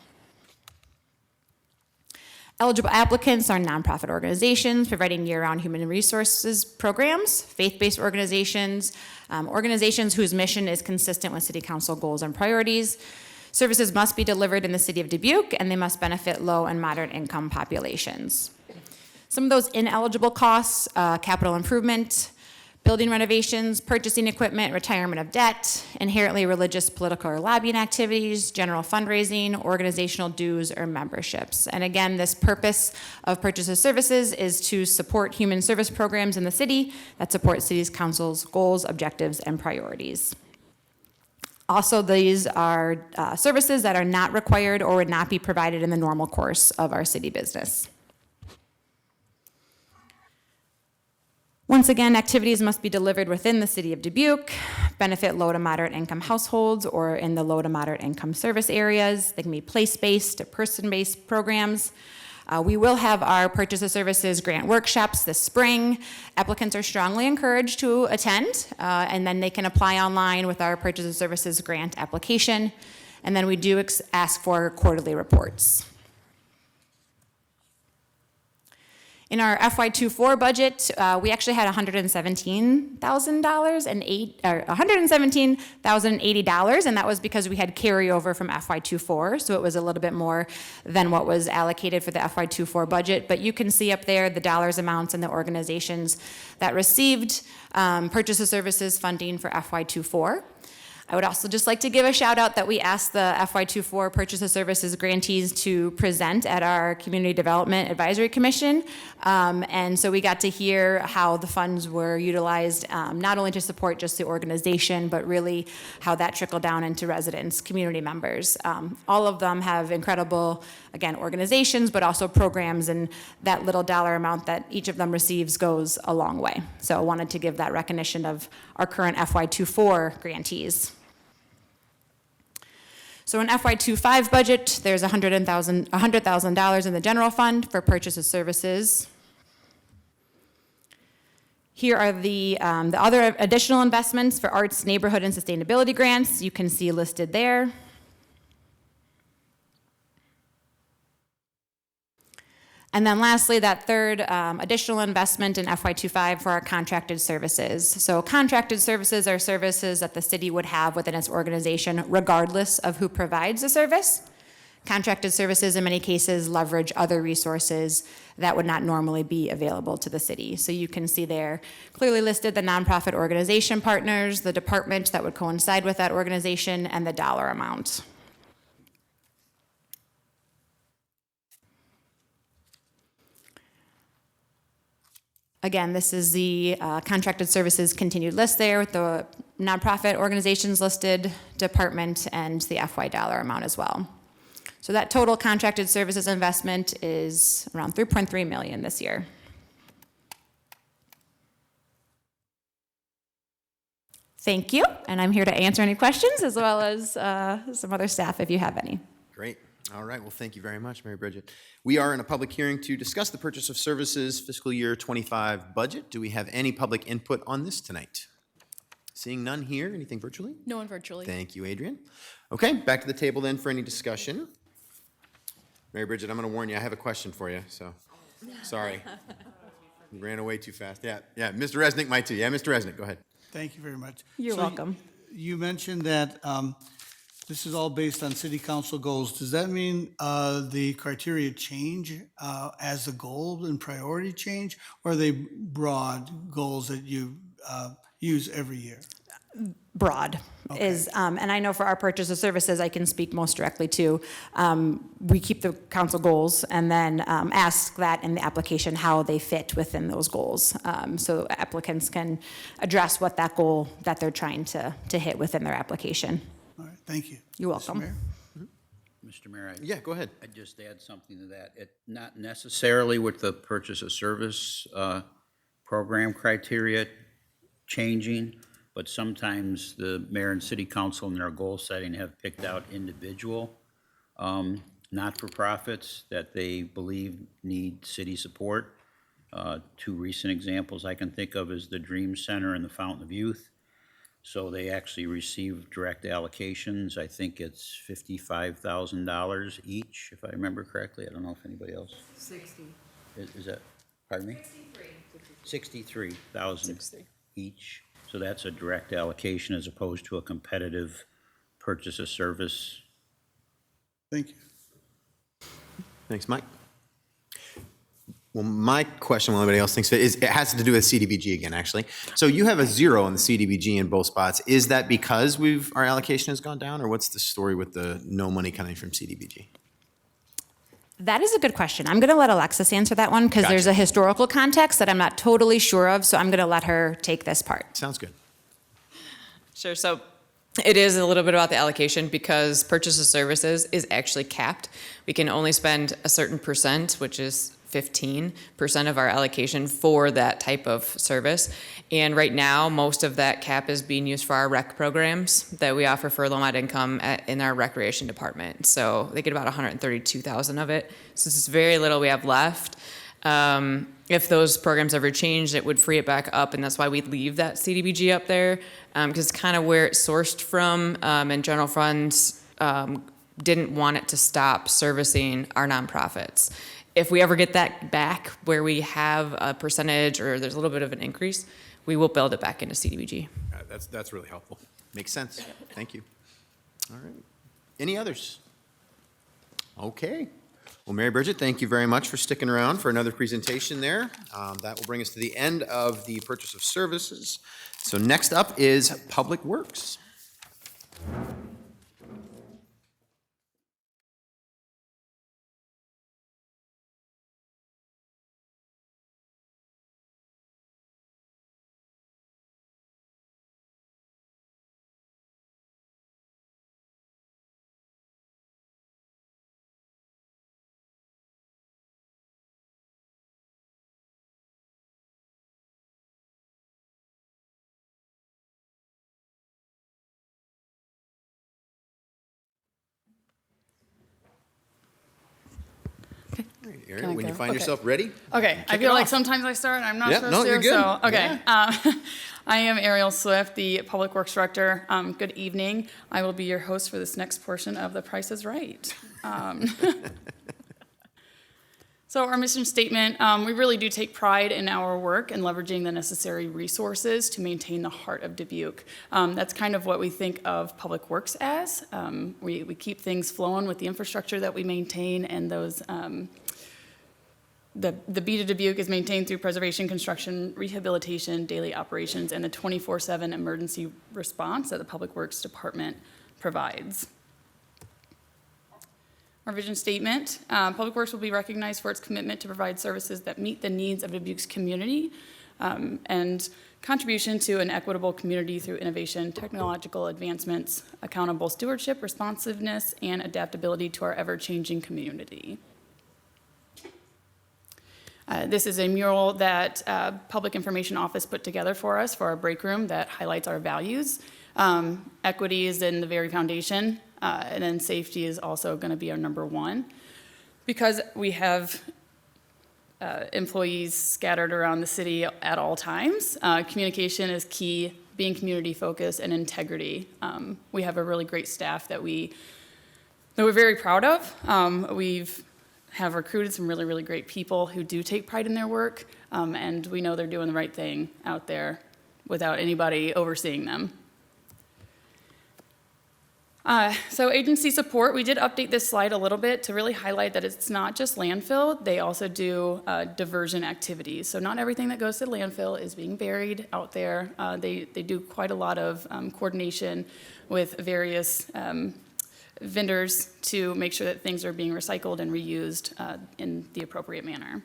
Speaker 8: Eligible applicants are nonprofit organizations providing year-round human resources programs, faith-based organizations, organizations whose mission is consistent with City Council goals and priorities. Services must be delivered in the City of Dubuque, and they must benefit low and moderate income populations. Some of those ineligible costs: capital improvement, building renovations, purchasing equipment, retirement of debt, inherently religious, political, or lobbying activities, general fundraising, organizational dues, or memberships. And again, this purpose of purchase of services is to support human service programs in the city that support City Council's goals, objectives, and priorities. Also, these are services that are not required or would not be provided in the normal course of our city business. Once again, activities must be delivered within the City of Dubuque, benefit low to moderate income households or in the low to moderate income service areas. They can be place-based or person-based programs. We will have our purchase of services grant workshops this spring. Applicants are strongly encouraged to attend, and then they can apply online with our purchase of services grant application. And then we do ask for quarterly reports. In our FY24 budget, we actually had $117,080, and that was because we had carryover from FY24, so it was a little bit more than what was allocated for the FY24 budget. But you can see up there the dollars amounts and the organizations that received purchase of services funding for FY24. I would also just like to give a shout out that we asked the FY24 Purchase of Services grantees to present at our Community Development Advisory Commission. And so we got to hear how the funds were utilized, not only to support just the organization, but really how that trickled down into residents, community members. All of them have incredible, again, organizations, but also programs, and that little dollar amount that each of them receives goes a long way. So I wanted to give that recognition of our current FY24 grantees. So in FY25 budget, there's $100,000 in the general fund for purchase of services. Here are the other additional investments for arts, neighborhood, and sustainability grants. You can see listed there. And then lastly, that third additional investment in FY25 for our contracted services. So contracted services are services that the city would have within its organization regardless of who provides the service. Contracted services in many cases leverage other resources that would not normally be available to the city. So you can see there clearly listed the nonprofit organization partners, the department that would coincide with that organization, and the dollar amount. Again, this is the contracted services continued list there with the nonprofit organizations listed, department, and the FY dollar amount as well. So that total contracted services investment is around $3.3 million this year. Thank you, and I'm here to answer any questions as well as some other staff if you have any.
Speaker 1: Great. All right. Well, thank you very much, Mary Bridget. We are in a public hearing to discuss the purchase of services fiscal year 25 budget. Do we have any public input on this tonight? Seeing none here. Anything virtually?
Speaker 2: No one virtually.
Speaker 1: Thank you, Adrian. Okay, back to the table then for any discussion. Mary Bridget, I'm going to warn you. I have a question for you, so sorry. You ran away too fast. Yeah, Mr. Resnick might too. Yeah, Mr. Resnick, go ahead.
Speaker 21: Thank you very much.
Speaker 8: You're welcome.
Speaker 21: You mentioned that this is all based on city council goals. Does that mean the criteria change as the goal and priority change, or are they broad goals that you use every year?
Speaker 8: Broad is, and I know for our purchase of services, I can speak most directly to, we keep the council goals and then ask that in the application how they fit within those goals. So applicants can address what that goal that they're trying to hit within their application.
Speaker 21: All right, thank you.
Speaker 8: You're welcome.
Speaker 7: Mr. Mayor,
Speaker 1: Yeah, go ahead.
Speaker 7: I'd just add something to that. Not necessarily with the purchase of service program criteria changing, but sometimes the mayor and city council in their goal setting have picked out individual not-for-profits that they believe need city support. Two recent examples I can think of is the Dream Center and the Fountain of Youth. So they actually receive direct allocations. I think it's $55,000 each, if I remember correctly. I don't know if anybody else.
Speaker 15: 60.
Speaker 7: Is that, pardon me? 63,000 each. So that's a direct allocation as opposed to a competitive purchase of service.
Speaker 21: Thank you.
Speaker 1: Thanks, Mike. Well, my question, while anybody else thinks of it, is it has to do with CDBG again, actually. So you have a 0 on the CDBG in both spots. Is that because our allocation has gone down, or what's the story with the no money coming from CDBG?
Speaker 8: That is a good question. I'm going to let Alexis answer that one because there's a historical context that I'm not totally sure of, so I'm going to let her take this part.
Speaker 1: Sounds good.
Speaker 4: Sure. So it is a little bit about the allocation because purchase of services is actually capped. We can only spend a certain percent, which is 15% of our allocation for that type of service. And right now, most of that cap is being used for our rec programs that we offer for low-mod income in our recreation department. So they get about $132,000 of it. So it's very little we have left. If those programs ever changed, it would free it back up, and that's why we leave that CDBG up there, because it's kind of where it's sourced from, and general funds didn't want it to stop servicing our nonprofits. If we ever get that back where we have a percentage or there's a little bit of an increase, we will build it back into CDBG.
Speaker 1: That's really helpful. Makes sense. Thank you. All right. Any others? Okay. Well, Mary Bridget, thank you very much for sticking around for another presentation there. That will bring us to the end of the purchase of services. So next up is Public Works. All right, Ariel, when you find yourself ready.
Speaker 9: Okay, I feel like sometimes I start and I'm not supposed to.
Speaker 1: You're good.
Speaker 9: So, okay. I am Ariel Swift, the Public Works Director. Good evening. I will be your host for this next portion of The Price is Right. So our mission statement, we really do take pride in our work and leveraging the necessary resources to maintain the heart of Dubuque. That's kind of what we think of Public Works as. We keep things flowing with the infrastructure that we maintain, and those the beat of Dubuque is maintained through preservation, construction, rehabilitation, daily operations, and the 24/7 emergency response that the Public Works Department provides. Our vision statement, Public Works will be recognized for its commitment to provide services that meet the needs of Dubuque's community and contribution to an equitable community through innovation, technological advancements, accountable stewardship, responsiveness, and adaptability to our ever-changing community. This is a mural that Public Information Office put together for us for our break room that highlights our values. Equity is in the very foundation, and then safety is also going to be our number one. Because we have employees scattered around the city at all times, communication is key, being community focused, and integrity. We have a really great staff that we're very proud of. We've recruited some really, really great people who do take pride in their work, and we know they're doing the right thing out there without anybody overseeing them. So agency support, we did update this slide a little bit to really highlight that it's not just landfill, they also do diversion activities. So not everything that goes to landfill is being buried out there. They do quite a lot of coordination with various vendors to make sure that things are being recycled and reused in the appropriate manner.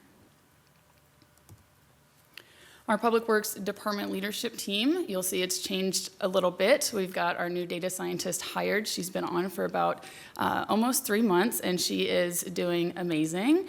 Speaker 9: Our Public Works Department leadership team, you'll see it's changed a little bit. We've got our new data scientist hired. She's been on for about almost 3 months, and she is doing amazing.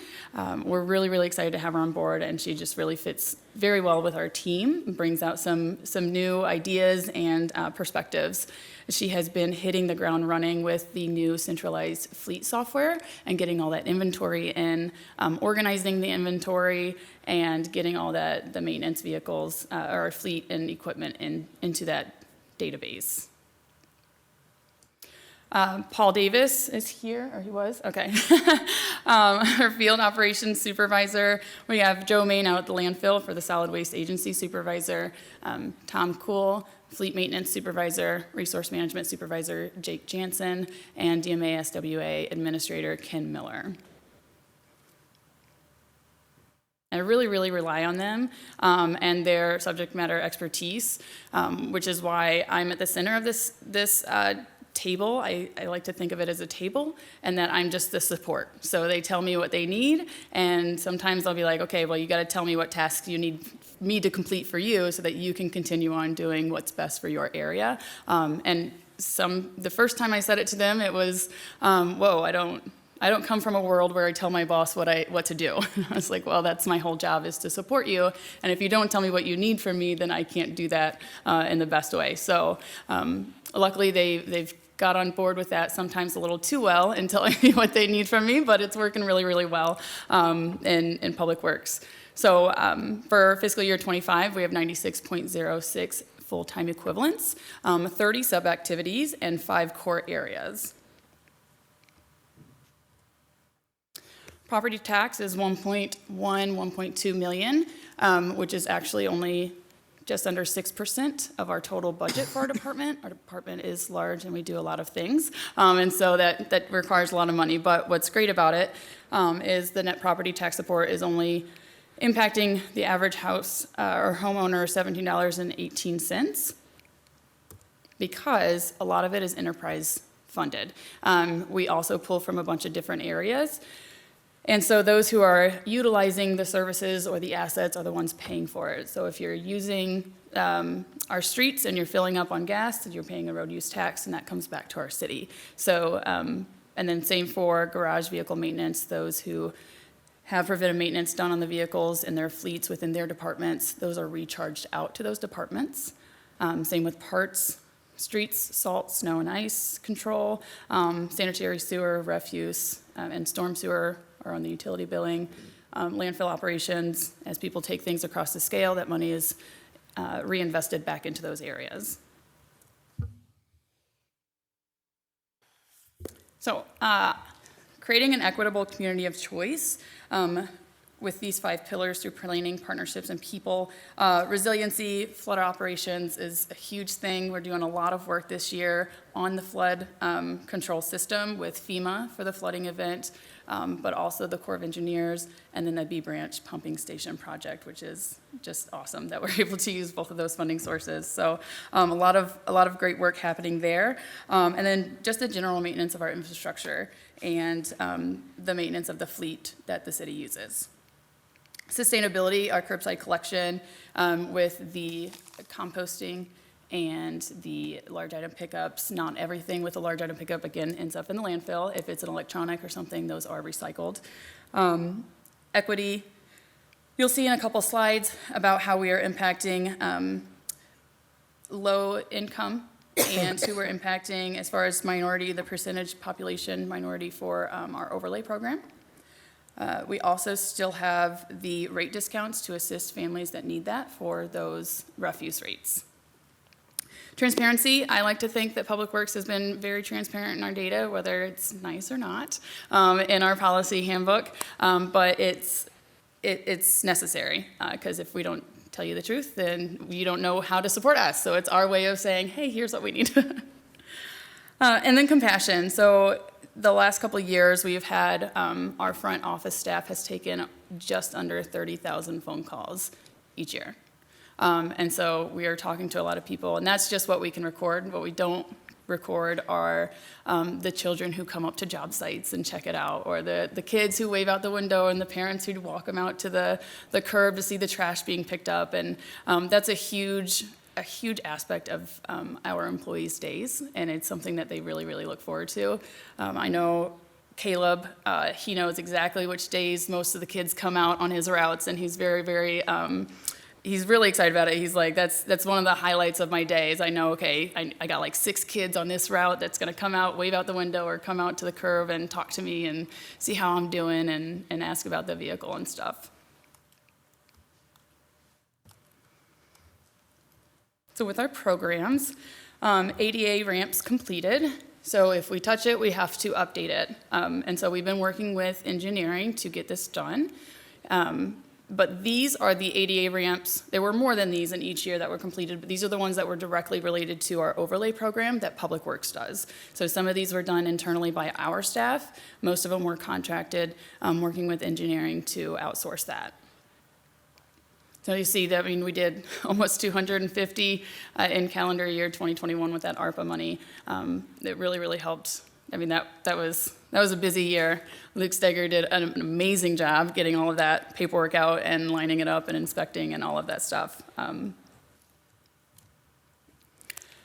Speaker 9: We're really, really excited to have her on board, and she just really fits very well with our team, brings out some new ideas and perspectives. She has been hitting the ground running with the new centralized fleet software and getting all that inventory in, organizing the inventory, and getting all that, the maintenance vehicles, or fleet and equipment into that database. Paul Davis is here, or he was, okay. Our field operations supervisor. We have Joe Main out at the landfill for the solid waste agency supervisor, Tom Kuhl, fleet maintenance supervisor, resource management supervisor, Jake Jansen, and DMA SWA administrator, Ken Miller. I really, really rely on them and their subject matter expertise, which is why I'm at the center of this table. I like to think of it as a table, and that I'm just the support. So they tell me what they need, and sometimes I'll be like, okay, well, you got to tell me what tasks you need me to complete for you so that you can continue on doing what's best for your area. And the first time I said it to them, it was, whoa, I don't come from a world where I tell my boss what to do. I was like, well, that's my whole job, is to support you. And if you don't tell me what you need from me, then I can't do that in the best way. So luckily they've got on board with that, sometimes a little too well, in telling me what they need from me, but it's working really, really well in Public Works. So for fiscal year 25, we have 96.06 full-time equivalents, 30 sub-activities, and 5 core areas. Property tax is 1.2 million, which is actually only just under 6% of our total budget for our department. Our department is large and we do a lot of things, and so that requires a lot of money. But what's great about it is the net property tax support is only impacting the average house or homeowner $17.18, because a lot of it is enterprise funded. We also pull from a bunch of different areas. And so those who are utilizing the services or the assets are the ones paying for it. So if you're using our streets and you're filling up on gas, you're paying a road use tax, and that comes back to our city. So, and then same for garage vehicle maintenance. Those who have preventive maintenance done on the vehicles in their fleets within their departments, those are recharged out to those departments. Same with parts, streets, salt, snow and ice control, sanitary sewer, refuse, and storm sewer are on the utility billing. Landfill operations, as people take things across the scale, that money is reinvested back into those areas. So, creating an equitable community of choice with these 5 pillars through planning, partnerships, and people. Resiliency, flood operations is a huge thing. We're doing a lot of work this year on the flood control system with FEMA for the flooding event, but also the Corps of Engineers, and then the B Branch pumping station project, which is just awesome that we're able to use both of those funding sources. So a lot of great work happening there. And then just the general maintenance of our infrastructure and the maintenance of the fleet that the city uses. Sustainability, our curbside collection with the composting and the large item pickups. Not everything with a large item pickup, again, ends up in the landfill. If it's an electronic or something, those are recycled. Equity, you'll see in a couple slides about how we are impacting low income and who we're impacting as far as minority, the percentage population minority for our overlay program. We also still have the rate discounts to assist families that need that for those refuse rates. Transparency, I like to think that Public Works has been very transparent in our data, whether it's nice or not, in our policy handbook, but it's necessary, because if we don't tell you the truth, then you don't know how to support us. So it's our way of saying, hey, here's what we need. And then compassion. So the last couple of years, we've had our front office staff has taken just under 30,000 phone calls each year. And so we are talking to a lot of people, and that's just what we can record. What we don't record are the children who come up to job sites and check it out, or the kids who wave out the window, and the parents who walk them out to the curb to see the trash being picked up. And that's a huge aspect of our employees' days, and it's something that they really, really look forward to. I know Caleb, he knows exactly which days most of the kids come out on his routes, and he's very, very, he's really excited about it. He's like, that's one of the highlights of my days. I know, okay, I got like 6 kids on this route that's gonna come out, wave out the window, or come out to the curb and talk to me and see how I'm doing and ask about the vehicle and stuff. So with our programs, ADA ramps completed. So if we touch it, we have to update it. And so we've been working with engineering to get this done. But these are the ADA ramps. There were more than these in each year that were completed, but these are the ones that were directly related to our overlay program that Public Works does. So some of these were done internally by our staff. Most of them were contracted, working with engineering to outsource that. So you see that, I mean, we did almost 250 in calendar year 2021 with that ARPA money. It really, really helped. I mean, that was a busy year. Luke Steger did an amazing job getting all of that paperwork out and lining it up and inspecting and all of that stuff.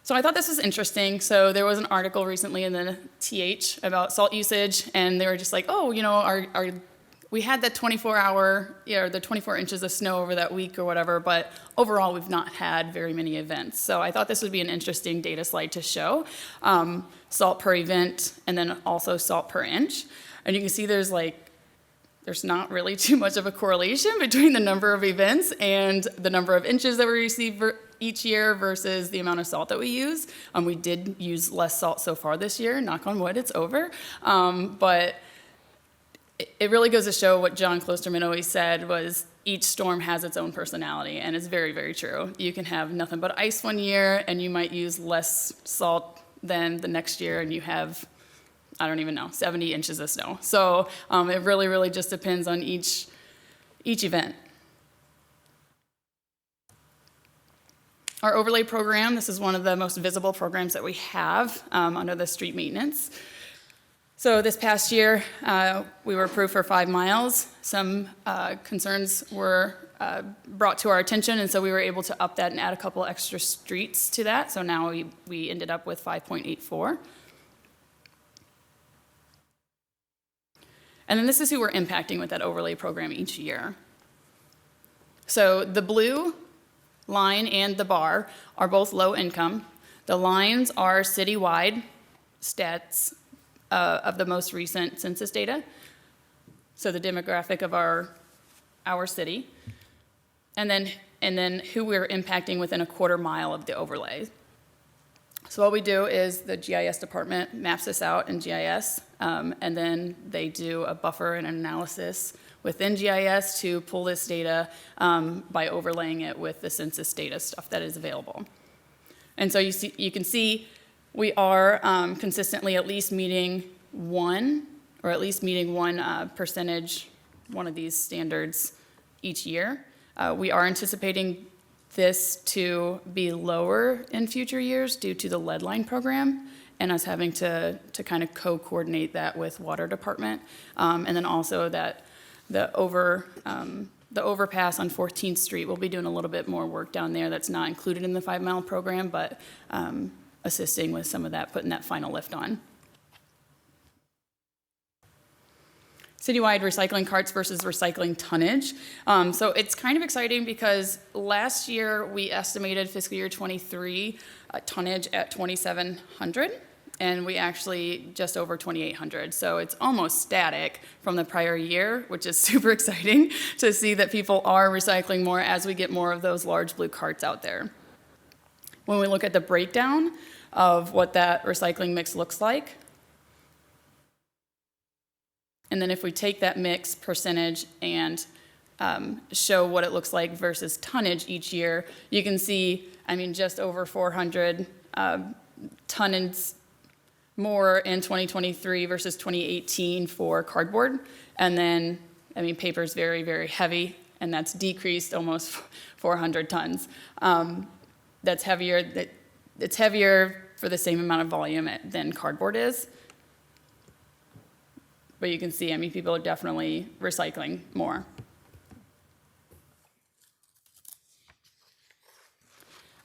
Speaker 9: So I thought this was interesting. So there was an article recently in the TH about salt usage, and they were just like, oh, you know, we had that 24-hour, or the 24 inches of snow over that week or whatever, but overall we've not had very many events. So I thought this would be an interesting data slide to show. Salt per event, and then also salt per inch. And you can see there's not really too much of a correlation between the number of events and the number of inches that we receive each year versus the amount of salt that we use. We did use less salt so far this year, knock on wood, it's over. But it really goes to show what John Klosterman always said was each storm has its own personality, and it's very, very true. You can have nothing but ice one year, and you might use less salt than the next year, and you have, I don't even know, 70 inches of snow. So it really, really just depends on each event. Our overlay program, this is one of the most visible programs that we have under the street maintenance. So this past year, we were approved for 5 miles. Some concerns were brought to our attention, and so we were able to up that and add a couple extra streets to that. So now we ended up with 5.84. And then this is who we're impacting with that overlay program each year. So the blue line and the bar are both low income. The lines are citywide stats of the most recent census data. So the demographic of our city. And then who we're impacting within a quarter mile of the overlay. So what we do is the GIS department maps this out in GIS, and then they do a buffer and analysis within GIS to pull this data by overlaying it with the census data stuff that is available. And so you can see we are consistently at least meeting one percentage, one of these standards each year. We are anticipating this to be lower in future years due to the lead line program and us having to kind of co-coordinate that with water department. And then also that the overpass on 14th Street, we'll be doing a little bit more work down there that's not included in the 5 mile program, but assisting with some of that, putting that final lift on. Citywide recycling carts versus recycling tonnage. So it's kind of exciting because last year we estimated fiscal year 23 tonnage at 2,700, and we actually just over 2,800. So it's almost static from the prior year, which is super exciting to see that people are recycling more as we get more of those large blue carts out there. When we look at the breakdown of what that recycling mix looks like, and then if we take that mix percentage and show what it looks like versus tonnage each year, you can see, I mean, just over 400 tonnage more in 2023 versus 2018 for cardboard. And then, I mean, paper is very, very heavy, and that's decreased almost 400 tons. That's heavier. It's heavier for the same amount of volume than cardboard is. But you can see, I mean, people are definitely recycling more.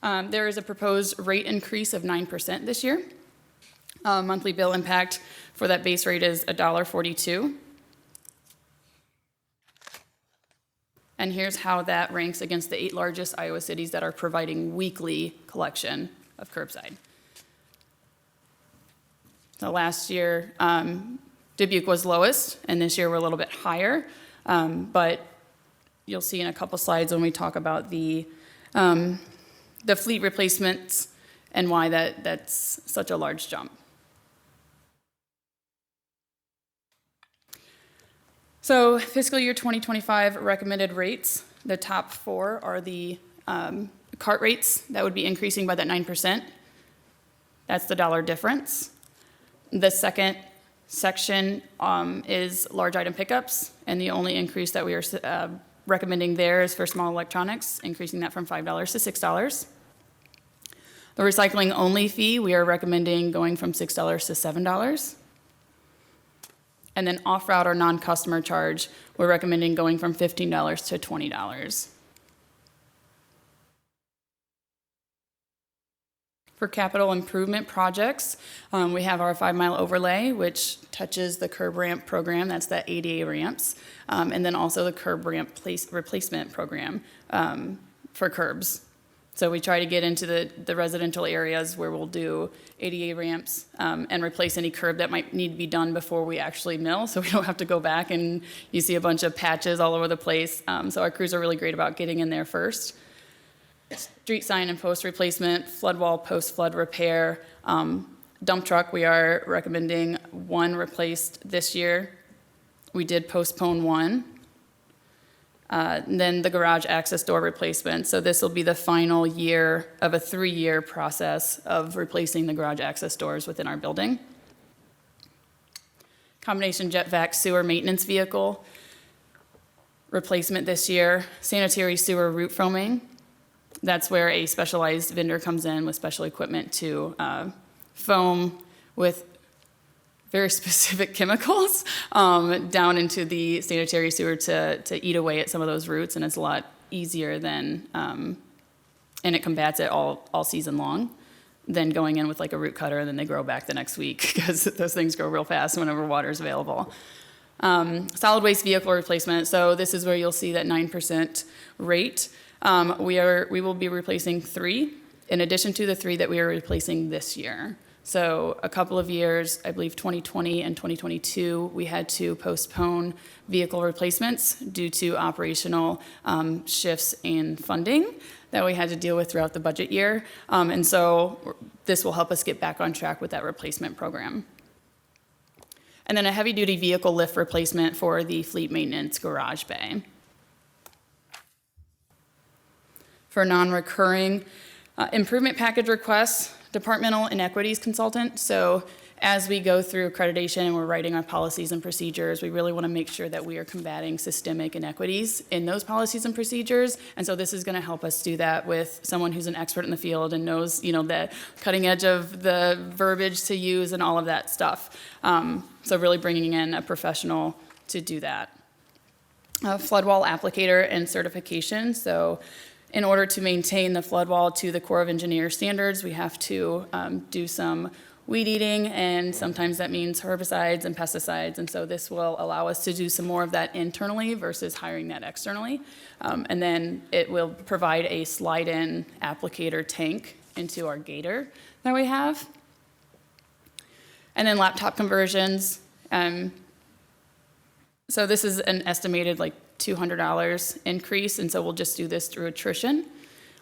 Speaker 9: There is a proposed rate increase of 9% this year. Monthly bill impact for that base rate is $1.42. And here's how that ranks against the 8 largest Iowa cities that are providing weekly collection of curbside. So last year, Dubuque was lowest, and this year we're a little bit higher. But you'll see in a couple slides when we talk about the fleet replacements and why that's such a large jump. So fiscal year 2025 recommended rates, the top 4 are the cart rates that would be increasing by that 9%. That's the dollar difference. The second section is large item pickups, and the only increase that we are recommending there is for small electronics, increasing that from $5 to $6. The recycling only fee, we are recommending going from $6 to $7. And then off-route or non-customer charge, we're recommending going from $15 to $20. For capital improvement projects, we have our 5 mile overlay, which touches the curb ramp program, that's the ADA ramps, and then also the curb ramp replacement program for curbs. So we try to get into the residential areas where we'll do ADA ramps and replace any curb that might need to be done before we actually mill, so we don't have to go back and you see a bunch of patches all over the place. So our crews are really great about getting in there first. Street sign and post replacement, flood wall, post-flood repair. Dump truck, we are recommending 1 replaced this year we did postpone one. Then the garage access door replacement. So this will be the final year of a 3-year process of replacing the garage access doors within our building. Combination jet vac sewer maintenance vehicle replacement this year. Sanitary sewer root foaming. That's where a specialized vendor comes in with special equipment to foam with very specific chemicals down into the sanitary sewer to eat away at some of those roots, and it's a lot easier than, and it combats it all season long, than going in with like a root cutter and then they grow back the next week, because those things grow real fast whenever water is available. Solid waste vehicle replacement, so this is where you'll see that 9% rate. We will be replacing 3, in addition to the 3 that we are replacing this year. So a couple of years, I believe 2020 and 2022, we had to postpone vehicle replacements due to operational shifts in funding that we had to deal with throughout the budget year. And so this will help us get back on track with that replacement program. And then a heavy-duty vehicle lift replacement for the fleet maintenance garage bay. For non-recurring improvement package requests, departmental inequities consultant. So as we go through accreditation and we're writing our policies and procedures, we really want to make sure that we are combating systemic inequities in those policies and procedures. And so this is going to help us do that with someone who's an expert in the field and knows, the cutting edge of the verbiage to use and all of that stuff. So really bringing in a professional to do that. Flood wall applicator and certification. So in order to maintain the flood wall to the Corps of Engineers standards, we have to do some weed eating, and sometimes that means herbicides and pesticides, and so this will allow us to do some more of that internally versus hiring that externally. And then it will provide a slide-in applicator tank into our gator that we have. And then laptop conversions. So this is an estimated $200 increase, and so we'll just do this through attrition,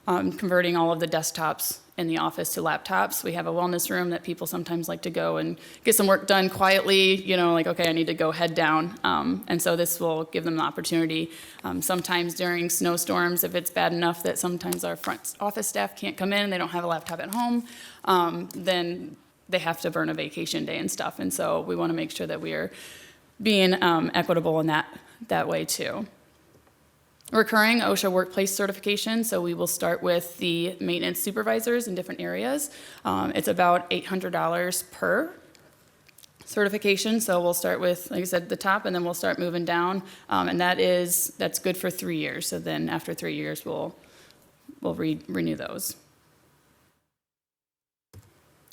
Speaker 9: converting all of the desktops in the office to laptops. We have a wellness room that people sometimes like to go and get some work done quietly, okay, I need to go head down. And so this will give them the opportunity. Sometimes during snowstorms, if it's bad enough that sometimes our front office staff can't come in and they don't have a laptop at home, then they have to burn a vacation day and stuff. And so we want to make sure that we are being equitable in that way too. Recurring OSHA workplace certification, so we will start with the maintenance supervisors in different areas. It's about $800 per certification, so we'll start with, like I said, the top, and then we'll start moving down, and that's good for 3 years. So then after 3 years, we'll renew those.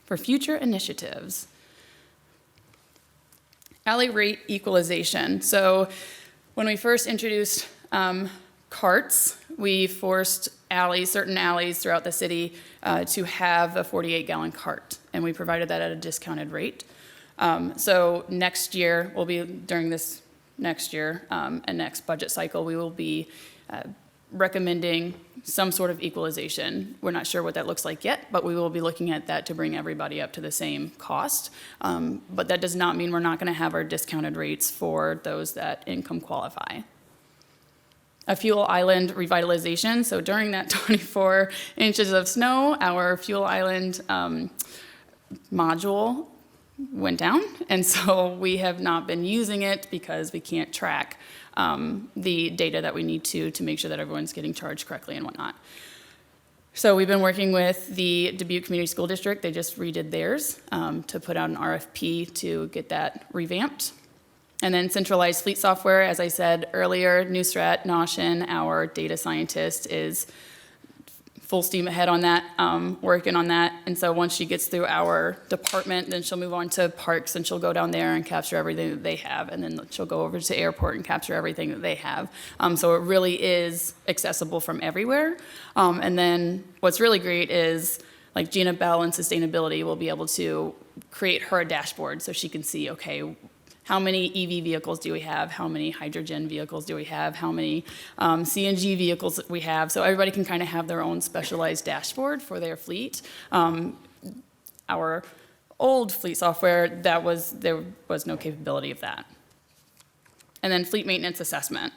Speaker 9: For future initiatives, alley rate equalization. So when we first introduced carts, we forced certain alleys throughout the city to have a 48-gallon cart, and we provided that at a discounted rate. So next year, during this next year and next budget cycle, we will be recommending some sort of equalization. We're not sure what that looks like yet, but we will be looking at that to bring everybody up to the same cost. But that does not mean we're not going to have our discounted rates for those that income qualify. A fuel island revitalization. So during that 24 inches of snow, our fuel island module went down. And so we have not been using it because we can't track the data that we need to make sure that everyone's getting charged correctly and whatnot. So we've been working with the Dubuque Community School District. They just redid theirs to put out an RFP to get that revamped. And then centralized fleet software, as I said earlier, Nusrat Noshin, our data scientist, is full steam ahead on that, working on that. And so once she gets through our department, then she'll move on to parks and she'll go down there and capture everything that they have. And then she'll go over to airport and capture everything that they have. So it really is accessible from everywhere. And then what's really great is like Gina Bell in sustainability will be able to create her a dashboard so she can see, okay, how many EV vehicles do we have? How many hydrogen vehicles do we have? How many CNG vehicles we have? So everybody can kind of have their own specialized dashboard for their fleet. Our old fleet software, there was no capability of that. And then fleet maintenance assessment.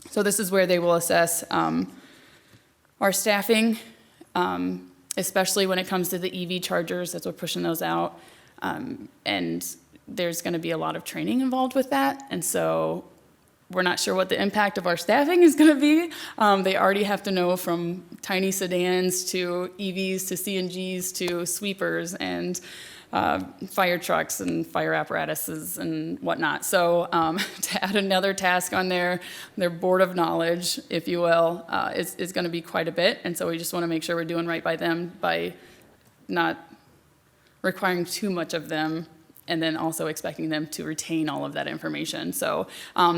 Speaker 9: So this is where they will assess our staffing, especially when it comes to the EV chargers, as we're pushing those out. And there's going to be a lot of training involved with that. And so we're not sure what the impact of our staffing is going to be. They already have to know from tiny sedans to EVs to CNGs to sweepers and fire trucks and fire apparatuses and whatnot. So to add another task on their board of knowledge, if you will, is going to be quite a bit. And so we just want to make sure we're doing right by them by not requiring too much of them and then also expecting them to retain all of that information. So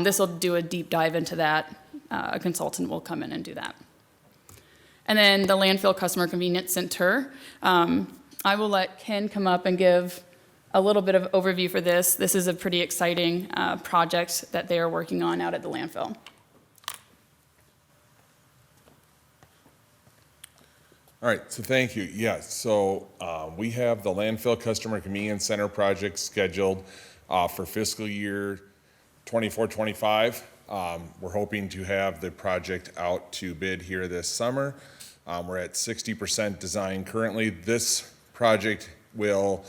Speaker 9: this will do a deep dive into that. A consultant will come in and do that. And then the landfill customer convenience center. I will let Ken come up and give a little bit of overview for this. This is a pretty exciting project that they are working on out at the landfill.
Speaker 10: All right, so thank you. Yes, so we have the Landfill Customer Convenience Center project scheduled for fiscal year 24-25. We're hoping to have the project out to bid here this summer. We're at 60% design currently. This project will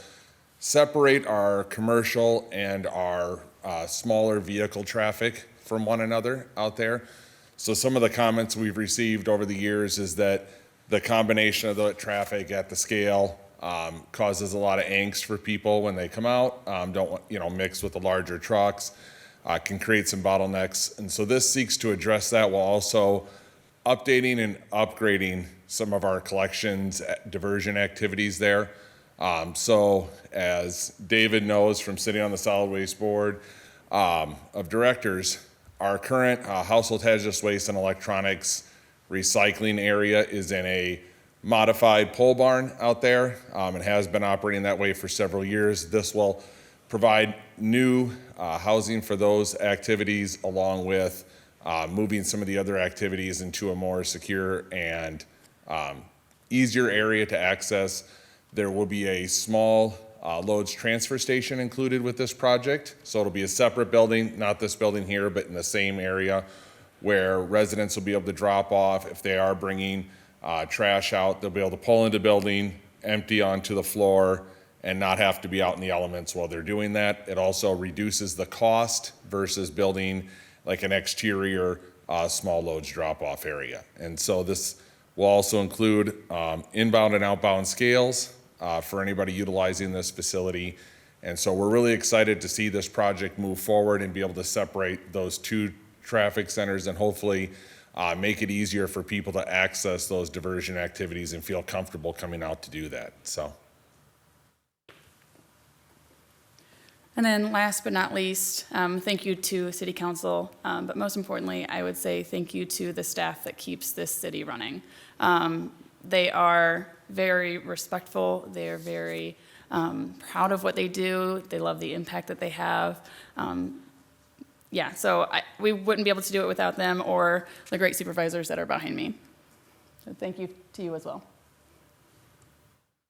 Speaker 10: separate our commercial and our smaller vehicle traffic from one another out there. So some of the comments we've received over the years is that the combination of the traffic at the scale causes a lot of angst for people when they come out, don't mix with the larger trucks, can create some bottlenecks. And so this seeks to address that while also updating and upgrading some of our collections diversion activities there. So as David knows from sitting on the solid waste board of directors, our current household hazardous waste and electronics recycling area is in a modified pole barn out there. It has been operating that way for several years. This will provide new housing for those activities along with moving some of the other activities into a more secure and easier area to access. There will be a small loads transfer station included with this project. So it'll be a separate building, not this building here, but in the same area where residents will be able to drop off. If they are bringing trash out, they'll be able to pull into the building, empty onto the floor, and not have to be out in the elements while they're doing that. It also reduces the cost versus building like an exterior small loads drop-off area. And so this will also include inbound and outbound scales for anybody utilizing this facility. And so we're really excited to see this project move forward and be able to separate those two traffic centers and hopefully make it easier for people to access those diversion activities and feel comfortable coming out to do that. So.
Speaker 9: And then last but not least, thank you to City Council, but most importantly, I would say thank you to the staff that keeps this city running. They are very respectful, they are very proud of what they do, they love the impact that they have. Yeah, so we wouldn't be able to do it without them or the great supervisors that are behind me. So thank you to you as well.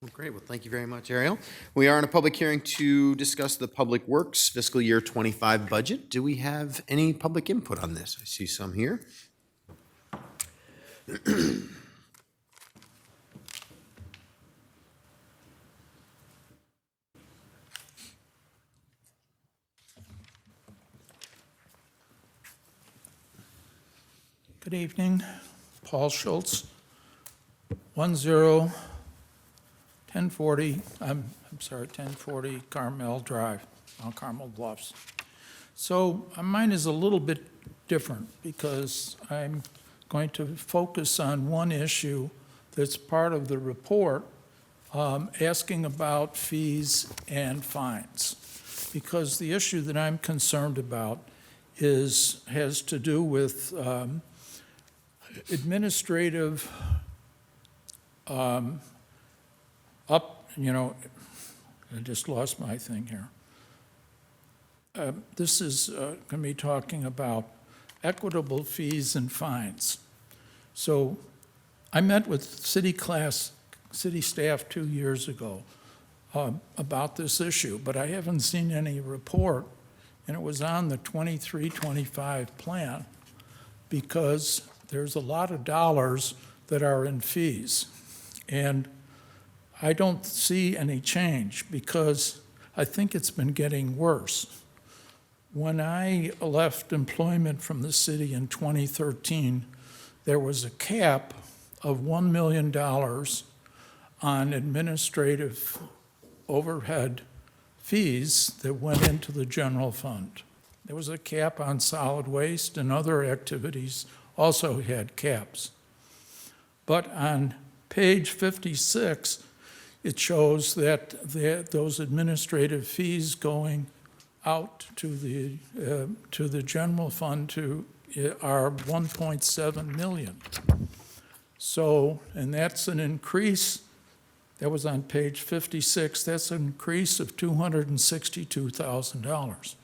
Speaker 1: Well, great. Well, thank you very much, Ariel. We are in a public hearing to discuss the Public Works Fiscal Year 25 budget. Do we have any public input on this? I see some here.
Speaker 11: Good evening. Paul Schultz, 1040 Carmel Drive, on Carmel Bluffs. So mine is a little bit different because I'm going to focus on one issue that's part of the report, asking about fees and fines. Because the issue that I'm concerned about has to do with administrative I just lost my thing here. This is going to be talking about equitable fees and fines. So I met with city staff 2 years ago about this issue, but I haven't seen any report and it was on the 23-25 plan because there's a lot of dollars that are in fees. And I don't see any change because I think it's been getting worse. When I left employment from the city in 2013, there was a cap of $1 million on administrative overhead fees that went into the general fund. There was a cap on solid waste, and other activities also had caps. But on page 56, it shows that those administrative fees going out to the general fund are 1.7 million. So, and that's an increase, that was on page 56, that's an increase of $262,000.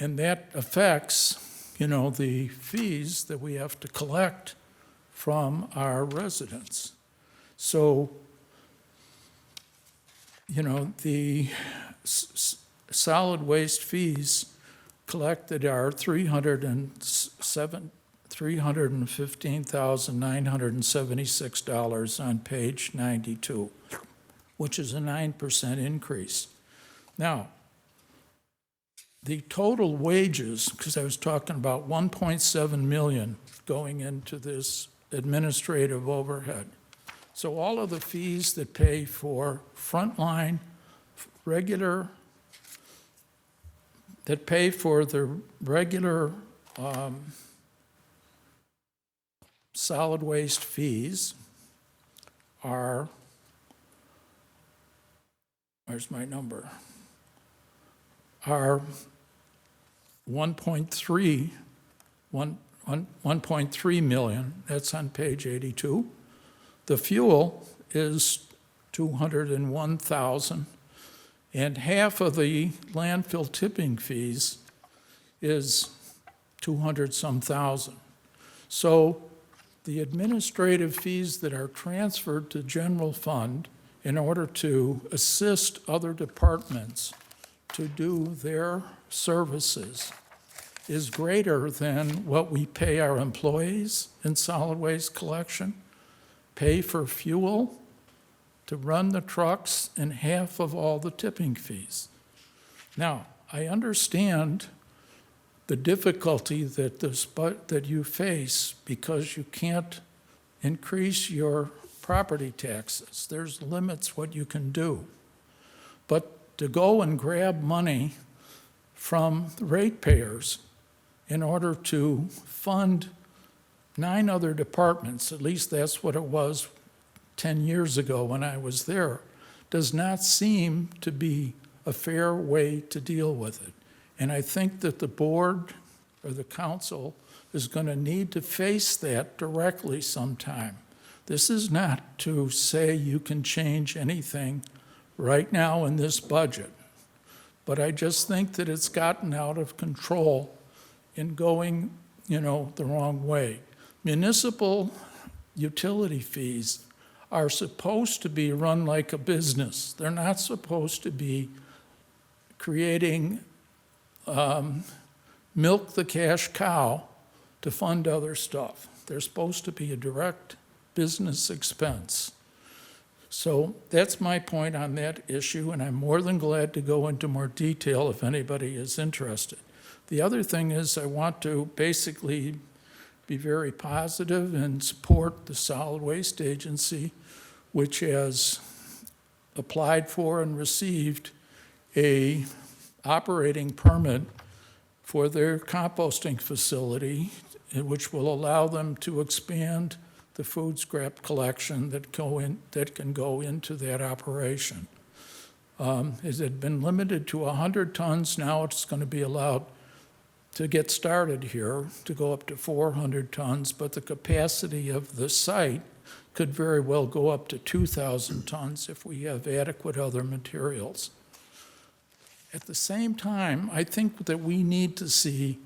Speaker 11: And that affects, the fees that we have to collect from our residents. So, the solid waste fees collected are $315,976 on page 92, which is a 9% increase. Now, the total wages, because I was talking about 1.7 million going into this administrative overhead. So all of the fees that pay for frontline, that pay for the regular solid waste fees are, where's my number? Are 1.3 million, that's on page 82. The fuel is 201,000, and half of the landfill tipping fees is 200-some thousand. So the administrative fees that are transferred to general fund in order to assist other departments to do their services is greater than what we pay our employees in solid waste collection, pay for fuel to run the trucks, and half of all the tipping fees. Now, I understand the difficulty that you face because you can't increase your property taxes. There's limits what you can do. But to go and grab money from the ratepayers in order to fund 9 other departments, at least that's what it was 10 years ago when I was there, does not seem to be a fair way to deal with it. And I think that the board or the council is going to need to face that directly sometime. This is not to say you can change anything right now in this budget, but I just think that it's gotten out of control in going, the wrong way. Municipal utility fees are supposed to be run like a business. They're not supposed to be creating milk the cash cow to fund other stuff. They're supposed to be a direct business expense. So that's my point on that issue, and I'm more than glad to go into more detail if anybody is interested. The other thing is I want to basically be very positive and support the Solid Waste Agency, which has applied for and received a operating permit for their composting facility, which will allow them to expand the food scrap collection that can go into that operation. It had been limited to 100 tons. Now it's going to be allowed to get started here to go up to 400 tons, but the capacity of the site could very well go up to 2,000 tons if we have adequate other materials. At the same time, I think that we need to see,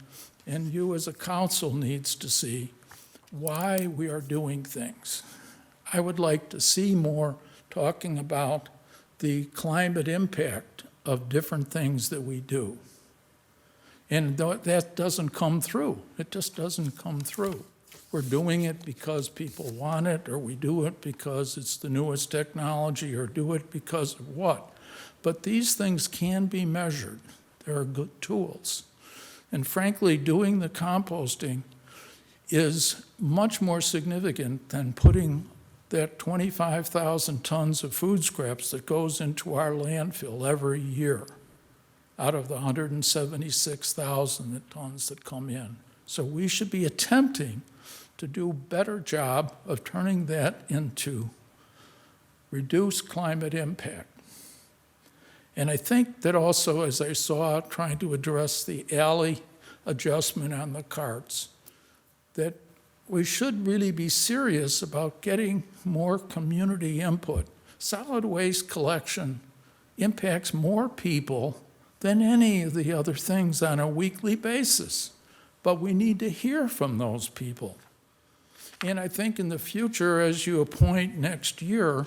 Speaker 11: and you as a council needs to see, why we are doing things. I would like to see more talking about the climate impact of different things that we do. And that doesn't come through. It just doesn't come through. We're doing it because people want it, or we do it because it's the newest technology, or do it because of what. But these things can be measured. There are good tools. And frankly, doing the composting is much more significant than putting that 25,000 tons of food scraps that goes into our landfill every year out of the 176,000 tons that come in. So we should be attempting to do a better job of turning that into reduced climate impact. And I think that also, as I saw trying to address the alley adjustment on the carts, that we should really be serious about getting more community input. Solid waste collection impacts more people than any of the other things on a weekly basis. But we need to hear from those people. And I think in the future, as you appoint next year,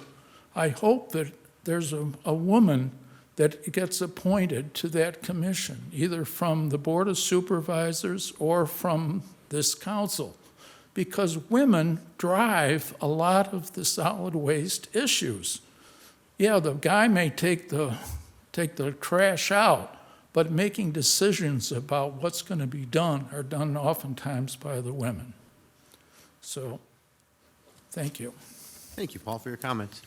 Speaker 11: I hope that there's a woman that gets appointed to that commission, either from the Board of Supervisors or from this council, because women drive a lot of the solid waste issues. Yeah, the guy may take the trash out, but making decisions about what's going to be done are done oftentimes by the women. So, thank you.
Speaker 1: Thank you, Paul, for your comments.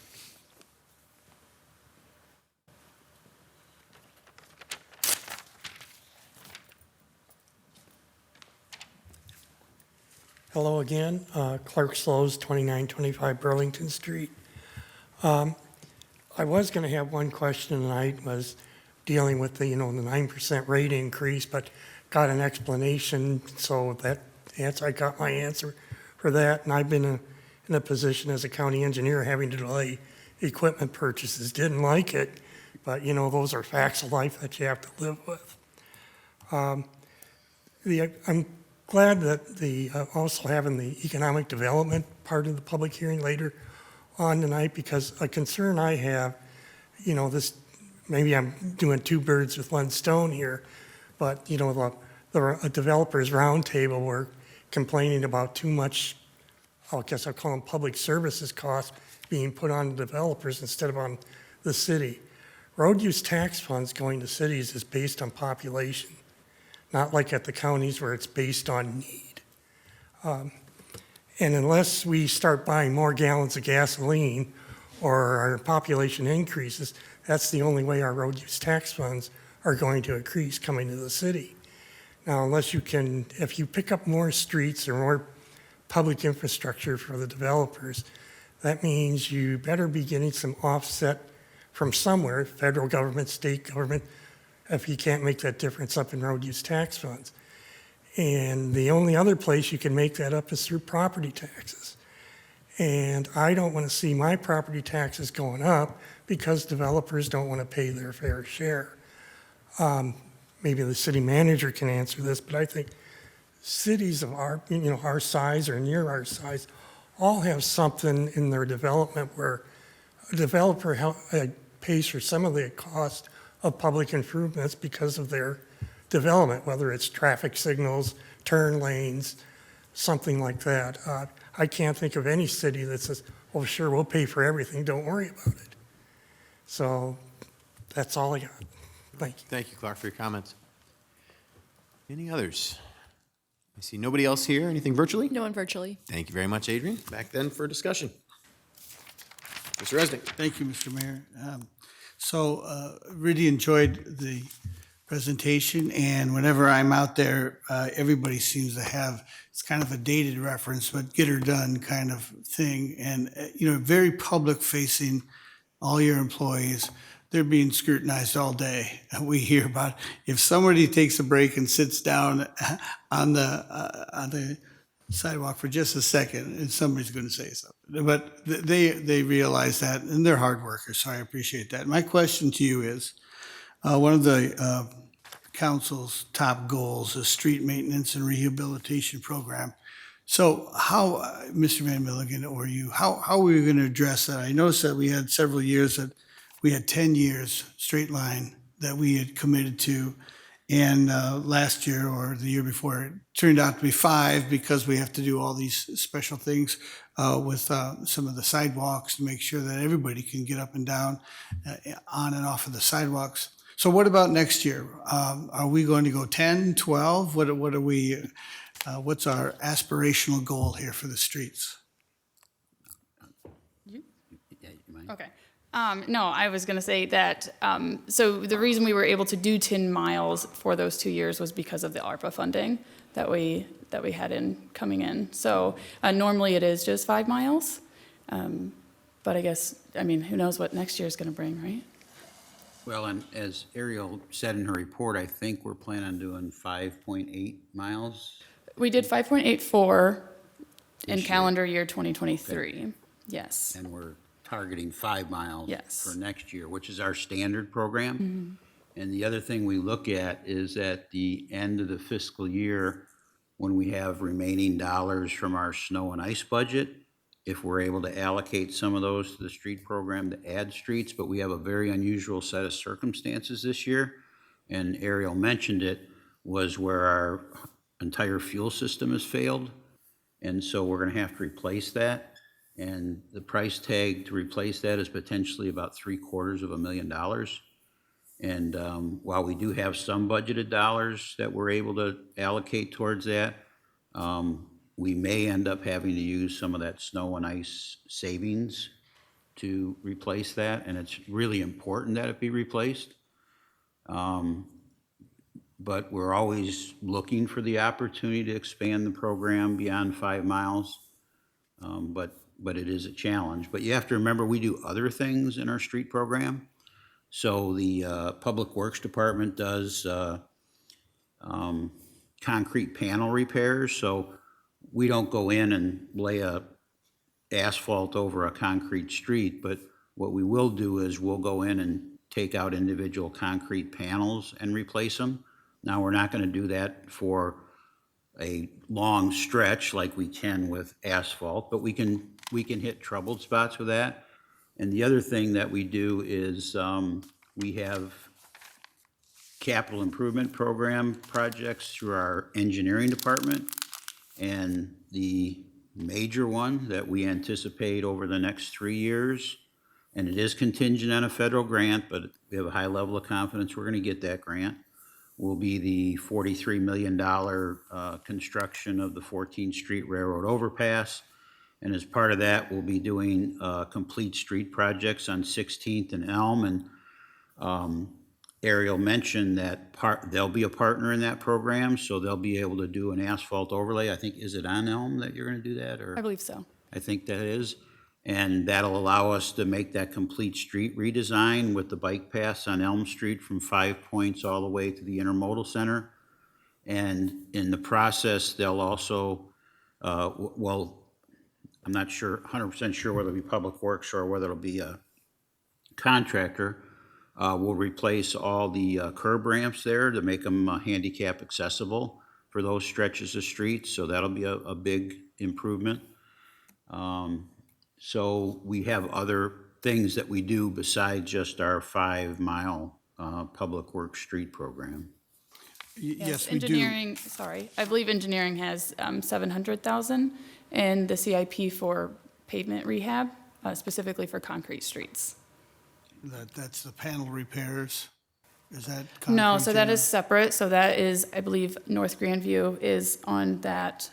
Speaker 12: Hello again, Clark Slows, 2925 Burlington Street. I was going to have one question tonight, was dealing with the 9% rate increase, but got an explanation, so I got my answer for that. And I've been in a position as a county engineer having to delay equipment purchases. Didn't like it, but those are facts of life that you have to live with. I'm glad that also having the economic development part of the public hearing later on tonight, because a concern I have, this, maybe I'm doing two birds with one stone here, but the developers roundtable were complaining about too much, I guess I'll call them public services costs being put on developers instead of on the city. Road use tax funds going to cities is based on population, not like at the counties where it's based on need. And unless we start buying more gallons of gasoline or our population increases, that's the only way our road use tax funds are going to increase coming to the city. Now, if you pick up more streets or more public infrastructure for the developers, that means you better be getting some offset from somewhere, federal government, state government, if you can't make that difference up in road use tax funds. And the only other place you can make that up is through property taxes. And I don't want to see my property taxes going up because developers don't want to pay their fair share. Maybe the city manager can answer this, but I think cities of our size or near our size all have something in their development where a developer pays for some of the cost of public improvements because of their development, whether it's traffic signals, turn lanes, something like that. I can't think of any city that says, "Oh, sure, we'll pay for everything, don't worry about it." So that's all I got. Thank you.
Speaker 1: Thank you, Clark, for your comments. Any others? I see nobody else here. Anything virtually?
Speaker 2: No one virtually.
Speaker 1: Thank you very much, Adrian. Back then for discussion. Mr. Resnick.
Speaker 21: Thank you, Mr. Mayor. Really enjoyed the presentation, and whenever I'm out there, everybody seems to have, it's kind of a dated reference, but get her done kind of thing. And, very public facing, all your employees, they're being scrutinized all day. We hear about if somebody takes a break and sits down on the sidewalk for just a second, and somebody's going to say something. But they realize that, and they're hard workers, so I appreciate that. My question to you is, one of the council's top goals is street maintenance and rehabilitation program. So how, Mr. Van Milligan, or you, how are we going to address that? I noticed that we had several years that we had 10 years straight line that we had committed to, And last year or the year before, it turned out to be 5 because we have to do all these special things with some of the sidewalks to make sure that everybody can get up and down on and off of the sidewalks. So what about next year? Are we going to go 10, 12? What are we, what's our aspirational goal here for the streets?
Speaker 9: Okay. No, I was going to say that, so the reason we were able to do 10 miles for those 2 years was because of the ARPA funding that we had coming in. So normally it is just 5 miles. But I guess, I mean, who knows what next year is going to bring, right?
Speaker 7: Well, and as Ariel said in her report, I think we're planning on doing 5.8 miles.
Speaker 9: We did 5.84 in
Speaker 7: This year.
Speaker 9: calendar year 2023. Yes.
Speaker 7: And we're targeting 5 miles
Speaker 9: Yes.
Speaker 7: for next year, which is our standard program.
Speaker 9: Mhm.
Speaker 7: And the other thing we look at is at the end of the fiscal year, when we have remaining dollars from our snow and ice budget, if we're able to allocate some of those to the street program to add streets, but we have a very unusual set of circumstances this year. And Ariel mentioned it, was where our entire fuel system has failed. And so we're gonna have to replace that. And the price tag to replace that is potentially about $750,000. And while we do have some budgeted dollars that we're able to allocate towards that, we may end up having to use some of that snow and ice savings to replace that, and it's really important that it be replaced. But we're always looking for the opportunity to expand the program beyond 5 miles. But it is a challenge. But you have to remember, we do other things in our street program. So the Public Works Department does concrete panel repairs. So we don't go in and lay a asphalt over a concrete street, but what we will do is we'll go in and take out individual concrete panels and replace them. Now, we're not going to do that for a long stretch like we can with asphalt, but we can hit troubled spots with that. And the other thing that we do is we have capital improvement program projects through our engineering department. And the major one that we anticipate over the next 3 years, and it is contingent on a federal grant, but we have a high level of confidence we're going to get that grant, will be the $43 million construction of the 14th Street Railroad Overpass. And as part of that, we'll be doing complete street projects on 16th and Elm. And Ariel mentioned that they'll be a partner in that program, so they'll be able to do an asphalt overlay. I think, is it on Elm that you're going to do that? Or
Speaker 9: I believe so.
Speaker 7: I think that is. And that'll allow us to make that complete street redesign with the bike paths on Elm Street from 5 Points all the way to the Intermodal Center. And in the process, they'll also, well, I'm not sure, 100% sure whether it'll be Public Works or whether it'll be a contractor. We'll replace all the curb ramps there to make them handicap accessible for those stretches of streets. So that'll be a big improvement. So we have other things that we do besides just our 5 mile public works street program.
Speaker 21: Yes, we do.
Speaker 9: Engineering, sorry, I believe engineering has 700,000 in the CIP for pavement rehab, specifically for concrete streets.
Speaker 21: That's the panel repairs. Is that
Speaker 9: No,
Speaker 21: concrete
Speaker 9: so that
Speaker 21: too?
Speaker 9: is separate. So that is, I believe, North Grandview is on that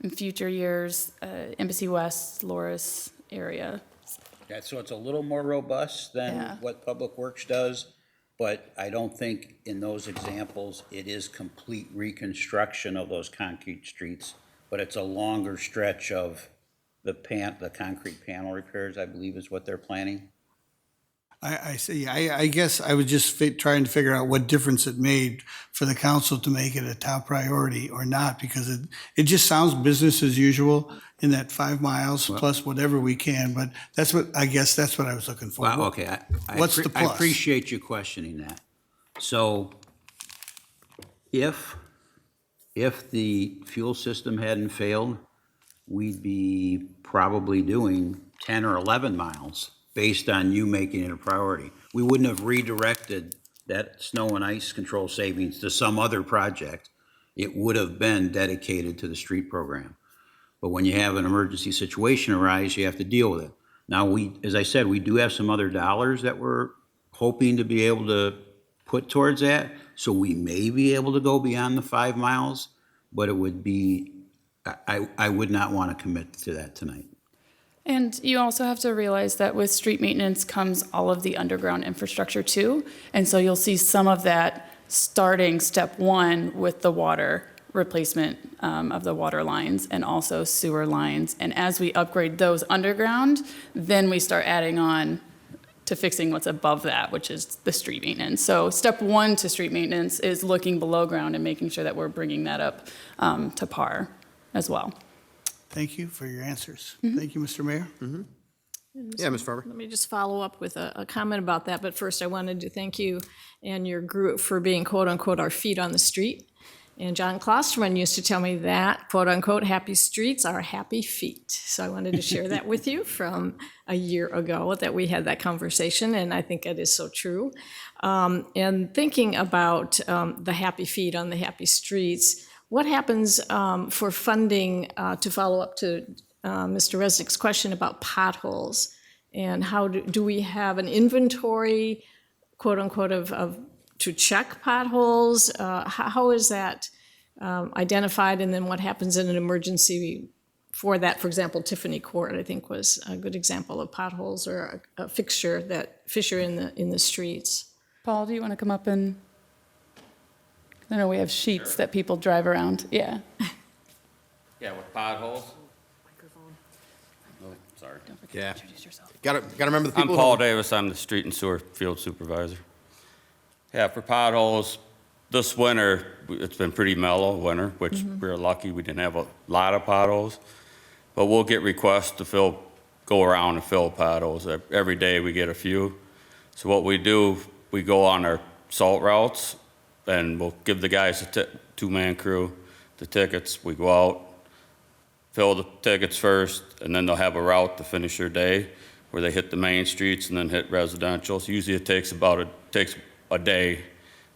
Speaker 9: in future years, Embassy West, Loris area.
Speaker 7: Yeah, so it's a little more robust than
Speaker 9: Yeah.
Speaker 7: what Public Works does, but I don't think in those examples, it is complete reconstruction of those concrete streets, but it's a longer stretch of the concrete panel repairs, I believe is what they're planning.
Speaker 21: I see. I guess I was just trying to figure out what difference it made for the council to make it a top priority or not, because it just sounds business as usual in that 5 miles plus whatever we can, but I guess that's what I was looking for.
Speaker 7: Well, okay,
Speaker 21: What's the
Speaker 7: I
Speaker 21: plus?
Speaker 7: appreciate you questioning that. So if the fuel system hadn't failed, we'd be probably doing 10 or 11 miles based on you making it a priority. We wouldn't have redirected that snow and ice control savings to some other project, it would have been dedicated to the street program. But when you have an emergency situation arise, you have to deal with it. Now, as I said, we do have some other dollars that we're hoping to be able to put towards that. So we may be able to go beyond the 5 miles, but it would be, I would not want to commit to that tonight.
Speaker 9: And you also have to realize that with street maintenance comes all of the underground infrastructure too. And so you'll see some of that starting step one with the water replacement of the water lines and also sewer lines. And as we upgrade those underground, then we start adding on to fixing what's above that, which is the street maintenance. So step one to street maintenance is looking below ground and making sure that we're bringing that up to par as well.
Speaker 21: Thank you for your answers. Thank you, Mr. Mayor.
Speaker 1: Yeah, Ms. Farber.
Speaker 5: Let me just follow up with a comment about that, but first I wanted to thank you and your group for being quote-unquote our feet on the street. And John Klosterman used to tell me that, quote-unquote, happy streets are happy feet. So I wanted to share that with you from a year ago that we had that conversation, and I think it is so true. And thinking about the happy feet on the happy streets, what happens for funding to follow up to Mr. Resnick's question about potholes? And how do we have an inventory, quote-unquote, of to check potholes? How is that identified, and then what happens in an emergency for that? For example, Tiffany Court, I think, was a good example of potholes or a fissure in the streets.
Speaker 9: Paul, do you want to come up and? I know we have sheets that people drive around. Yeah.
Speaker 13: Yeah, with potholes. Oh, sorry.
Speaker 1: Yeah. Got to remember the people.
Speaker 13: I'm Paul Davis. I'm the street and sewer field supervisor. Yeah, for potholes, this winter, it's been pretty mellow winter, which we're lucky we didn't have a lot of potholes. But we'll get requests to go around and fill potholes. Every day we get a few. So what we do, we go on our salt routes, and we'll give the guys a two-man crew the tickets. We go out, fill the tickets first, and then they'll have a route to finish their day where they hit the main streets and then hit residential. So usually it takes a day.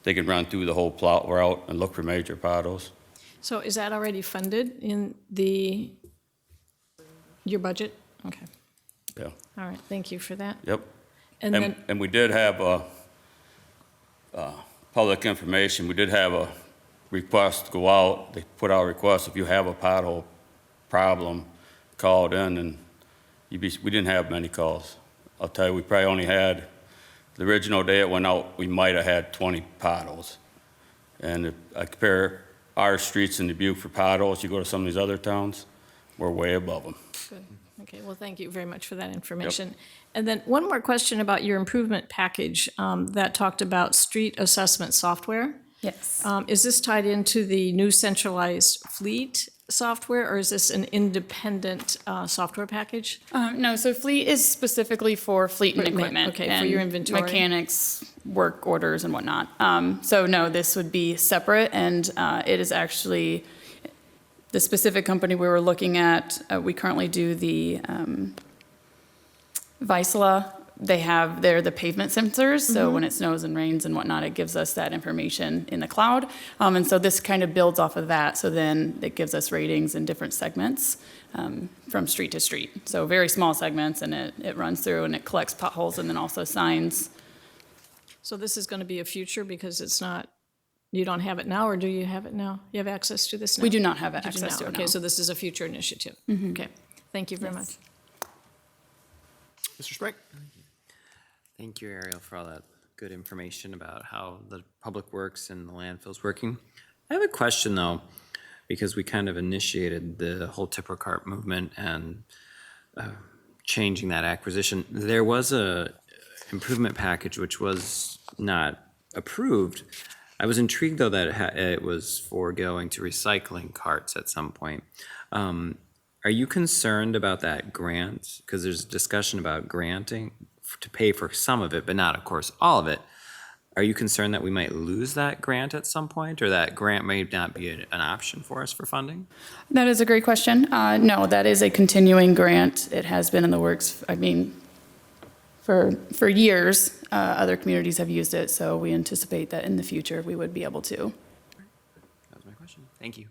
Speaker 13: They can run through the whole plot route and look for major potholes.
Speaker 5: So is that already funded in your budget? Okay.
Speaker 13: Yeah.
Speaker 5: All right, thank you for that.
Speaker 13: Yep.
Speaker 5: And
Speaker 13: we did have public information. We did have a request go out. They put out a request, if you have a pothole problem, call it in, and we didn't have many calls. I'll tell you, we probably only had, the original day it went out, we might have had 20 potholes. And if I compare our streets in Dubuque for potholes, you go to some of these other towns, we're way above them.
Speaker 5: Good. Okay, well, thank you very much for that information. And then one more question about your improvement package that talked about street assessment software.
Speaker 9: Yes.
Speaker 5: Is this tied into the new centralized fleet software, or is this an independent software package?
Speaker 9: No, so fleet is specifically for fleet and equipment.
Speaker 5: Okay, for
Speaker 9: and
Speaker 5: your inventory.
Speaker 9: Mechanics, work orders and whatnot. So no, this would be separate, and it is actually the specific company we were looking at. We currently do the Vizsla. They're the pavement sensors, so when it snows and rains and whatnot, it gives us that information in the cloud. And so this kind of builds off of that, so then it gives us ratings in different segments from street to street. So very small segments, and it runs through and it collects potholes and then also signs.
Speaker 5: So this is going to be a future because it's not, you don't have it now, or do you have it now? You have access to this now?
Speaker 9: We do not have
Speaker 5: You do
Speaker 9: access to
Speaker 5: now.
Speaker 9: it
Speaker 5: Okay,
Speaker 9: now.
Speaker 5: so this is a future initiative. Okay, thank you very much.
Speaker 1: Mr. Sprague?
Speaker 22: Thank you, Ariel, for all that good information about how the public works and the landfill's working. I have a question, though, because we kind of initiated the whole tipper cart movement and changing that acquisition. There was a improvement package which was not approved. I was intrigued, though, that it was for going to recycling carts at some point. Are you concerned about that grant? Because there's a discussion about granting to pay for some of it, but not, of course, all of it. Are you concerned that we might lose that grant at some point, or that grant may not be an option for us for funding?
Speaker 9: That is a great question. No, that is a continuing grant. It has been in the works, for years, other communities have used it, so we anticipate that in the future we would be able to.
Speaker 22: That was my question. Thank you.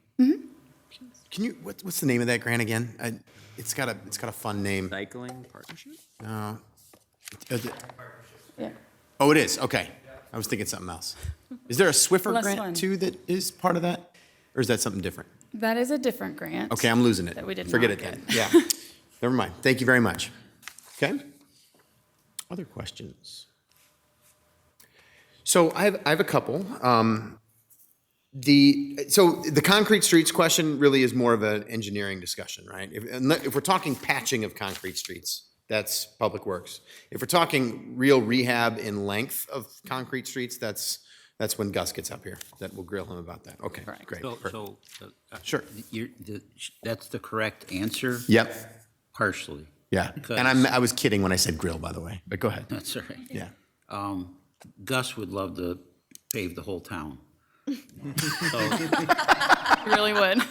Speaker 1: Can you, what's the name of that grant again? It's got a fun name.
Speaker 22: Cycling partnership?
Speaker 1: No.
Speaker 9: Yeah.
Speaker 1: Oh, it is, okay. I was thinking something else. Is there a Swiffer
Speaker 9: Less
Speaker 1: grant
Speaker 9: fun.
Speaker 1: too that is part of that? Or is that something different?
Speaker 9: That is a different grant.
Speaker 1: Okay, I'm losing it.
Speaker 9: That we did
Speaker 1: Forget
Speaker 9: not
Speaker 1: it then.
Speaker 9: get.
Speaker 1: Yeah. Never mind. Thank you very much. Okay. Other questions? So I have a couple. So the concrete streets question really is more of an engineering discussion, right? If we're talking patching of concrete streets, that's Public Works. If we're talking real rehab in length of concrete streets, that's when Gus gets up here. That we'll grill him about that. Okay, great. Perfect. Sure.
Speaker 7: That's the correct answer?
Speaker 1: Yep.
Speaker 7: Partially.
Speaker 1: Yeah, and I was kidding when I said grill, by the way, but go ahead.
Speaker 7: That's all right.
Speaker 1: Yeah.
Speaker 7: Gus would love to pave the whole town.
Speaker 9: Really would.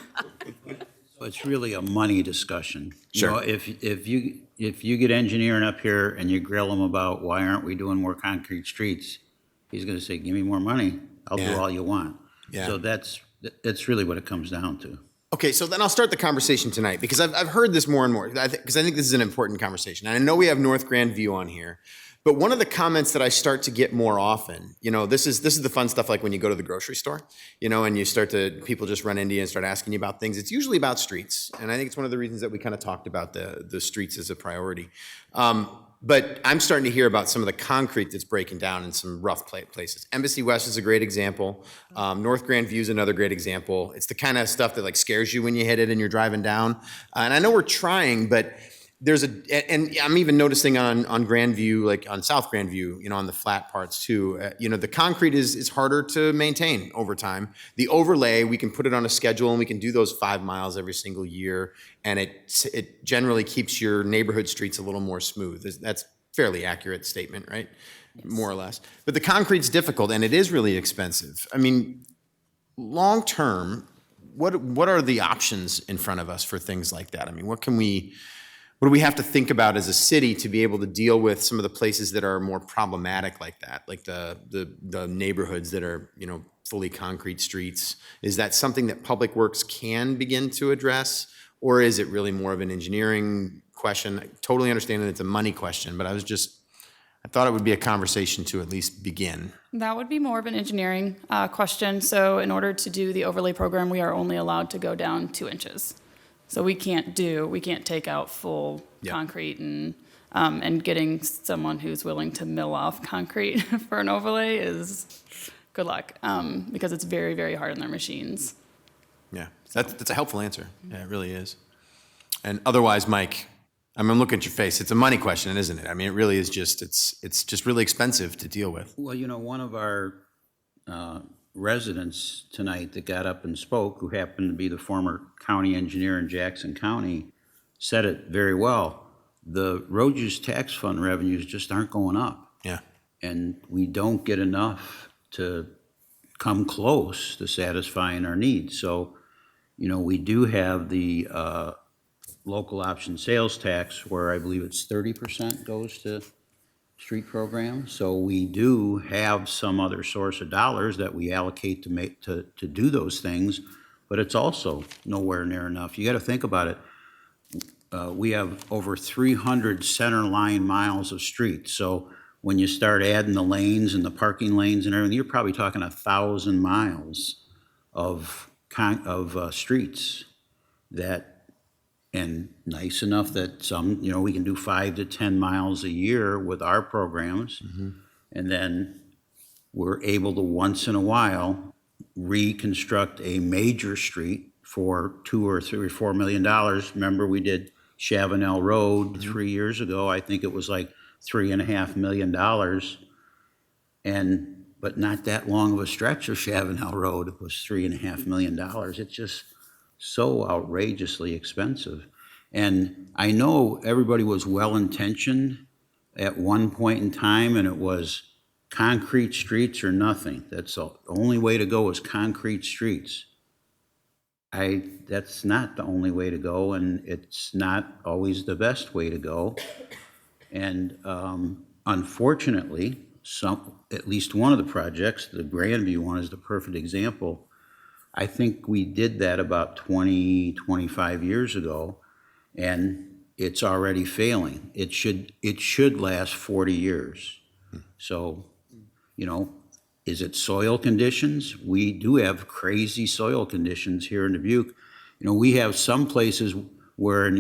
Speaker 7: So it's really a money discussion.
Speaker 1: Sure.
Speaker 7: You know, if you get engineering up here and you grill him about why aren't we doing more concrete streets, he's going to say, "Give me more money. I'll do all you want."
Speaker 1: Yeah.
Speaker 7: So that's really what it comes down to.
Speaker 1: Okay, so then I'll start the conversation tonight because I've heard this more and more because I think this is an important conversation. And I know we have North Grandview on here, but one of the comments that I start to get more often, you know, this is the fun stuff like when you go to the grocery store, you know, and people just run into you and start asking you about things. It's usually about streets, and I think it's one of the reasons that we kind of talked about the streets as a priority. But I'm starting to hear about some of the concrete that's breaking down in some rough places. Embassy West is a great example. North Grandview is another great example. It's the kind of stuff that like scares you when you hit it and you're driving down. And I know we're trying, but and I'm even noticing on Grandview, like on South Grandview, you know, on the flat parts too, you know, the concrete is harder to maintain over time. The overlay, we can put it on a schedule and we can do those 5 miles every single year. And it generally keeps your neighborhood streets a little more smooth. That's fairly accurate statement, right? Yes. More or less. But the concrete's difficult and it is really expensive. I mean, long term, what are the options in front of us for things like that? I mean, what do we have to think about as a city to be able to deal with some of the places that are more problematic like that, like the neighborhoods that are, you know, fully concrete streets? Is that something that Public Works can begin to address, or is it really more of an engineering question? I totally understand that it's a money question, but I thought it would be a conversation to at least begin.
Speaker 9: That would be more of an engineering question. So in order to do the overlay program, we are only allowed to go down 2 inches. So we can't take out full concrete and getting someone who's willing to mill off concrete for an overlay is good luck because it's very, very hard on their machines.
Speaker 1: Yeah, that's a helpful answer. Yeah, it really is. And otherwise, Mike, I'm looking at your face. It's a money question, isn't it? I mean, it really is just, it's just really expensive to deal with.
Speaker 7: Well, you know, one of our residents tonight that got up and spoke, who happened to be the former county engineer in Jackson County, said it very well. The road use tax fund revenues just aren't going up.
Speaker 1: Yeah.
Speaker 7: And we don't get enough to come close to satisfying our needs. So, you know, we do have the local option sales tax where I believe it's 30% goes to street programs. So we do have some other source of dollars that we allocate to do those things, but it's also nowhere near enough. You got to think about it. We have over 300 center line miles of streets. So when you start adding the lanes and the parking lanes and everything, you're probably talking 1,000 miles of streets that, and nice enough that some, you know, we can do 5 to 10 miles a year with our programs.
Speaker 1: Mm-hmm.
Speaker 7: And then we're able to once in a while reconstruct a major street for $2 or $3 or $4 million. Remember, we did Chavanel Road 3 years ago. I think it was like $3.5 million, but not that long of a stretch of Chavanel Road. It was $3.5 million. It's just so outrageously expensive. And I know everybody was well-intentioned at one point in time, and it was concrete streets or nothing. That's the only way to go is concrete streets. That's not the only way to go, and it's not always the best way to go. And Unfortunately, at least one of the projects, the Grandview one is the perfect example. I think we did that about 20, 25 years ago, and it's already failing. It should last 40 years. So, is it soil conditions? We do have crazy soil conditions here in Dubuque. We have some places where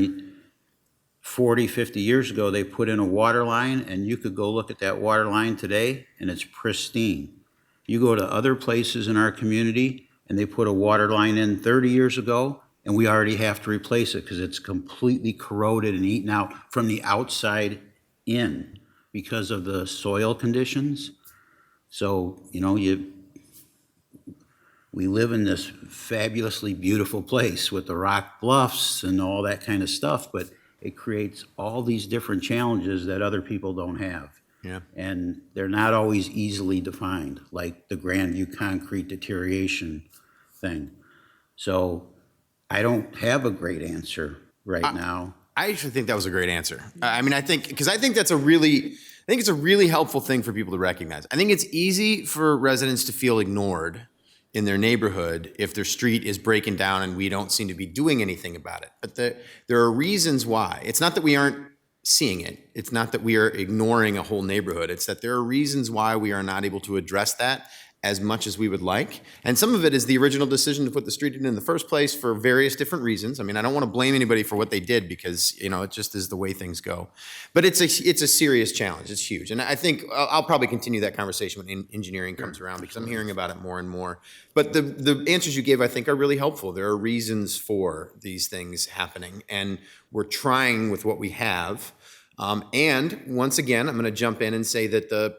Speaker 7: 40, 50 years ago, they put in a water line, and you could go look at that water line today, and it's pristine. You go to other places in our community, and they put a water line in 30 years ago, and we already have to replace it because it's completely corroded and eaten out from the outside in because of the soil conditions. So, we live in this fabulously beautiful place with the rock bluffs and all that kind of stuff, but it creates all these different challenges that other people don't have.
Speaker 1: Yeah.
Speaker 7: And they're not always easily defined, like the Grandview concrete deterioration thing. So I don't have a great answer right now.
Speaker 1: I actually think that was a great answer. I think it's a really helpful thing for people to recognize. I think it's easy for residents to feel ignored in their neighborhood if their street is breaking down and we don't seem to be doing anything about it. But there are reasons why. It's not that we aren't seeing it. It's not that we are ignoring a whole neighborhood. It's that there are reasons why we are not able to address that as much as we would like. And some of it is the original decision to put the street in the first place for various different reasons. I don't want to blame anybody for what they did because, it just is the way things go. But it's a serious challenge. It's huge. And I think I'll probably continue that conversation when engineering comes around because I'm hearing about it more and more. But the answers you gave, I think, are really helpful. There are reasons for these things happening. And we're trying with what we have. And once again, I'm going to jump in and say that the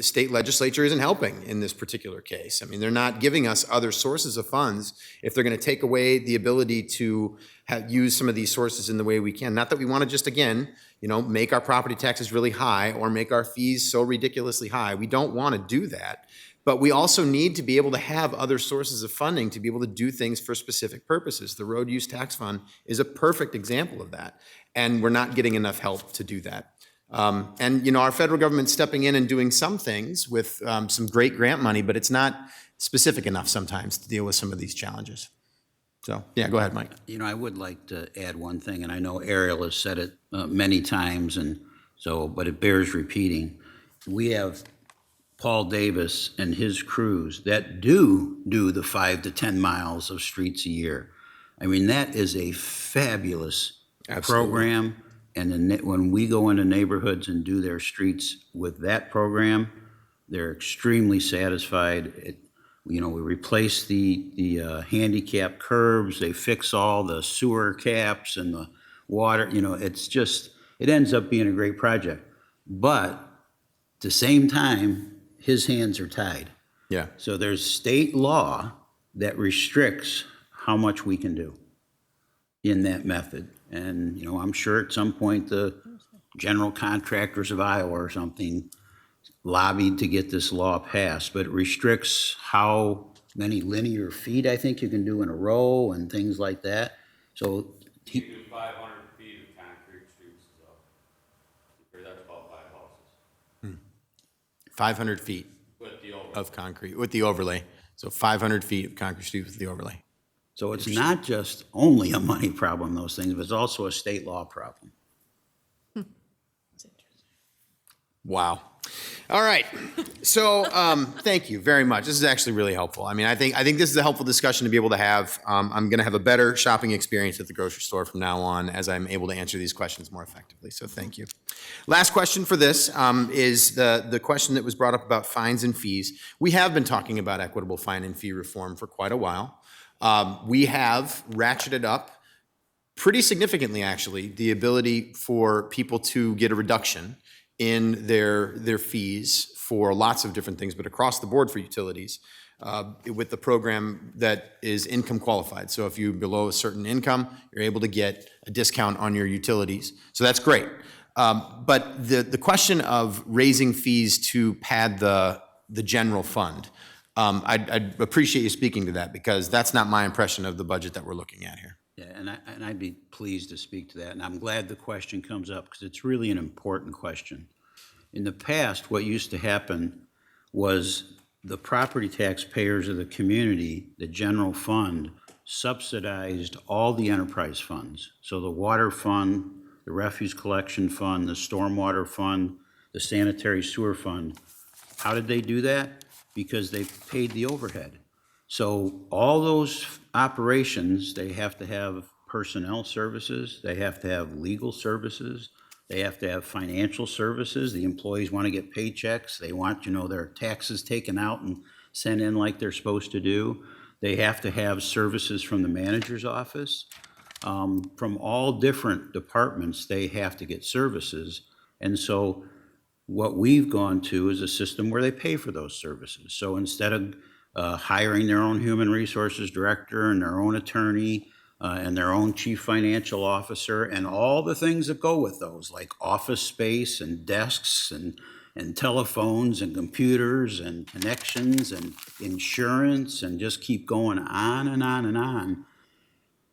Speaker 1: state legislature isn't helping in this particular case. They're not giving us other sources of funds if they're going to take away the ability to use some of these sources in the way we can. Not that we want to just, again, make our property taxes really high or make our fees so ridiculously high. We don't want to do that. But we also need to be able to have other sources of funding to be able to do things for specific purposes. The Road Use Tax Fund is a perfect example of that. And we're not getting enough help to do that. And our federal government's stepping in and doing some things with some great grant money, but it's not specific enough sometimes to deal with some of these challenges. So, yeah, go ahead, Mike.
Speaker 7: I would like to add one thing, and I know Ariel has said it many times, but it bears repeating. We have Paul Davis and his crews that do the 5 to 10 miles of streets a year. That is a fabulous program. And then when we go into neighborhoods and do their streets with that program, they're extremely satisfied. We replace the handicap curbs, they fix all the sewer caps and the water, it ends up being a great project. But at the same time, his hands are tied.
Speaker 1: Yeah.
Speaker 7: So there's state law that restricts how much we can do in that method. And, I'm sure at some point the general contractors of Iowa or something lobbied to get this law passed, but it restricts how many linear feet I think you can do in a row and things like that. So
Speaker 13: You do 500 feet of concrete streets, that's about 5 houses.
Speaker 1: 500 feet of concrete with the overlay. So 500 feet of concrete streets with the overlay.
Speaker 7: So it's not just only a money problem, those things, but it's also a state law problem.
Speaker 1: Wow. All right. So thank you very much. This is actually really helpful. I think this is a helpful discussion to be able to have. I'm going to have a better shopping experience at the grocery store from now on as I'm able to answer these questions more effectively. So thank you. Last question for this is the question that was brought up about fines and fees. We have been talking about equitable fine and fee reform for quite a while. We have ratcheted up pretty significantly, actually, the ability for people to get a reduction in their fees for lots of different things, but across the board for utilities with the program that is income qualified. So if you're below a certain income, you're able to get a discount on your utilities. So that's great. But the question of raising fees to pad the general fund, I'd appreciate you speaking to that because that's not my impression of the budget that we're looking at here.
Speaker 7: Yeah, and I'd be pleased to speak to that. And I'm glad the question comes up because it's really an important question. In the past, what used to happen was the property taxpayers of the community, the general fund, subsidized all the enterprise funds. So the water fund, the refuse collection fund, the stormwater fund, the sanitary sewer fund. How did they do that? Because they paid the overhead. So all those operations, they have to have personnel services, they have to have legal services, they have to have financial services. The employees want to get paychecks. They want, their taxes taken out and sent in like they're supposed to do. They have to have services from the manager's office. From all different departments, they have to get services. And so what we've gone to is a system where they pay for those services. So instead of hiring their own human resources director and their own attorney and their own chief financial officer and all the things that go with those, like office space and desks and telephones and computers and connections and insurance and just keep going on and on and on.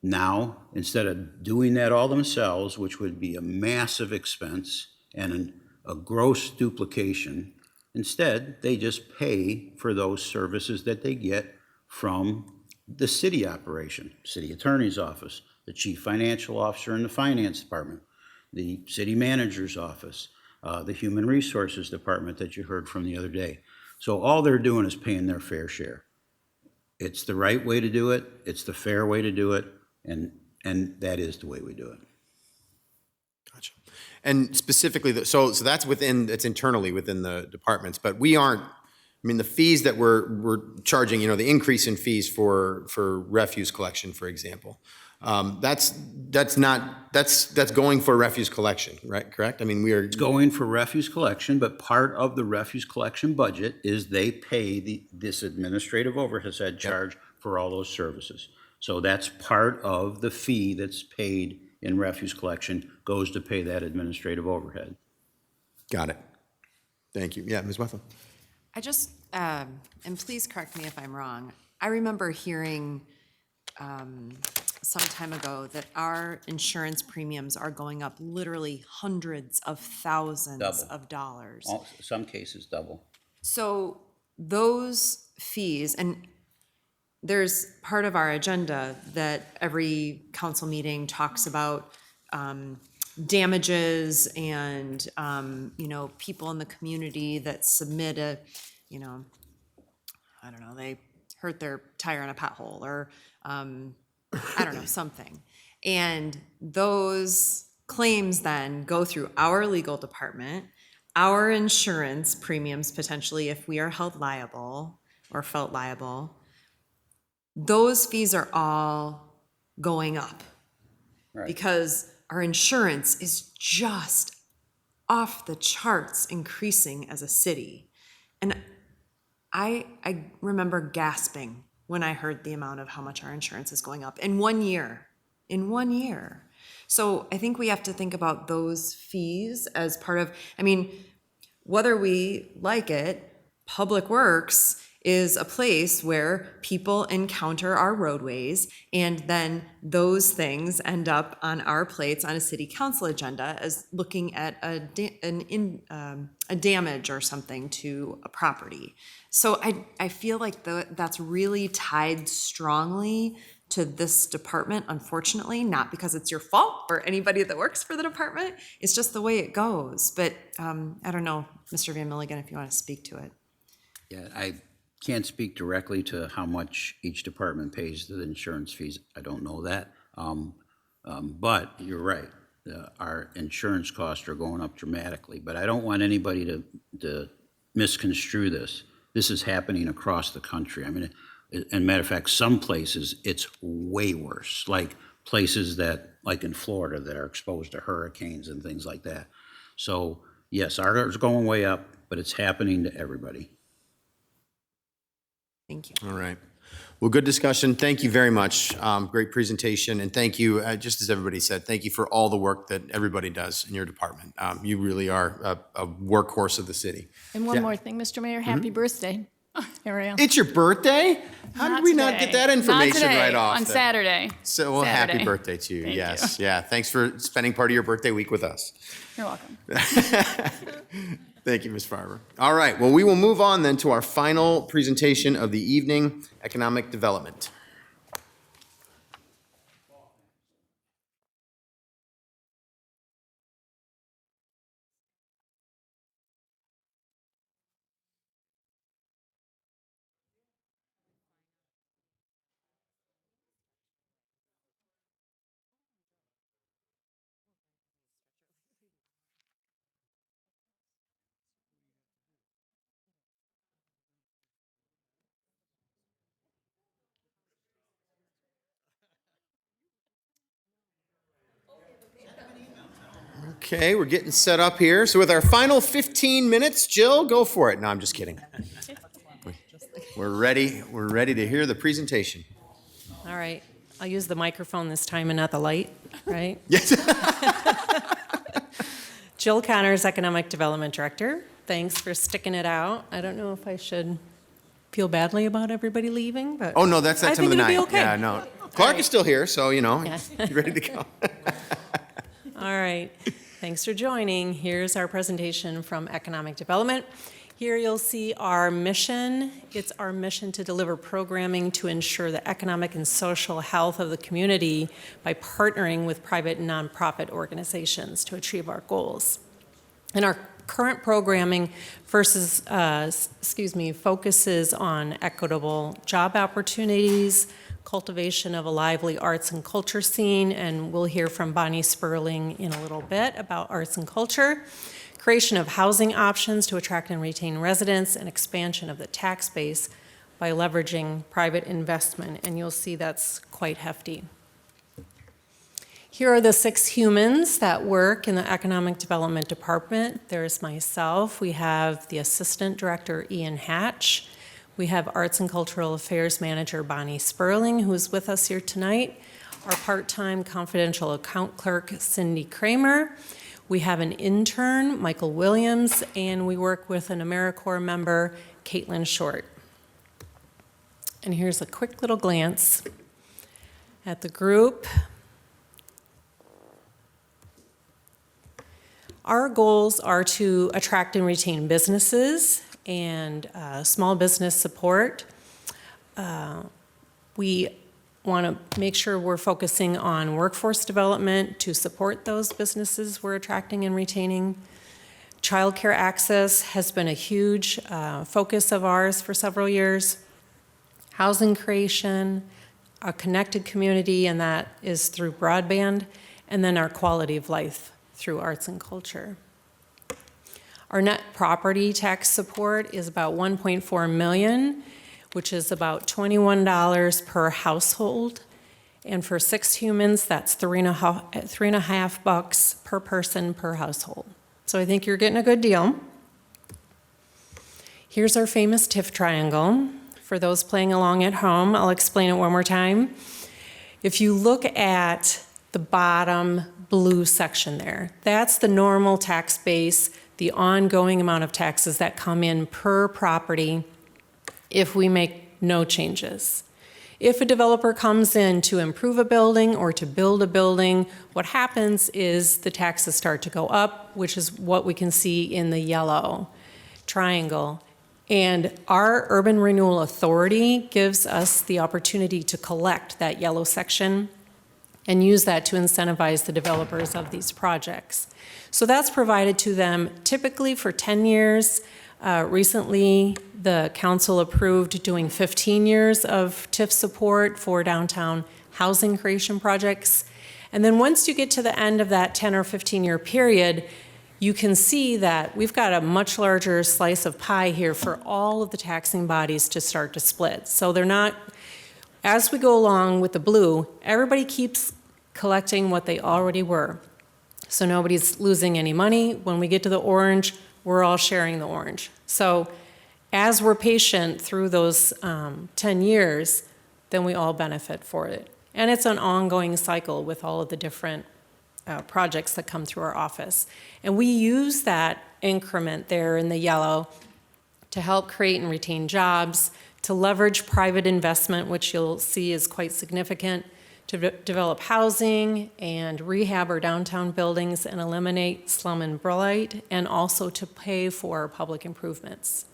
Speaker 7: Now, instead of doing that all themselves, which would be a massive expense and a gross duplication, instead, they just pay for those services that they get from the city operation, city attorney's office, the chief financial officer in the finance department, the city manager's office, the human resources department that you heard from the other day. So all they're doing is paying their fair share. It's the right way to do it. It's the fair way to do it. And that is the way we do it.
Speaker 1: Gotcha. And specifically, so that's it's internally within the departments, but we aren't, the fees that we're charging, the increase in fees for refuse collection, for example, that's going for refuse collection, right? Correct?
Speaker 7: It's going for refuse collection, but part of the refuse collection budget is they pay this administrative overhead charge for all those services. So that's part of the fee that's paid in refuse collection goes to pay that administrative overhead.
Speaker 1: Got it. Thank you. Yeah, Ms. Wethel.
Speaker 20: I just, and please correct me if I'm wrong, I remember hearing some time ago that our insurance premiums are going up literally hundreds of thousands of dollars.
Speaker 7: Some cases double.
Speaker 20: So those fees, and there's part of our agenda that every council meeting talks about damages and, people in the community that submit I don't know, they hurt their tire on a pothole or, something. And those claims then go through our legal department, our insurance premiums potentially if we are held liable or felt liable. Those fees are all going up because our insurance is just off the charts increasing as a city. And I remember gasping when I heard the amount of how much our insurance is going up in 1 year. So I think we have to think about those fees as part of, whether we like it, Public Works is a place where people encounter our roadways, and then those things end up on our plates on a city council agenda as looking at a damage or something to a property. So I feel like that's really tied strongly to this department, unfortunately, not because it's your fault or anybody that works for the department. It's just the way it goes. But I don't know, Mr. Van Milligan, if you want to speak to it.
Speaker 7: Yeah, I can't speak directly to how much each department pays the insurance fees. I don't know that. But you're right. Our insurance costs are going up dramatically. But I don't want anybody to misconstrue this. This is happening across the country. And matter of fact, some places it's way worse. Like places like in Florida that are exposed to hurricanes and things like that. So yes, ours is going way up, but it's happening to everybody.
Speaker 20: Thank you.
Speaker 1: All right. Well, good discussion. Thank you very much. Great presentation. And thank you, just as everybody said, thank you for all the work that everybody does in your department. You really are a workhorse of the city.
Speaker 5: And one more thing, Mr. Mayor, happy birthday. Ariel.
Speaker 1: It's your birthday? How did we not get that information right off?
Speaker 9: On Saturday.
Speaker 1: So, well,
Speaker 9: Saturday.
Speaker 1: Happy birthday to you.
Speaker 9: Thank
Speaker 1: Yes. Yeah. Thanks for spending part of your birthday week with us.
Speaker 9: You're welcome.
Speaker 1: Thank you, Ms. Farber. All right, well, we will move on then to our final presentation of the evening, economic development. Okay, we're getting set up here. So with our final 15 minutes, Jill, go for it. No, I'm just kidding. We're ready. We're ready to hear the presentation.
Speaker 14: All right. I'll use the microphone this time and not the light, right?
Speaker 1: Yes.
Speaker 14: Jill Connors, Economic Development Director. Thanks for sticking it out. I don't know if I should feel badly about everybody leaving, but
Speaker 1: Oh, no, that's that
Speaker 14: I
Speaker 1: time of the
Speaker 14: think
Speaker 1: night.
Speaker 14: it'll be okay.
Speaker 1: Yeah, no. Clark is still here, so, you know,
Speaker 14: Yeah.
Speaker 1: he's ready to go.
Speaker 14: All right. Thanks for joining. Here's our presentation from Economic Development. Here you'll see our mission. It's our mission to deliver programming to ensure the economic and social health of the community by partnering with private and nonprofit organizations to achieve our goals. And our current programming focuses on equitable job opportunities, cultivation of a lively arts and culture scene, and we'll hear from Bonnie Sperling in a little bit about arts and culture, creation of housing options to attract and retain residents, and expansion of the tax base by leveraging private investment, and you'll see that's quite hefty. Here are the 6 humans that work in the Economic Development Department. There's myself. We have the Assistant Director, Ian Hatch. We have Arts and Cultural Affairs Manager Bonnie Sperling, who is with us here tonight. Our part-time confidential account clerk, Cindy Kramer. We have an intern, Michael Williams, and we work with an AmeriCorps member, Caitlin Short. And here's a quick little glance at the group. Our goals are to attract and retain businesses and small business support. We want to make sure we're focusing on workforce development to support those businesses we're attracting and retaining. Childcare access has been a huge focus of ours for several years. Housing creation, a connected community, and that is through broadband, and then our quality of life through arts and culture. Our net property tax support is about $1.4 million, which is about $21 per household. And for 6 humans, that's $3.50 per person per household. So I think you're getting a good deal. Here's our famous TIF triangle. For those playing along at home, I'll explain it one more time. If you look at the bottom blue section there, that's the normal tax base, the ongoing amount of taxes that come in per property if we make no changes. If a developer comes in to improve a building or to build a building, what happens is the taxes start to go up, which is what we can see in the yellow triangle. And our Urban Renewal Authority gives us the opportunity to collect that yellow section and use that to incentivize the developers of these projects. So that's provided to them typically for 10 years. Recently, the council approved doing 15 years of TIF support for downtown housing creation projects. And then once you get to the end of that 10 or 15-year period, you can see that we've got a much larger slice of pie here for all of the taxing bodies to start to split. So they're not, as we go along with the blue, everybody keeps collecting what they already were. So nobody's losing any money. When we get to the orange, we're all sharing the orange. So as we're patient through those 10 years, then we all benefit for it. And it's an ongoing cycle with all of the different projects that come through our office. And we use that increment there in the yellow to help create and retain jobs, to leverage private investment, which you'll see is quite significant, to develop housing and rehab our downtown buildings and eliminate slum and blight, and also to pay for public improvements.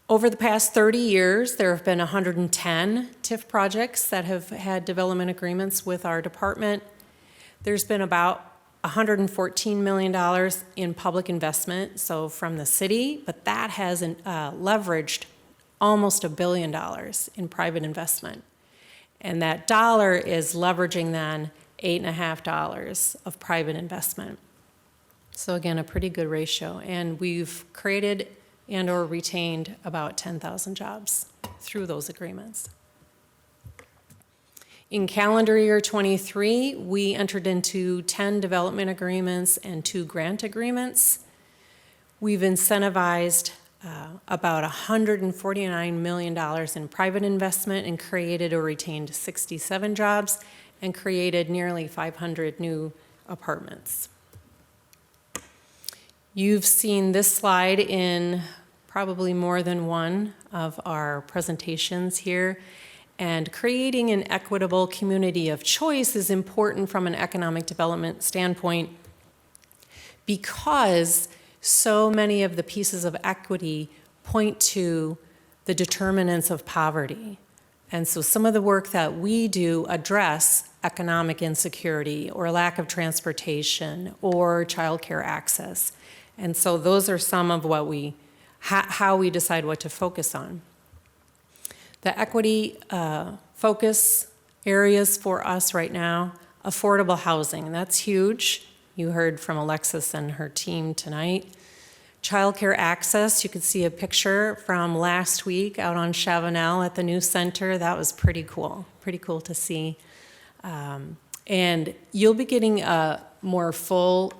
Speaker 14: Over the past 30 years, there have been 110 TIF projects that have had development agreements with our department. There's been about $114 million in public investment, so from the city, but that has leveraged almost $1 billion in private investment. And that dollar is leveraging then $8.50 of private investment. So again, a pretty good ratio. And we've created and or retained about 10,000 jobs through those agreements. In calendar year 23, we entered into 10 development agreements and 2 grant agreements. We've incentivized about $149 million in private investment and created or retained 67 jobs and created nearly 500 new apartments. You've seen this slide in probably more than one of our presentations here. And creating an equitable community of choice is important from an economic development standpoint because so many of the pieces of equity point to the determinants of poverty. And so some of the work that we do address economic insecurity or lack of transportation or childcare access. And so those are some of what how we decide what to focus on. The equity focus areas for us right now, affordable housing, that's huge. You heard from Alexis and her team tonight. Childcare access, you could see a picture from last week out on Chavanel at the new center. That was pretty cool to see. And you'll be getting a more full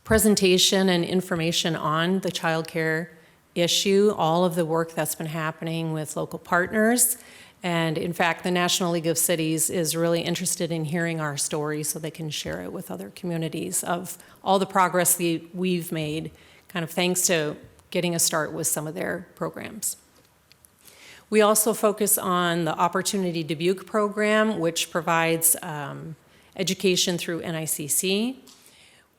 Speaker 14: presentation and information on the childcare issue, all of the work that's been happening with local partners. And in fact, the National League of Cities is really interested in hearing our story so they can share it with other communities of all the progress we've made, kind of thanks to getting a start with some of their programs. We also focus on the Opportunity Dubuque program, which provides education through NICC.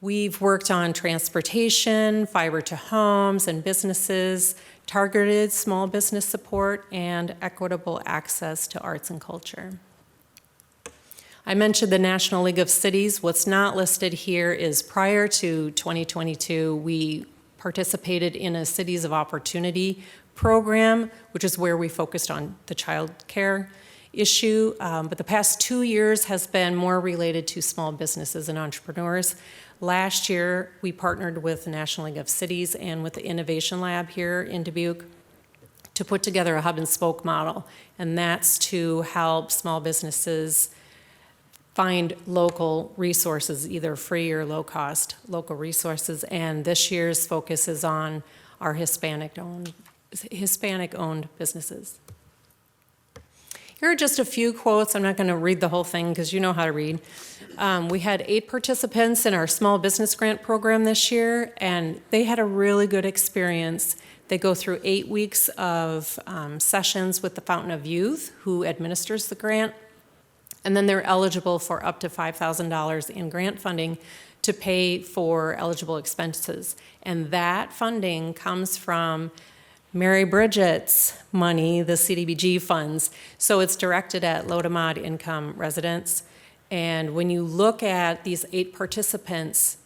Speaker 14: We've worked on transportation, fiber to homes and businesses, targeted small business support, and equitable access to arts and culture. I mentioned the National League of Cities. What's not listed here is prior to 2022, we participated in a Cities of Opportunity program, which is where we focused on the child care issue. But the past 2 years has been more related to small businesses and entrepreneurs. Last year, we partnered with the National League of Cities and with the Innovation Lab here in Dubuque to put together a hub and spoke model. And that's to help small businesses find local resources, either free or low cost local resources. And this year's focus is on our Hispanic-owned businesses. Here are just a few quotes. I'm not going to read the whole thing because you know how to read. We had 8 participants in our small business grant program this year, and they had a really good experience. They go through 8 weeks of sessions with the Fountain of Youth, who administers the grant, and then they're eligible for up to $5,000 in grant funding to pay for eligible expenses. And that funding comes from Mary Bridget's money, the CDBG funds. So it's directed at low to mod income residents. And when you look at these 8 participants,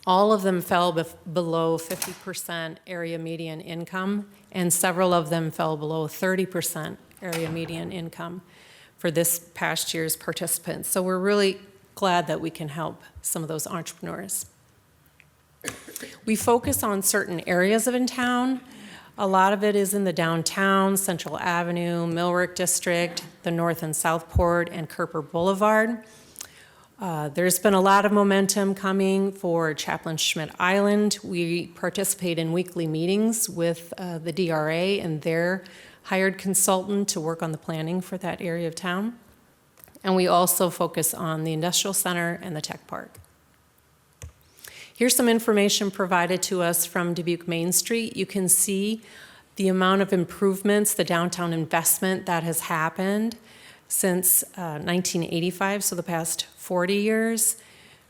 Speaker 14: all of them fell below 50% area median income, and several of them fell below 30% area median income for this past year's participants. So we're really glad that we can help some of those entrepreneurs. We focus on certain areas of in town. A lot of it is in the downtown, Central Avenue, Millrick District, the North and Southport, and Kerper Boulevard. There's been a lot of momentum coming for Chaplain Schmidt Island. We participate in weekly meetings with the DRA and their hired consultant to work on the planning for that area of town. And we also focus on the Industrial Center and the Tech Park. Here's some information provided to us from Dubuque Main Street. You can see the amount of improvements, the downtown investment that has happened since 1985, so the past 40 years,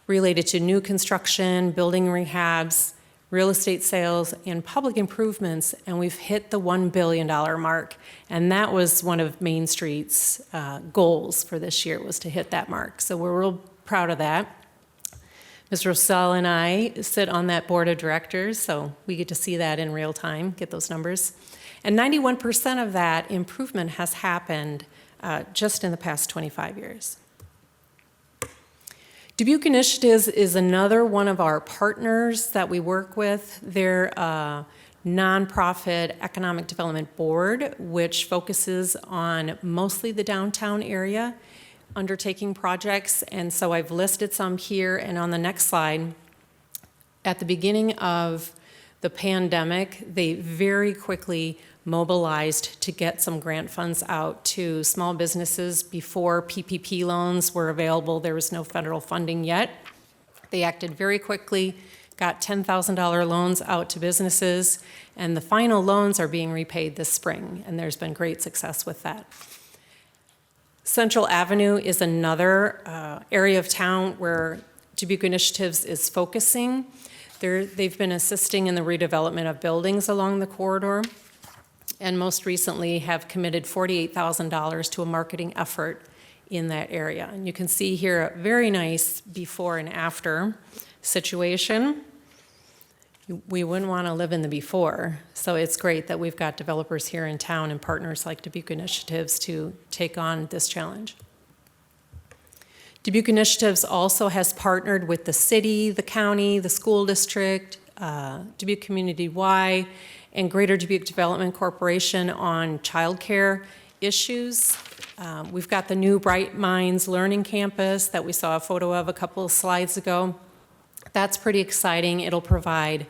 Speaker 14: related to new construction, building rehabs, real estate sales, and public improvements, and we've hit the $1 billion mark. And that was one of Main Street's goals for this year, was to hit that mark. So we're real proud of that. Ms. Rossell and I sit on that board of directors, so we get to see that in real time, get those numbers. And 91% of that improvement has happened just in the past 25 years. Dubuque Initiatives is another one of our partners that we work with. They're a nonprofit economic development board, which focuses on mostly the downtown area, undertaking projects. And so I've listed some here, and on the next slide, at the beginning of the pandemic, they very quickly mobilized to get some grant funds out to small businesses before PPP loans were available. There was no federal funding yet. They acted very quickly, got $10,000 loans out to businesses, and the final loans are being repaid this spring, and there's been great success with that. Central Avenue is another area of town where Dubuque Initiatives is focusing. They've been assisting in the redevelopment of buildings along the corridor, and most recently have committed $48,000 to a marketing effort in that area. And you can see here a very nice before and after situation. We wouldn't want to live in the before, so it's great that we've got developers here in town and partners like Dubuque Initiatives to take on this challenge. Dubuque Initiatives also has partnered with the city, the county, the school district, Dubuque Community Y, and Greater Dubuque Development Corporation on childcare issues. We've got the new Bright Minds Learning Campus that we saw a photo of a couple of slides ago. That's pretty exciting. It'll provide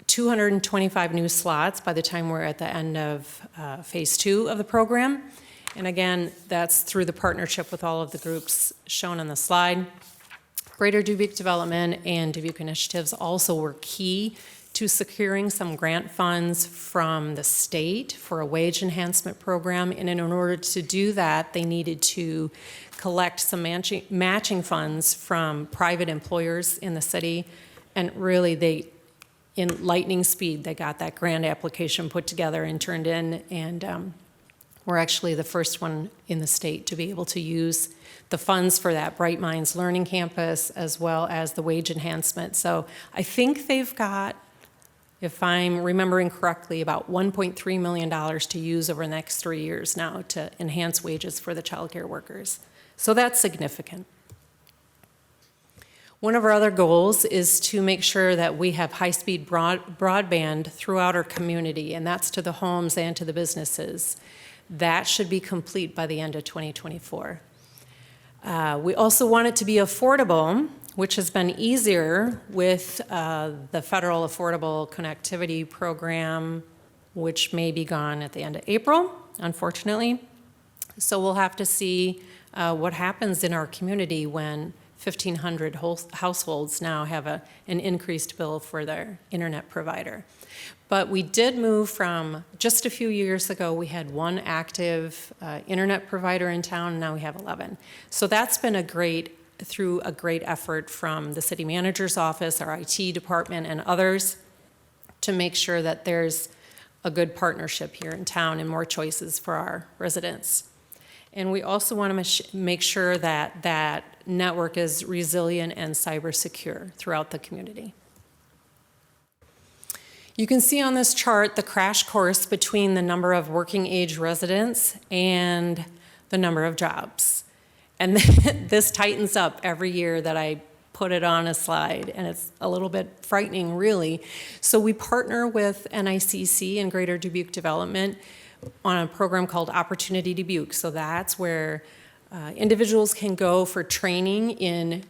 Speaker 14: 225 new slots by the time we're at the end of phase 2 of the program. And again, that's through the partnership with all of the groups shown on the slide. Greater Dubuque Development and Dubuque Initiatives also were key to securing some grant funds from the state for a wage enhancement program. And in order to do that, they needed to collect some matching funds from private employers in the city. And really, in lightning speed, they got that grant application put together and turned in. And we're actually the first one in the state to be able to use the funds for that Bright Minds Learning Campus as well as the wage enhancement. So I think they've got, if I'm remembering correctly, about $1.3 million to use over the next 3 years now to enhance wages for the childcare workers. So that's significant. One of our other goals is to make sure that we have high-speed broadband throughout our community, and that's to the homes and to the businesses. That should be complete by the end of 2024. We also want it to be affordable, which has been easier with the federal Affordable Connectivity Program, which may be gone at the end of April, unfortunately. So we'll have to see what happens in our community when 1,500 households now have an increased bill for their internet provider. But we did move from, just a few years ago, we had one active internet provider in town, and now we have 11. So that's been through a great effort from the city manager's office, our IT department, and others to make sure that there's a good partnership here in town and more choices for our residents. And we also want to make sure that that network is resilient and cyber secure throughout the community. You can see on this chart the crash course between the number of working age residents and the number of jobs. And this tightens up every year that I put it on a slide, and it's a little bit frightening, really. So we partner with NICC and Greater Dubuque Development on a program called Opportunity Dubuque. So that's where individuals can go for training in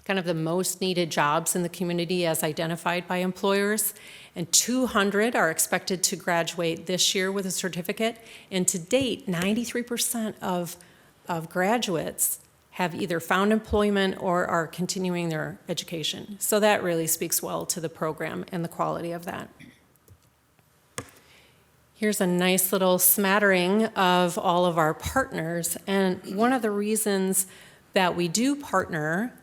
Speaker 14: kind of the most needed jobs in the community as identified by employers. And 200 are expected to graduate this year with a certificate. And to date, 93% of graduates have either found employment or are continuing their education. So that really speaks well to the program and the quality of that. Here's a nice little smattering of all of our partners. And one of the reasons that we do partner,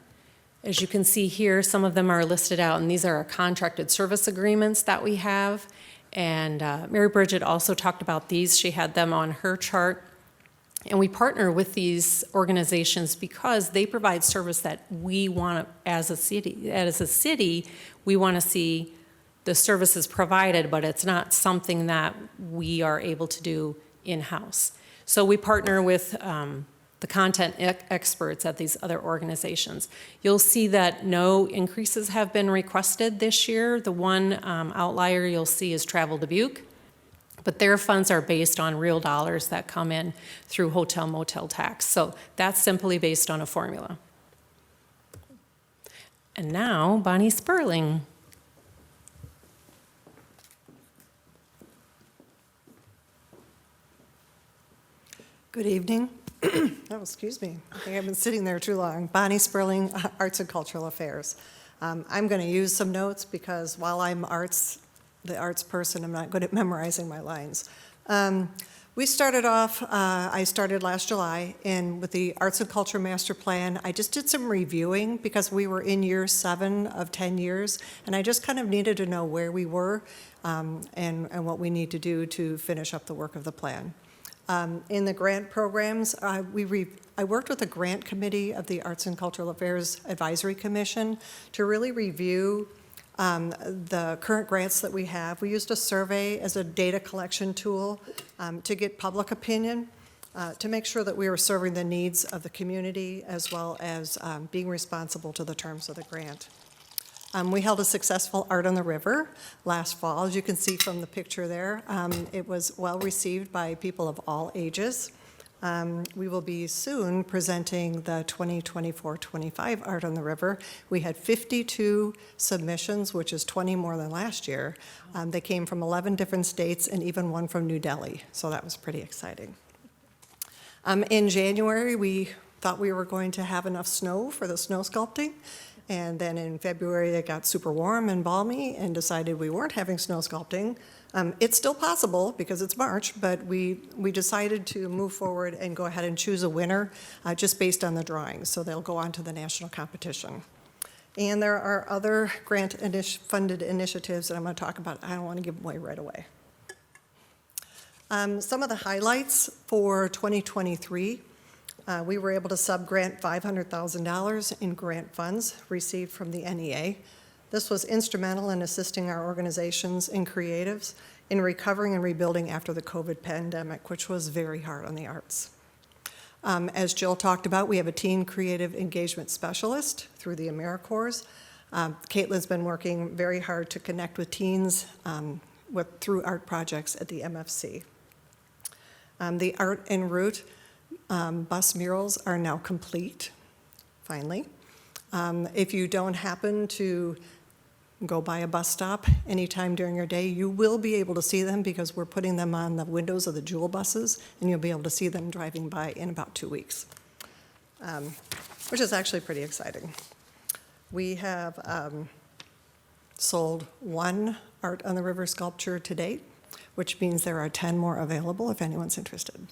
Speaker 14: as you can see here, some of them are listed out, and these are our contracted service agreements that we have. And Mary Bridget also talked about these. She had them on her chart. And we partner with these organizations because they provide service that we want as a city. As a city, we want to see the services provided, but it's not something that we are able to do in-house. So we partner with the content experts at these other organizations. You'll see that no increases have been requested this year. The one outlier you'll see is Travel Dubuque, but their funds are based on real dollars that come in through hotel motel tax. So that's simply based on a formula. And now, Bonnie Sperling.
Speaker 16: Good evening. Oh, excuse me. I think I've been sitting there too long. Bonnie Sperling, Arts and Cultural Affairs. I'm going to use some notes because while I'm the arts person, I'm not good at memorizing my lines. We started off, I started last July, and with the Arts and Culture Master Plan, I just did some reviewing because we were in year 7 of 10 years, and I just kind of needed to know where we were and what we need to do to finish up the work of the plan. In the grant programs, I worked with the grant committee of the Arts and Cultural Affairs Advisory Commission to really review the current grants that we have. We used a survey as a data collection tool to get public opinion, to make sure that we were serving the needs of the community as well as being responsible to the terms of the grant. We held a successful Art on the River last fall. As you can see from the picture there, it was well received by people of all ages. We will be soon presenting the 2024-25 Art on the River. We had 52 submissions, which is 20 more than last year. They came from 11 different states and even one from New Delhi, so that was pretty exciting. In January, we thought we were going to have enough snow for the snow sculpting. And then in February, it got super warm and balmy and decided we weren't having snow sculpting. It's still possible because it's March, but we decided to move forward and go ahead and choose a winner just based on the drawings. So they'll go on to the national competition. And there are other grant-funded initiatives that I'm going to talk about. I don't want to give them away right away. Some of the highlights for 2023. We were able to sub-grant $500,000 in grant funds received from the NEA. This was instrumental in assisting our organizations and creatives in recovering and rebuilding after the COVID pandemic, which was very hard on the arts. As Jill talked about, we have a teen creative engagement specialist through the AmeriCorps. Caitlin's been working very hard to connect with teens through art projects at the MFC. The Art en Route bus murals are now complete, finally. If you don't happen to go by a bus stop anytime during your day, you will be able to see them because we're putting them on the windows of the Jewel buses, and you'll be able to see them driving by in about 2 weeks, which is actually pretty exciting. We have sold 1 Art on the River sculpture to date, which means there are 10 more available if anyone's interested.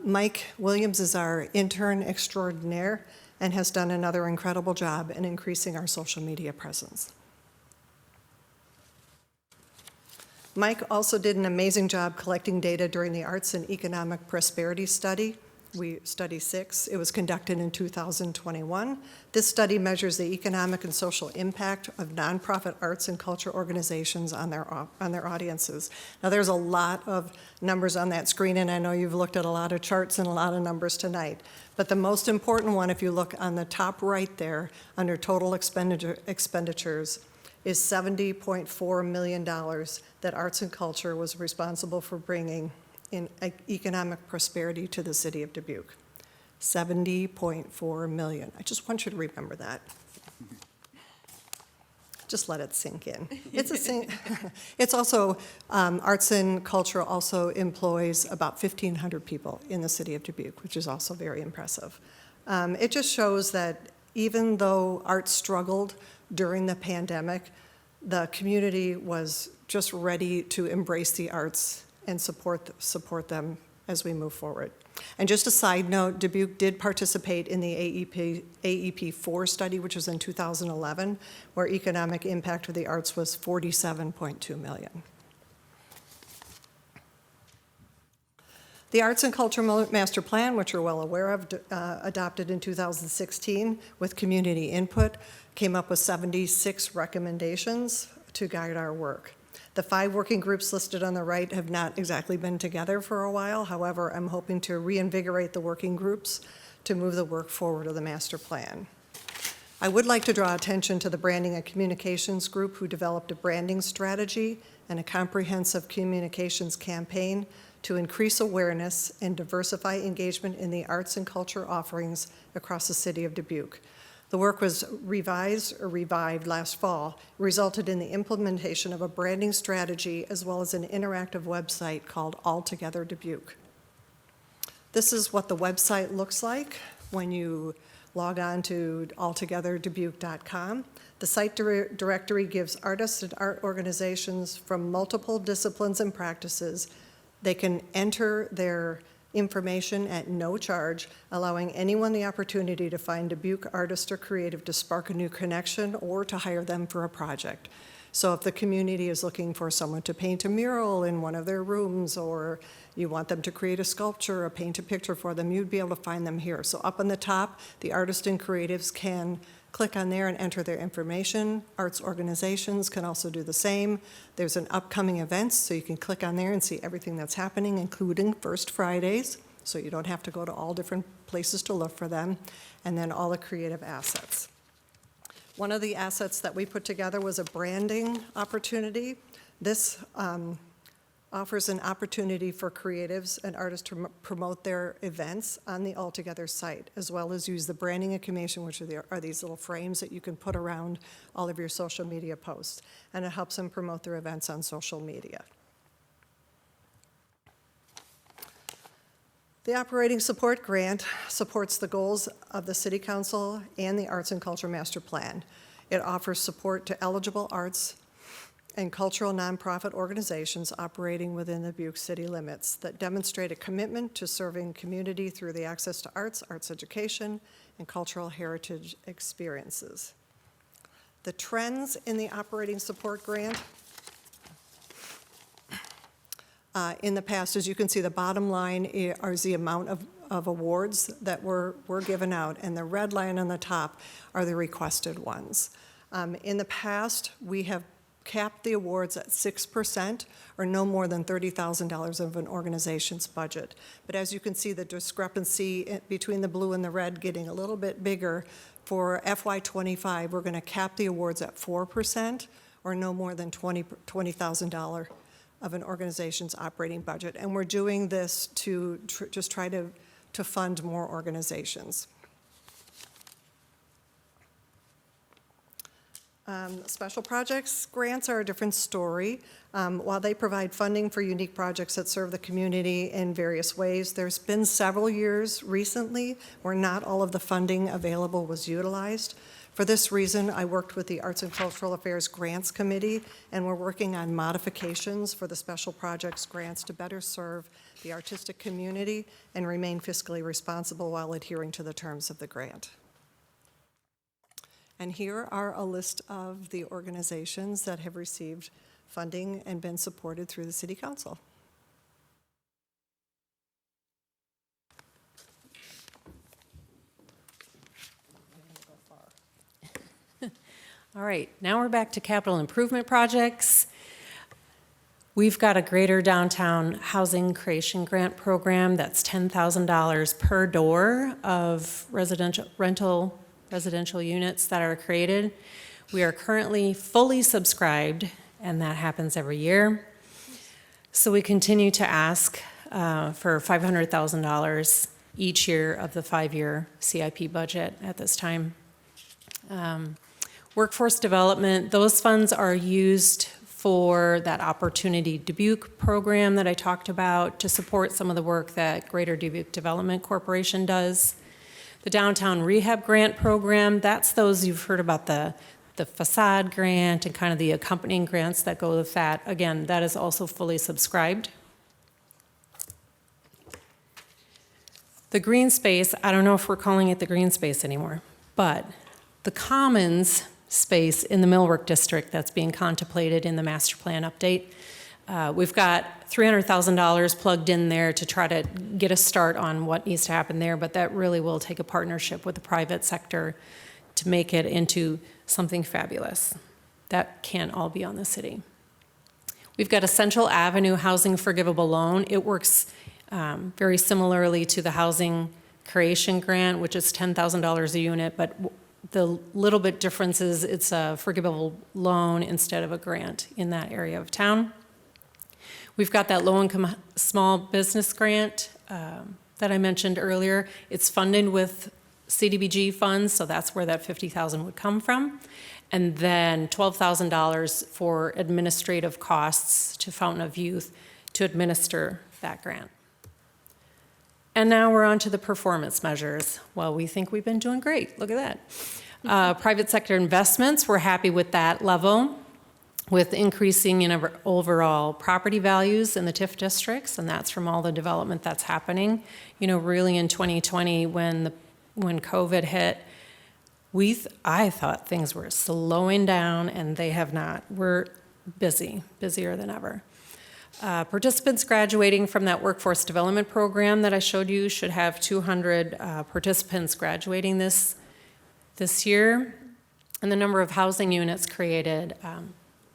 Speaker 16: Mike Williams is our intern extraordinaire and has done another incredible job in increasing our social media presence. Mike also did an amazing job collecting data during the Arts and Economic Prosperity Study. Study 6. It was conducted in 2021. This study measures the economic and social impact of nonprofit arts and culture organizations on their audiences. Now, there's a lot of numbers on that screen, and I know you've looked at a lot of charts and a lot of numbers tonight. But the most important one, if you look on the top right there, under total expenditures, is $70.4 million that arts and culture was responsible for bringing in economic prosperity to the city of Dubuque. $70.4 million. I just want you to remember that. Just let it sink in. It's also, arts and culture also employs about 1,500 people in the city of Dubuque, which is also very impressive. It just shows that even though art struggled during the pandemic, the community was just ready to embrace the arts and support them as we move forward. And just a side note, Dubuque did participate in the AEP 4 study, which was in 2011, where economic impact of the arts was $47.2 million. The Arts and Culture Master Plan, which you're well aware of, adopted in 2016 with community input, came up with 76 recommendations to guide our work. The 5 working groups listed on the right have not exactly been together for a while. However, I'm hoping to reinvigorate the working groups to move the work forward of the master plan. I would like to draw attention to the Branding and Communications group, who developed a branding strategy and a comprehensive communications campaign to increase awareness and diversify engagement in the arts and culture offerings across the city of Dubuque. The work was revived last fall, resulted in the implementation of a branding strategy as well as an interactive website called All Together Dubuque. This is what the website looks like when you log on to alltogetherdubuque.com. The site directory gives artists and art organizations from multiple disciplines and practices. They can enter their information at no charge, allowing anyone the opportunity to find Dubuque artist or creative to spark a new connection or to hire them for a project. So if the community is looking for someone to paint a mural in one of their rooms, or you want them to create a sculpture or paint a picture for them, you'd be able to find them here. So up on the top, the artists and creatives can click on there and enter their information. Arts organizations can also do the same. There's an upcoming events, so you can click on there and see everything that's happening, including First Fridays, so you don't have to go to all different places to look for them, and then all the creative assets. One of the assets that we put together was a branding opportunity. This offers an opportunity for creatives and artists to promote their events on the Altogether site, as well as use the branding information, which are these little frames that you can put around all of your social media posts, and it helps them promote their events on social media. The Operating Support Grant supports the goals of the City Council and the Arts and Culture Master Plan. It offers support to eligible arts and cultural nonprofit organizations operating within the Dubuque city limits that demonstrate a commitment to serving community through the access to arts, arts education, and cultural heritage experiences. The trends in the Operating Support Grant in the past, as you can see, the bottom line is the amount of awards that were given out, and the red line on the top are the requested ones. In the past, we have capped the awards at 6% or no more than $30,000 of an organization's budget. But as you can see, the discrepancy between the blue and the red getting a little bit bigger. For FY25, we're going to cap the awards at 4% or no more than $20,000 of an organization's operating budget. And we're doing this to just try to fund more organizations. Special projects grants are a different story. While they provide funding for unique projects that serve the community in various ways, there's been several years recently where not all of the funding available was utilized. For this reason, I worked with the Arts and Cultural Affairs Grants Committee, and we're working on modifications for the special projects grants to better serve the artistic community and remain fiscally responsible while adhering to the terms of the grant. And here are a list of the organizations that have received funding and been supported through the City Council.
Speaker 14: All right, now we're back to capital improvement projects. We've got a Greater Downtown Housing Creation Grant Program that's $10,000 per door of residential units that are created. We are currently fully subscribed, and that happens every year. So we continue to ask for $500,000 each year of the 5-year CIP budget at this time. Workforce development, those funds are used for that Opportunity Dubuque program that I talked about to support some of the work that Greater Dubuque Development Corporation does. The Downtown Rehab Grant Program, that's those you've heard about the the facade grant and kind of the accompanying grants that go with that, again, that is also fully subscribed. The green space, I don't know if we're calling it the green space anymore, but the commons space in the Millwork District that's being contemplated in the master plan update, we've got $300,000 plugged in there to try to get a start on what needs to happen there, but that really will take a partnership with the private sector to make it into something fabulous. That can't all be on the city. We've got a Central Avenue Housing Forgivable Loan. It works very similarly to the Housing Creation Grant, which is $10,000 a unit, but the little bit difference is it's a forgivable loan instead of a grant in that area of town. We've got that low-income small business grant that I mentioned earlier. It's funded with CDBG funds, so that's where that $50,000 would come from. And then $12,000 for administrative costs to Fountain of Youth to administer that grant. And now we're on to the performance measures. Well, we think we've been doing great. Look at that. Private sector investments, we're happy with that level, with increasing in overall property values in the TIF districts, and that's from all the development that's happening. You know, really in 2020, when COVID hit, I thought things were slowing down, and they have not. We're busier than ever. Participants graduating from that workforce development program that I showed you should have 200 participants graduating this year. And the number of housing units created,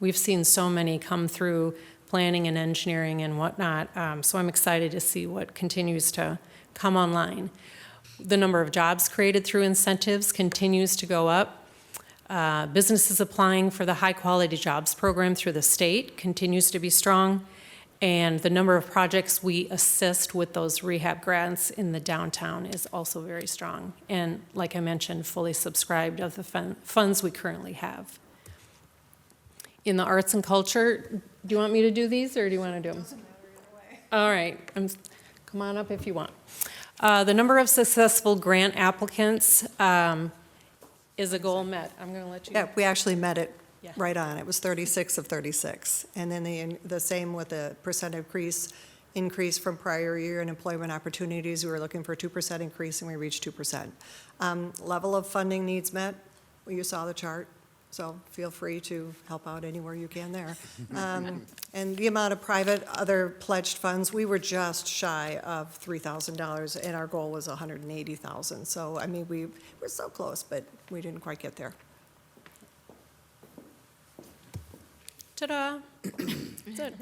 Speaker 14: we've seen so many come through planning and engineering and whatnot, so I'm excited to see what continues to come online. The number of jobs created through incentives continues to go up. Businesses applying for the high quality jobs program through the state continues to be strong. And the number of projects we assist with those rehab grants in the downtown is also very strong. And like I mentioned, fully subscribed of the funds we currently have. In the arts and culture, do you want me to do these or do you want to do them? Doesn't matter either way. All right, come on up if you want. The number of successful grant applicants is a goal met. I'm going to let you.
Speaker 16: Yeah, we actually met it right on. It was 36 of 36. And then the same with the percent increase from prior year in employment opportunities. We were looking for a 2% increase and we reached 2%. Level of funding needs met. You saw the chart. So feel free to help out anywhere you can there. And the amount of private other pledged funds, we were just shy of $3,000 and our goal was $180,000. So, I mean, we were so close, but we didn't quite get there.
Speaker 14: Ta-da. That's it.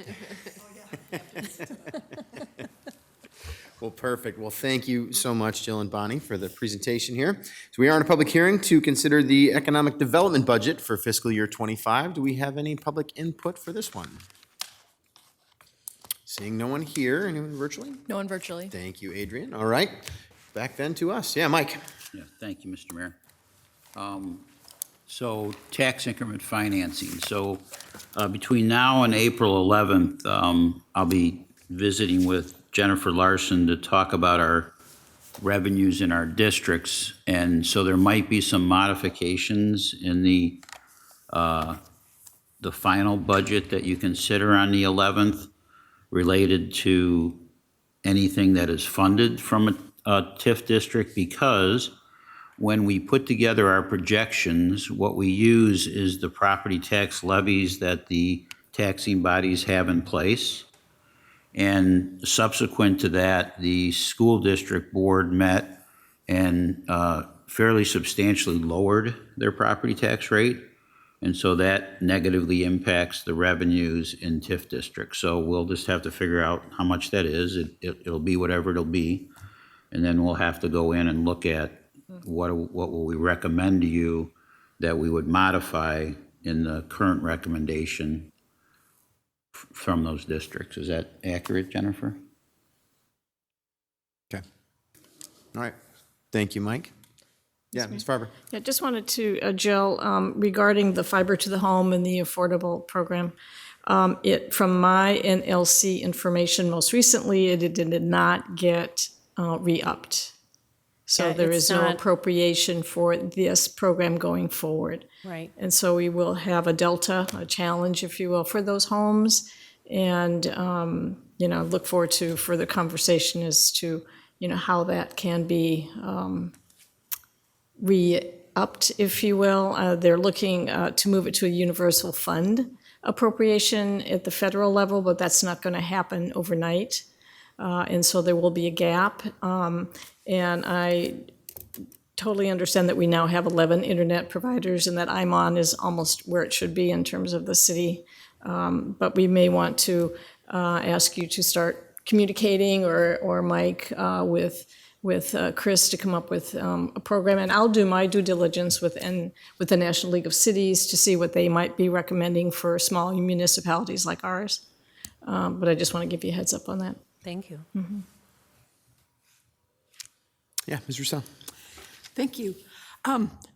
Speaker 1: Well, perfect. Well, thank you so much, Jill and Bonnie, for the presentation here. So we are in a public hearing to consider the economic development budget for fiscal year 25. Do we have any public input for this one? Seeing no one here, anyone virtually?
Speaker 2: No one virtually.
Speaker 1: Thank you, Adrian. All right, back then to us. Yeah, Mike.
Speaker 7: Yeah, thank you, Mr. Mayor. So tax increment financing. So between now and April 11th, I'll be visiting with Jennifer Larson to talk about our revenues in our districts. And so there might be some modifications in the final budget that you consider on the 11th related to anything that is funded from a TIF district, because when we put together our projections, what we use is the property tax levies that the taxing bodies have in place. And subsequent to that, the school district board met and fairly substantially lowered their property tax rate. And so that negatively impacts the revenues in TIF districts. So we'll just have to figure out how much that is. It'll be whatever it'll be. And then we'll have to go in and look at what will we recommend to you that we would modify in the current recommendation from those districts. Is that accurate, Jennifer?
Speaker 1: Okay. All right. Thank you, Mike. Yeah, Ms. Farber.
Speaker 5: Yeah, just wanted to, Jill, regarding the fiber to the home and the affordable program, from my NLC information, most recently, it did not get re-upped. So
Speaker 14: Yeah,
Speaker 5: there
Speaker 14: it's
Speaker 5: is no
Speaker 14: not-
Speaker 5: appropriation for this program going forward.
Speaker 14: Right.
Speaker 5: And so we will have a delta, a challenge, if you will, for those homes. And, look forward to further conversation as to, how that can be re-upped, if you will. They're looking to move it to a universal fund appropriation at the federal level, but that's not going to happen overnight. And so there will be a gap. And I totally understand that we now have 11 internet providers and that I'm is almost where it should be in terms of the city. But we may want to ask you to start communicating or Mike with Chris to come up with a program. And I'll do my due diligence with the National League of Cities to see what they might be recommending for small municipalities like ours. But I just want to give you a heads up on that.
Speaker 14: Thank you.
Speaker 1: Yeah, Ms. Rousseau.
Speaker 3: Thank you.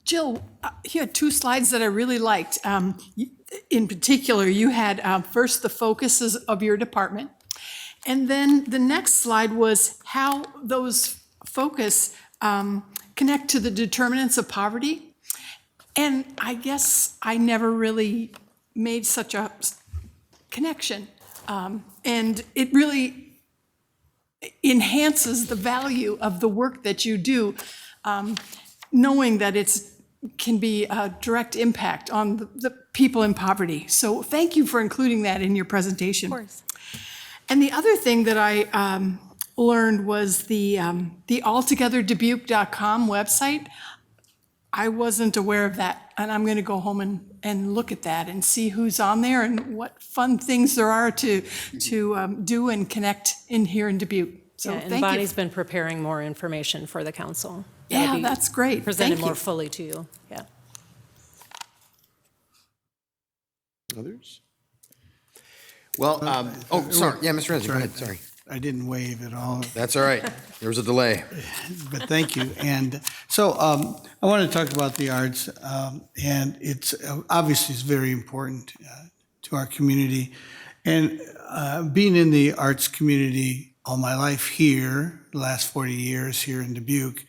Speaker 3: Jill, you had two slides that I really liked. In particular, you had first the focuses of your department, and then the next slide was how those focus connect to the determinants of poverty. And I guess I never really made such a connection. And it really enhances the value of the work that you do, knowing that it's can be a direct impact on the people in poverty. So thank you for including that in your presentation.
Speaker 14: Of course.
Speaker 3: And the other thing that I learned was the altogetherdubuque.com website. I wasn't aware of that, and I'm going to go home and look at that and see who's on there and what fun things there are to do and connect in here in Dubuque. So
Speaker 14: Yeah, and
Speaker 3: thank
Speaker 14: Bonnie's
Speaker 3: you.
Speaker 14: been preparing more information for the council. That'll
Speaker 3: Yeah,
Speaker 14: be
Speaker 3: that's great.
Speaker 14: Presented
Speaker 3: Thank
Speaker 14: more
Speaker 3: you.
Speaker 14: fully to you. Yeah.
Speaker 1: Others? Well, sorry. Yeah, Mr. Renzi, go ahead. Sorry.
Speaker 21: I didn't wave at all.
Speaker 1: That's all right. There was a delay.
Speaker 21: But thank you. And so I want to talk about the arts, and it's obviously it's very important to our community. And being in the arts community all my life here, the last 40 years here in Dubuque,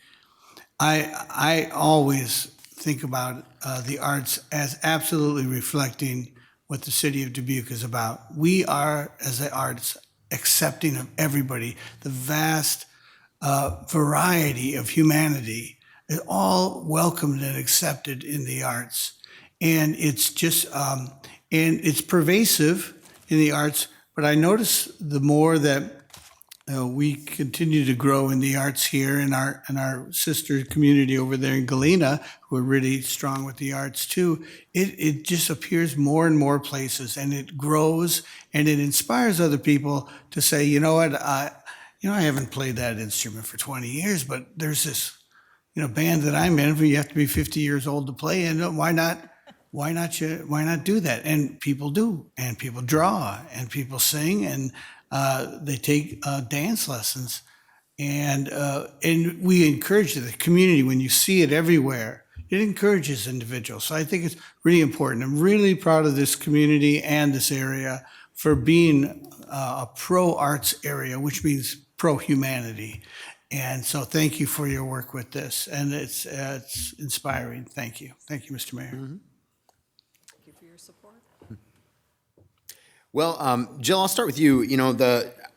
Speaker 21: I always think about the arts as absolutely reflecting what the city of Dubuque is about. We are, as the arts, accepting of everybody. The vast variety of humanity is all welcomed and accepted in the arts. And it's just, and it's pervasive in the arts, but I notice the more that we continue to grow in the arts here in our sister community over there in Galena, who are really strong with the arts too, it just appears more and more places, and it grows and it inspires other people to say, you know what, I haven't played that instrument for 20 years, but there's this, band that I'm in where you have to be 50 years old to play, and why not do that? And people do, and people draw, and people sing, and they take dance lessons, and we encourage the community. When you see it everywhere, it encourages individuals. So I think it's really important. I'm really proud of this community and this area for being a pro-arts area, which means pro-humanity. And so thank you for your work with this, and it's inspiring. Thank you. Thank you, Mr. Mayor.
Speaker 1: Mm-hmm. Well, Jill, I'll start with you.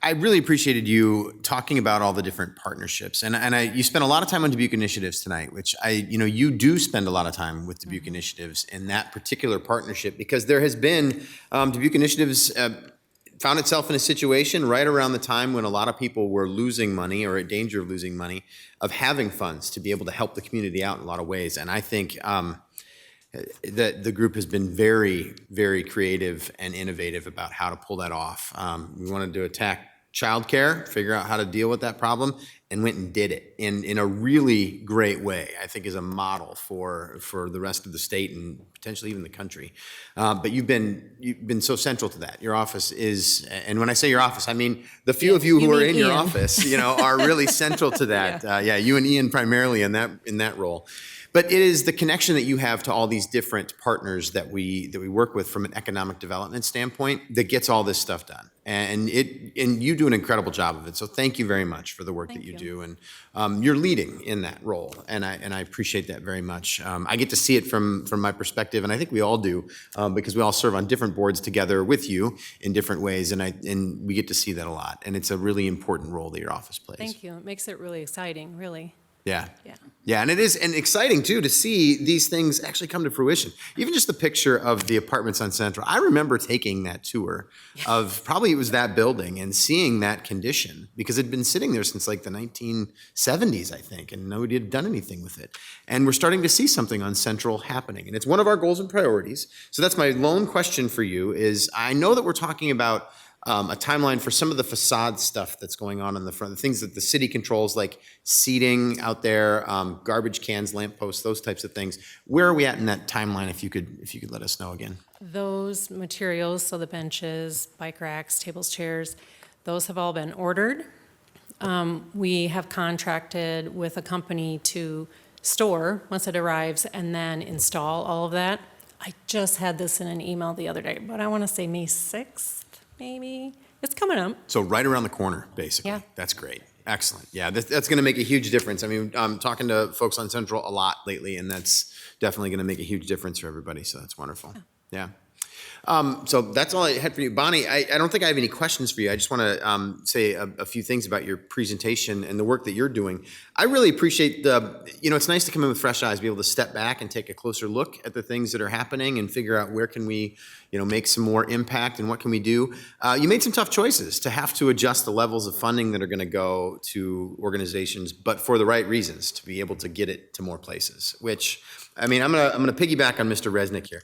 Speaker 1: I really appreciated you talking about all the different partnerships, and you spent a lot of time on Dubuque Initiatives tonight, which you do spend a lot of time with Dubuque Initiatives in that particular partnership, because there has been Dubuque Initiatives found itself in a situation right around the time when a lot of people were losing money or at danger of losing money, of having funds to be able to help the community out in a lot of ways, and I think the group has been very, very creative and innovative about how to pull that off. We wanted to attack childcare, figure out how to deal with that problem, and went and did it in a really great way. I think is a model for the rest of the state and potentially even the country. But you've been so central to that. Your office is, and when I say your office, I mean the few of you who are in your office, are really central to that. Yeah, you and Ian primarily in that role. But it is the connection that you have to all these different partners that we work with from an economic development standpoint that gets all this stuff done. And you do an incredible job of it. So thank you very much for the work that you do. do, and you're leading in that role, and I appreciate that very much. I get to see it from my perspective, and I think we all do, because we all serve on different boards together with you in different ways, and we get to see that a lot, and it's a really important role that your office plays.
Speaker 14: Thank you. It makes it really exciting, really.
Speaker 1: Yeah.
Speaker 14: Yeah.
Speaker 1: Yeah, and it is, and exciting too, to see these things actually come to fruition. Even just the picture of the apartments on Central. I remember taking that tour of, probably it was that building, and seeing that condition, because it had been sitting there since like the 1970s, I think, and nobody had done anything with it. And we're starting to see something on Central happening, and it's one of our goals and priorities. So that's my lone question for you is, I know that we're talking about a timeline for some of the facade stuff that's going on in the front, the things that the city controls, like seating out there, garbage cans, lampposts, those types of things. Where are we at in that timeline, if you could let us know again?
Speaker 14: Those materials, so the benches, bike racks, tables, chairs, those have all been ordered. We have contracted with a company to store once it arrives and then install all of that. I just had this in an email the other day, but I want to say May 6th. Maybe. It's coming up.
Speaker 1: So right around the corner, basically.
Speaker 14: Yeah.
Speaker 1: That's great. Excellent. Yeah, that's going to make a huge difference. I mean, I'm talking to folks on Central a lot lately, and that's definitely going to make a huge difference for everybody, so that's wonderful. Yeah. So that's all I had for you. Bonnie, I don't think I have any questions for you. I just want to say a few things about your presentation and the work that you're doing. I really appreciate it's nice to come in with fresh eyes, be able to step back and take a closer look at the things that are happening and figure out where can we, make some more impact and what can we do. You made some tough choices to have to adjust the levels of funding that are going to go to organizations, but for the right reasons, to be able to get it to more places, which, I mean, I'm going to piggyback on Mr. Resnick here.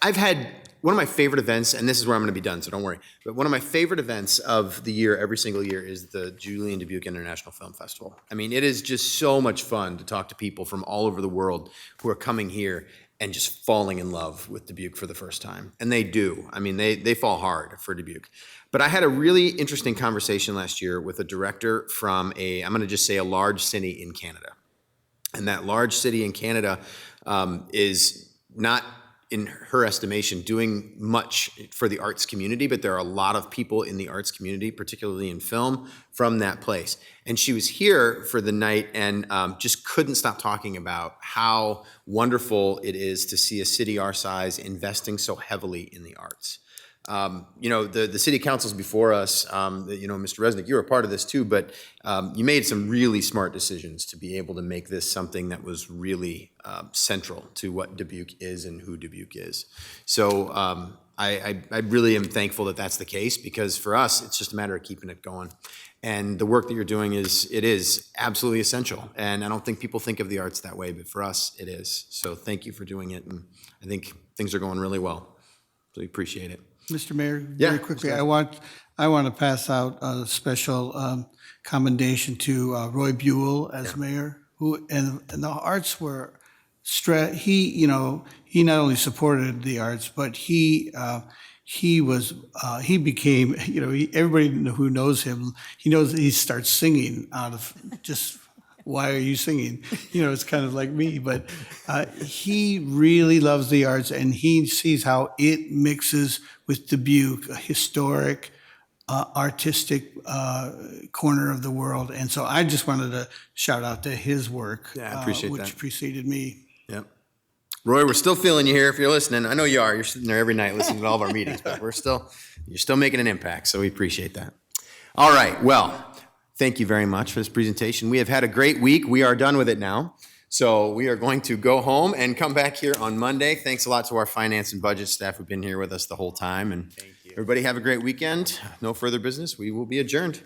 Speaker 1: I've had one of my favorite events, and this is where I'm going to be done, so don't worry, but one of my favorite events of the year, every single year, is the Julian Dubuque International Film Festival. I mean, it is just so much fun to talk to people from all over the world who are coming here and just falling in love with Dubuque for the first time. And they do. I mean, they fall hard for Dubuque. But I had a really interesting conversation last year with a director from I'm going to just say a large city in Canada. And that large city in Canada is not, in her estimation, doing much for the arts community, but there are a lot of people in the arts community, particularly in film, from that place. And she was here for the night and just couldn't stop talking about how wonderful it is to see a city our size investing so heavily in the arts. The city councils before us, Mr. Resnick, you were a part of this too, but you made some really smart decisions to be able to make this something that was really central to what Dubuque is and who Dubuque is. So I really am thankful that that's the case, because for us, it's just a matter of keeping it going. And the work that you're doing is absolutely essential. And I don't think people think of the arts that way, but for us, it is. So thank you for doing it. And I think things are going really well. So we appreciate it.
Speaker 21: Mr. Mayor, very quickly, I want to pass out a special commendation to Roy Buell as mayor, who and the arts were he not only supported the arts, but he became, everybody who knows him, he knows that he starts singing out of just, why are you singing? It's kind of like me, but he really loves the arts, and he sees how it mixes with Dubuque, a historic, artistic corner of the world. And so I just wanted to shout out to his work,
Speaker 1: Yeah, I appreciate
Speaker 21: which
Speaker 1: that.
Speaker 21: preceded me.
Speaker 1: Yep. Roy, we're still feeling you here if you're listening. I know you are. You're sitting there every night listening to all of our meetings, but you're still making an impact, so we appreciate that. All right, well, thank you very much for this presentation. We have had a great week. We are done with it now. So we are going to go home and come back here on Monday. Thanks a lot to our finance and budget staff who've been here with us the whole time. And everybody have a great weekend. No further business. We will be adjourned.